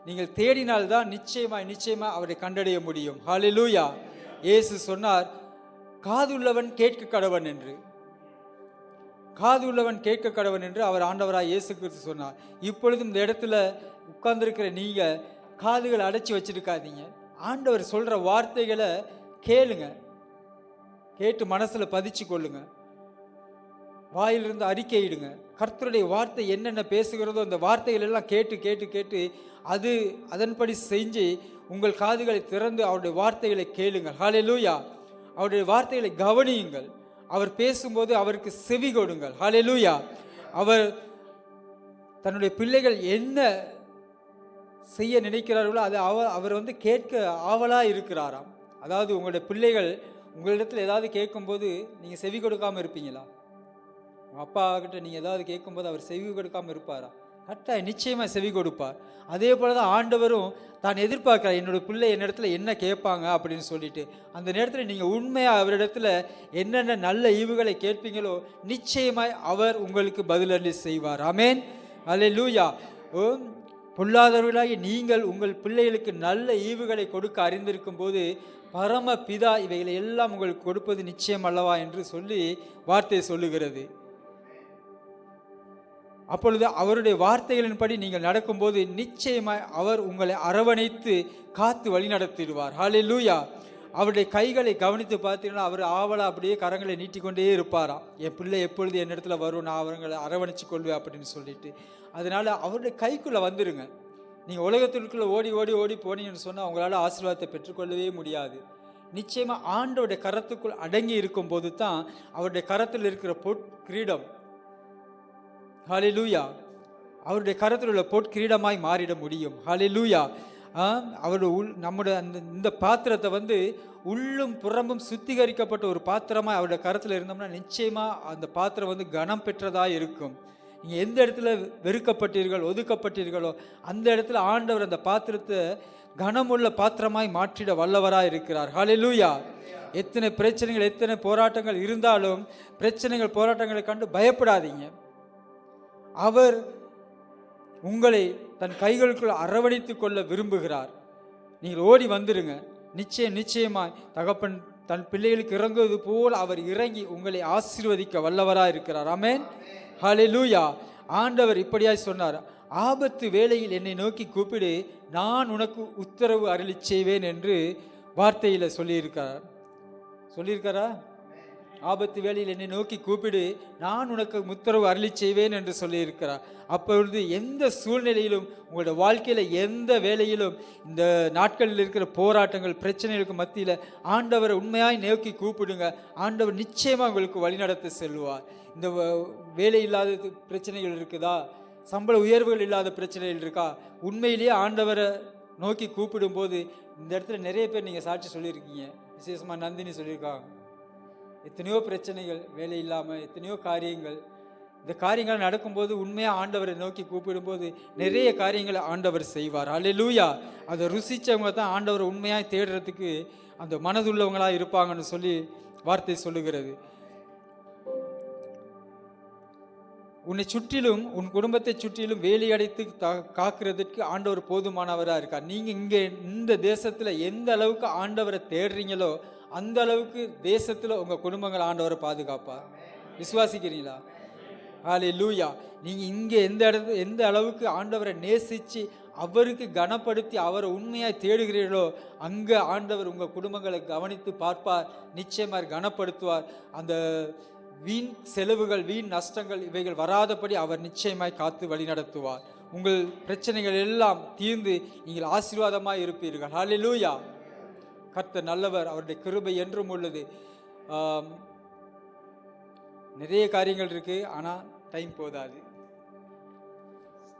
நீங்கள் தேடினால்தான் நிச்சயமா அவரை கண்டடைய முடியும். ஹல்லேலூயா. இயேசு சொன்னார், காதுள்ளவன் கேட்க கடவன் என்று. காதுள்ளவன் கேட்க கடவன் என்று அவர் ஆண்டவராக இயேசு கிறிஸ்து சொன்னார். இப்பொழுதும் இந்த இடத்துல உட்கார்ந்துருக்கிற நீங்கள் காதுகளை அடைச்சி வச்சிருக்காதீங்க. ஆண்டவர் சொல்கிற வார்த்தைகளை கேளுங்க, கேட்டு மனசில் பதிச்சு கொள்ளுங்க, வாயிலிருந்து அறிக்கையிடுங்க. கர்த்தருடைய வார்த்தை என்னென்ன பேசுகிறதோ அந்த வார்த்தைகள் எல்லாம் கேட்டு கேட்டு கேட்டு அதன்படி செஞ்சு உங்கள் காதுகளை திறந்து அவருடைய வார்த்தைகளை கேளுங்கள். ஹல்லேலூயா. அவருடைய வார்த்தைகளை கவனியுங்கள். அவர் பேசும்போது அவருக்கு செவி கொடுங்கள். ஹல்லேலூயா. அவர் தன்னுடைய பிள்ளைகள் என்ன செய்ய நினைக்கிறார்களோ அதை அவர் வந்து கேட்க ஆவலாக இருக்கிறாராம். அதாவது உங்களுடைய பிள்ளைகள் உங்களிடத்தில் ஏதாவது கேட்கும்போது நீங்கள் செவி கொடுக்காமல் இருப்பீங்களா? உங்கள் அப்பா கிட்ட நீங்கள் ஏதாவது கேட்கும்போது அவர் செவி கொடுக்காமல் இருப்பாரா? கரெக்டாக நிச்சயமாக செவி கொடுப்பார். அதே போல தான் ஆண்டவரும் தான் எதிர்பார்க்கிறார், என்னோட பிள்ளை என்னிடத்துல என்ன கேட்பாங்க அப்படின்னு சொல்லிட்டு. அந்த நேரத்தில் நீங்கள் உண்மையாக அவரிடத்துல என்னென்ன நல்ல ஈவுகளை கேட்பீங்களோ நிச்சயமாய் அவர் உங்களுக்கு பதிலளி செய்வார். ஆமேன், அல்லேலூயா. பொல்லாதவர்களாகி நீங்கள் உங்கள் பிள்ளைகளுக்கு நல்ல ஈவுகளை கொடுக்க அறிந்திருக்கும் போது பரம பிதா இவைகளை எல்லாம் உங்களுக்கு கொடுப்பது நிச்சயம் அல்லவா என்று சொல்லி வார்த்தை சொல்லுகிறது. அப்பொழுது அவருடைய வார்த்தைகளின்படி நீங்கள் நடக்கும்போது நிச்சயமாய் அவர் உங்களை அரவணைத்து காத்து வழி நடத்திடுவார். ஹல்லேலூயா. அவருடைய கைகளை கவனித்து பார்த்தீங்கன்னா அவர் ஆவலாக அப்படியே கரங்களை நீட்டிக்கொண்டே இருப்பாராம். என் பிள்ளை எப்பொழுது என்னிடத்துல வரும், நான் அவங்களை அரவணைச்சு கொள்வேன் அப்படின்னு சொல்லிட்டு. அதனால அவருடைய கைக்குள்ளே வந்துருங்க. நீங்கள் உலகத்திற்குள்ளே ஓடி ஓடி ஓடி போனீங்கன்னு சொன்னால் உங்களால் ஆசீர்வாதத்தை பெற்றுக்கொள்ளவே முடியாது. நிச்சயமாக ஆண்டவருடைய கரத்துக்குள் அடங்கி இருக்கும் போது தான் அவருடைய கரத்தில் இருக்கிற பொற்கிரீடம், ஹல்லேலூயா, அவருடைய கரத்தில் உள்ள பொற்கிரீடமாய் மாறிட முடியும். ஹல்லேலூயா. அவருடைய நம்முடைய இந்த பாத்திரத்தை வந்து உள்ளும் புறம்பும் சுத்திகரிக்கப்பட்ட ஒரு பாத்திரமாக அவருடைய கரத்தில் இருந்தோம்னா நிச்சயமாக அந்த பாத்திரம் வந்து கனம் பெற்றதாக இருக்கும். நீங்கள் எந்த இடத்துல வெறுக்கப்பட்டீர்கள், ஒதுக்கப்பட்டீர்களோ அந்த இடத்துல ஆண்டவர் அந்த பாத்திரத்தை கனமுள்ள பாத்திரமாய் மாற்றிட வல்லவராக இருக்கிறார். ஹல்லேலூயா. எத்தனை பிரச்சனைகள், எத்தனை போராட்டங்கள் இருந்தாலும் பிரச்சனைகள் போராட்டங்களை கண்டு பயப்படாதீங்க. அவர் உங்களை தன் கைகளுக்குள் அரவணைத்து கொள்ள விரும்புகிறார். நீங்கள் ஓடி வந்துடுங்க. நிச்சயமாய் தகப்பன் தன் பிள்ளைகளுக்கு இறங்குவது போல் அவர் இறங்கி உங்களை ஆசீர்வதிக்க வல்லவராக இருக்கிறார். ஆமென், ஹல்லேலூயா. ஆண்டவர் இப்படியாய் சொன்னார், ஆபத்து வேளையில் என்னை நோக்கி கூப்பிடு, நான் உனக்கு உத்தரவு அருளி செய்வேன் என்று வார்த்தையில் சொல்லியிருக்காரா? ஆபத்து வேளையில் என்னை நோக்கி கூப்பிடு, நான் உனக்கு உத்தரவு அருளி செய்வேன் என்று சொல்லியிருக்கிறார். அப்பொழுது எந்த சூழ்நிலையிலும் உங்களோட வாழ்க்கையில் எந்த வேலையிலும் இந்த நாட்களில் இருக்கிற போராட்டங்கள் பிரச்சனைகளுக்கு மத்தியில் ஆண்டவரை உண்மையாய் நோக்கி கூப்பிடுங்க. ஆண்டவர் நிச்சயமாக உங்களுக்கு வழிநடத்த செல்வார். இந்த வேலை இல்லாத பிரச்சனைகள் இருக்குதா, சம்பள உயர்வுகள் இல்லாத பிரச்சனைகள் இருக்கா, உண்மையிலேயே ஆண்டவரை நோக்கி கூப்பிடும்போது இந்த இடத்துல நிறைய பேர் நீங்கள் சாட்சி சொல்லியிருக்கீங்க. விசேஷமாக நந்தினி சொல்லியிருக்காங்க. எத்தனையோ பிரச்சனைகள், வேலை இல்லாமல் எத்தனையோ காரியங்கள், இந்த காரியங்கள் நடக்கும்போது உண்மையாக ஆண்டவரை நோக்கி கூப்பிடும்போது நிறைய காரியங்களை ஆண்டவர் செய்வார். அல்லேலூயா. அதை ருசித்தவங்க தான் ஆண்டவரை உண்மையாக தேடுறதுக்கு அந்த மனதுள்ளவங்களாக இருப்பாங்கன்னு சொல்லி வார்த்தை சொல்லுகிறது. உன்னை சுற்றிலும் உன் குடும்பத்தை சுற்றிலும் வேலி அடைத்து காக்கிறதுக்கு ஆண்டவர் போதுமானவராக இருக்கார். நீங்கள் இங்கே இந்த தேசத்தில் எந்த அளவுக்கு ஆண்டவரை தேடுறீங்களோ அந்த அளவுக்கு தேசத்தில் உங்கள் குடும்பங்கள் ஆண்டவரை பாதுகாப்பார். விசுவாசிக்கிறீங்களா? ஹல்லேலூயா. நீங்கள் இங்கே எந்த அளவுக்கு ஆண்டவரை நேசித்து அவருக்கு கனப்படுத்தி அவரை உண்மையாக தேடுகிறீர்களோ அங்கே ஆண்டவர் உங்கள் குடும்பங்களை கவனித்து பார்ப்பார், நிச்சயமாக கனப்படுத்துவார். அந்த வீண் செலவுகள், வீண் நஷ்டங்கள் இவைகள் வராதபடி அவர் நிச்சயமாய் காத்து வழி நடத்துவார். உங்கள் பிரச்சனைகள் எல்லாம் தீர்ந்து நீங்கள் ஆசீர்வாதமாய் இருப்பீர்கள். ஹல்லேலூயா. கர்த்தர் நல்லவர், அவருடைய கிருபை என்றும் உள்ளது. நிறைய காரியங்கள் இருக்கு, ஆனால் டைம் போதாது.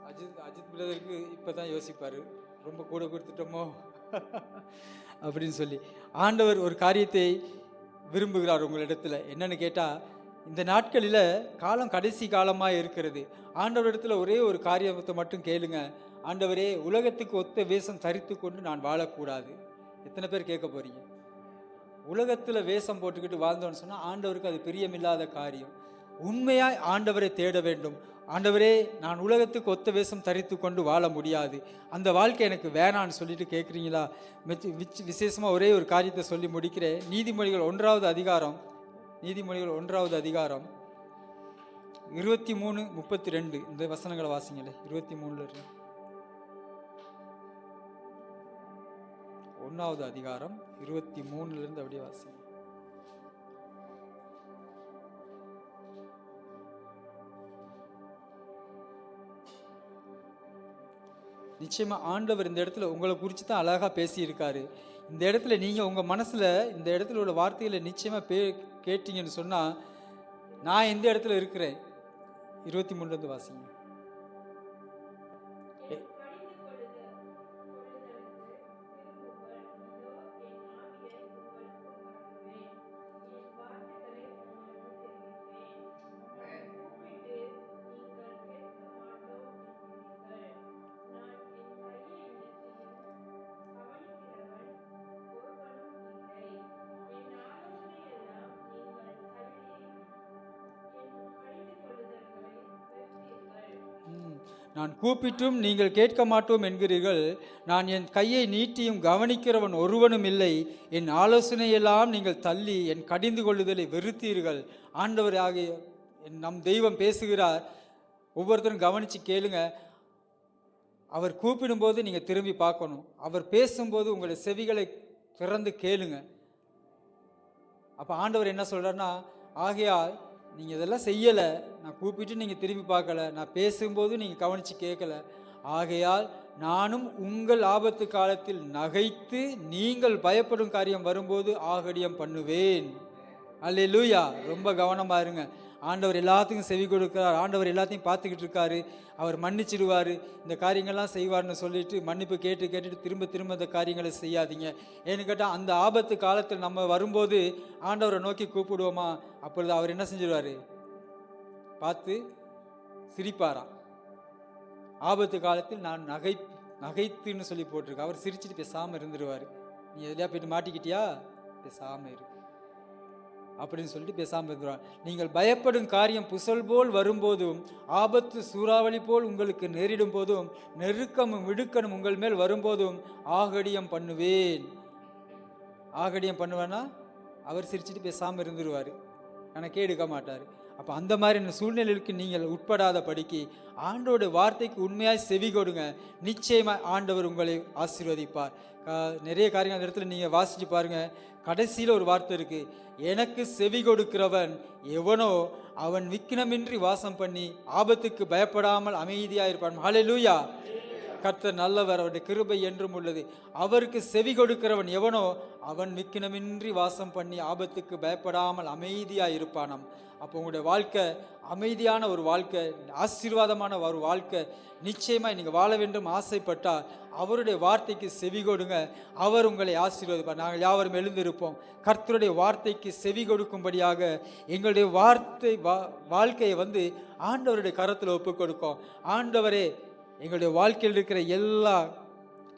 அஜித் பிரதருக்கு இப்போ தான் யோசிப்பார், ரொம்ப கூட கொடுத்துட்டோமோ அப்படின்னு சொல்லி. ஆண்டவர் ஒரு காரியத்தை விரும்புகிறார் உங்களிடத்தில். என்னன்னு கேட்டால், இந்த நாட்களில் காலம் கடைசி காலமாக இருக்கிறது. ஆண்டவரிடத்தில் ஒரே ஒரு காரியத்தை மட்டும் கேளுங்க. ஆண்டவரே, உலகத்துக்கு ஒத்த வேஷம் தரித்து கொண்டு நான் வாழக்கூடாது. எத்தனை பேர் கேட்க போறீங்க? உலகத்தில் வேஷம் போட்டுக்கிட்டு வாழ்ந்தோன்னு சொன்னால் ஆண்டவருக்கு அது பிரியமில்லாத காரியம். உண்மையாய் ஆண்டவரை தேட வேண்டும். ஆண்டவரே, நான் உலகத்துக்கு ஒத்த வேஷம் தரித்து கொண்டு வாழ முடியாது, அந்த வாழ்க்கை எனக்கு வேணான்னு சொல்லிட்டு கேட்குறீங்களா? விசேஷமாக ஒரே ஒரு காரியத்தை சொல்லி முடிக்கிறேன். நீதிமொழிகள் 1வது அதிகாரம் 23:32 இந்த வசனங்களை வாசிங்களே. 23 1வது அதிகாரம் 23 அப்படியே வாசிங்க. நிச்சயமா ஆண்டவர் இந்த இடத்துல உங்களை குறித்து தான் அழகாக பேசியிருக்காரு. இந்த இடத்துல நீங்கள் உங்கள் மனசில் இந்த இடத்துல உள்ள வார்த்தைகளை நிச்சயமாக கேட்டீங்கன்னு சொன்னால், நான் எந்த இடத்துல இருக்கிறேன்? 23 வாசிங்க. நான் கூப்பிட்டும் நீங்கள் கேட்க மாட்டோம் என்கிறீர்கள். நான் என் கையை நீட்டியும் கவனிக்கிறவன் ஒருவனும் இல்லை. என் ஆலோசனையெல்லாம் நீங்கள் தள்ளி என் கடிந்து கொள்ளுதலை வெறுத்தீர்கள். ஆண்டவர் ஆகிய நம் தெய்வம் பேசுகிறார். ஒவ்வொருத்தரும் கவனித்து கேளுங்க. அவர் கூப்பிடும்போது நீங்கள் திரும்பி பார்க்கணும். அவர் பேசும்போது உங்களுடைய செவிகளை திறந்து கேளுங்க. அப்போ ஆண்டவர் என்ன சொல்கிறாருன்னா, ஆகையால் நீங்கள் இதெல்லாம் செய்யலை, நான் கூப்பிட்டு நீங்கள் திரும்பி பார்க்கல, நான் பேசும்போது நீங்கள் கவனித்து கேட்கல, ஆகையால் நானும் உங்கள் ஆபத்து காலத்தில் நகைத்து நீங்கள் பயப்படும் காரியம் வரும்போது ஆகடியம் பண்ணுவேன். அல்லேலூயா. ரொம்ப கவனமாக இருங்க. ஆண்டவர் எல்லாத்துக்கும் செவி கொடுக்கிறார். ஆண்டவர் எல்லாத்தையும் பார்த்துக்கிட்டு இருக்காரு. அவர் மன்னிச்சிடுவார், இந்த காரியங்கள்லாம் செய்வார்னு சொல்லிட்டு மன்னிப்பு கேட்டுட்டு திரும்ப திரும்ப இந்த காரியங்களை செய்யாதீங்க. ஏன்னு கேட்டால் அந்த ஆபத்து காலத்தில் நம்ம வரும்போது ஆண்டவரை நோக்கி கூப்பிடுவோமா, அப்பொழுது அவர் என்ன செஞ்சிடுவார், பார்த்து சிரிப்பாராம். ஆபத்து காலத்தில் நான் நகைத்துன்னு சொல்லி போட்டிருக்கு. அவர் சிரிச்சுட்டு பேசாமல் இருந்துடுவார். நீ எதுலையா போயிட்டு மாட்டிக்கிட்டியா, பேசாமல் இரு அப்படின்னு சொல்லிட்டு பேசாமல் இருந்துருவார். நீங்கள் பயப்படும் காரியம் புசல் போல் வரும்போதும், ஆபத்து சூறாவளி போல் உங்களுக்கு நேரிடும் போதும், நெருக்கமும் இடுக்கணும் உங்கள் மேல் வரும்போதும் ஆகடியம் பண்ணுவேன். ஆகடியம் பண்ணுவேன்னா அவர் சிரிச்சுட்டு பேசாமல் இருந்துருவார், கணக்கே எடுக்க மாட்டார். அப்போ அந்த மாதிரி சூழ்நிலைக்கு நீங்கள் உட்படாத படிக்கு ஆண்டோட வார்த்தைக்கு உண்மையாக செவி கொடுங்க. நிச்சயமாக ஆண்டவர் உங்களை ஆசீர்வதிப்பார். நிறைய காரியங்கள் அந்த இடத்துல நீங்கள் வாசித்து பாருங்கள். கடைசியில் ஒரு வார்த்தை இருக்குது, எனக்கு செவி கொடுக்கிறவன் எவனோ அவன் விக்கினமின்றி வாசம் பண்ணி ஆபத்துக்கு பயப்படாமல் அமைதியாக இருப்பான். ஹல்லேலூயா. கர்த்தர் நல்லவர், அவருடைய கிருபை என்றும் உள்ளது. அவருக்கு செவி கொடுக்கிறவன் எவனோ அவன் விக்கினமின்றி வாசம் பண்ணி ஆபத்துக்கு பயப்படாமல் அமைதியாக இருப்பானாம். அப்போ உங்களுடைய வாழ்க்கை அமைதியான ஒரு வாழ்க்கை, ஆசீர்வாதமான ஒரு வாழ்க்கை நிச்சயமாக நீங்கள் வாழ வேண்டும் ஆசைப்பட்டால் அவருடைய வார்த்தைக்கு செவி கொடுங்க. அவர் உங்களை ஆசீர்வதிப்பார். நாங்கள் யாவரும் எழுந்திருப்போம். கர்த்தருடைய வார்த்தைக்கு செவி கொடுக்கும்படியாக எங்களுடைய வாழ்க்கையை ஆண்டவருடைய கரத்தில் ஒப்பு கொடுக்கும். ஆண்டவரே, எங்களுடைய வாழ்க்கையில் இருக்கிற எல்லா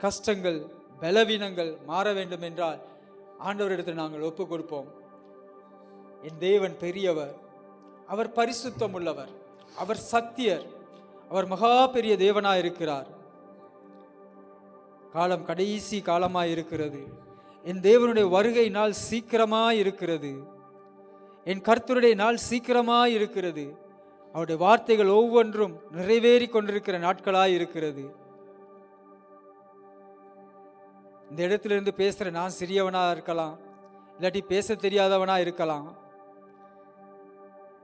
கஷ்டங்கள் பலவீனங்கள் மாற வேண்டும் என்றால் ஆண்டவரிடத்தில் நாங்கள் ஒப்பு கொடுப்போம். என் தேவன் பெரியவர், அவர் பரிசுத்தம் உள்ளவர், அவர் சத்தியர், அவர் மகா பெரிய தேவனாய் இருக்கிறார். காலம் கடைசி காலமாய் இருக்கிறது. என் தேவனுடைய வருகை நாள் சீக்கிரமாய் இருக்கிறது. என் கர்த்தருடைய நாள் சீக்கிரமாய் இருக்கிறது. அவருடைய வார்த்தைகள் ஒவ்வொன்றும் நிறைவேறி கொண்டிருக்கிற நாட்களாய் இருக்கிறது. இந்த இடத்திலிருந்து பேசுகிற நான் சிறியவனா இருக்கலாம், இல்லாட்டி பேச தெரியாதவனா இருக்கலாம்,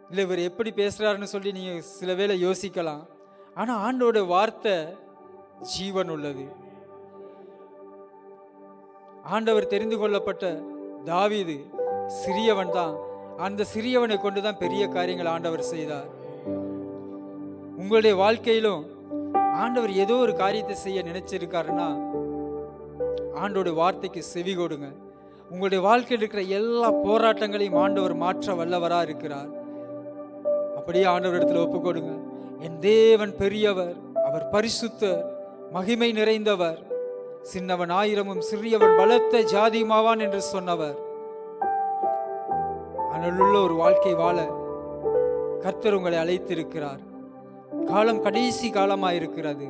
இல்லை இவர் எப்படி பேசுகிறாருன்னு சொல்லி நீங்கள் சில வேளை யோசிக்கலாம். ஆனால் ஆண்டோட வார்த்தை ஜீவன் உள்ளது. ஆண்டவர் தெரிந்து கொள்ளப்பட்ட தாவீது சிறியவன் தான். அந்த சிறியவனை கொண்டு தான் பெரிய காரியங்கள் ஆண்டவர் செய்தார். உங்களுடைய வாழ்க்கையிலும் ஆண்டவர் ஏதோ ஒரு காரியத்தை செய்ய நினைச்சிருக்காருன்னா ஆண்டோட வார்த்தைக்கு செவி கொடுங்க. உங்களுடைய வாழ்க்கையில் இருக்கிற எல்லா போராட்டங்களையும் ஆண்டவர் மாற்ற வல்லவராக இருக்கிறார். அப்படியே ஆண்டவர் இடத்துல ஒப்பு கொடுங்க. என் தேவன் பெரியவர், அவர் பரிசுத்தர், மகிமை நிறைந்தவர், சின்னவன் ஆயிரமும் சிறியவன் பலத்த ஜாதியுமாவான் என்று சொன்னவர். அனலுள்ள ஒரு வாழ்க்கை வாழ கர்த்தர் உங்களை அழைத்திருக்கிறார். காலம் கடைசி காலமாயிருக்கிறது.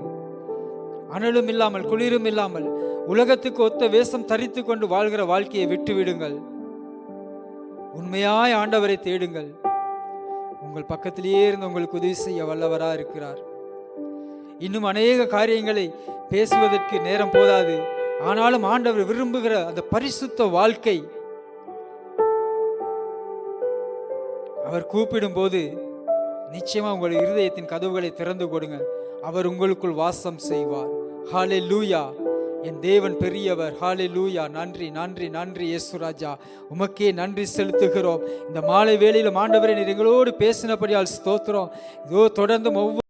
அனலும் இல்லாமல் குளிரும் இல்லாமல் உலகத்துக்கு ஒத்த வேஷம் தரித்து கொண்டு வாழ்கிற வாழ்க்கையை விட்டுவிடுங்கள். உண்மையாய் ஆண்டவரை தேடுங்கள். உங்கள் பக்கத்திலேயே இருந்து உங்களுக்கு உதவி செய்ய வல்லவராக இருக்கிறார். இன்னும் அநேக காரியங்களை பேசுவதற்கு நேரம் போதாது. ஆனாலும் ஆண்டவர் விரும்புகிற அந்த பரிசுத்த வாழ்க்கை, அவர் கூப்பிடும் போது நிச்சயமா உங்கள் இருதயத்தின் கதவுகளை திறந்து கொடுங்க. அவர் உங்களுக்குள் வாசம் செய்வார். ஹல்லேலூயா. என் தேவன் பெரியவர். ஹல்லேலூயா. நன்றி நன்றி நன்றி இயேசு ராஜா, உமக்கே நன்றி செலுத்துகிறோம். இந்த மாலை வேளையிலும் ஆண்டவரே நீர் எங்களோடு பேசினபடியால் ஸ்தோத்திரம். இதோ தொடர்ந்து ஒவ்வொரு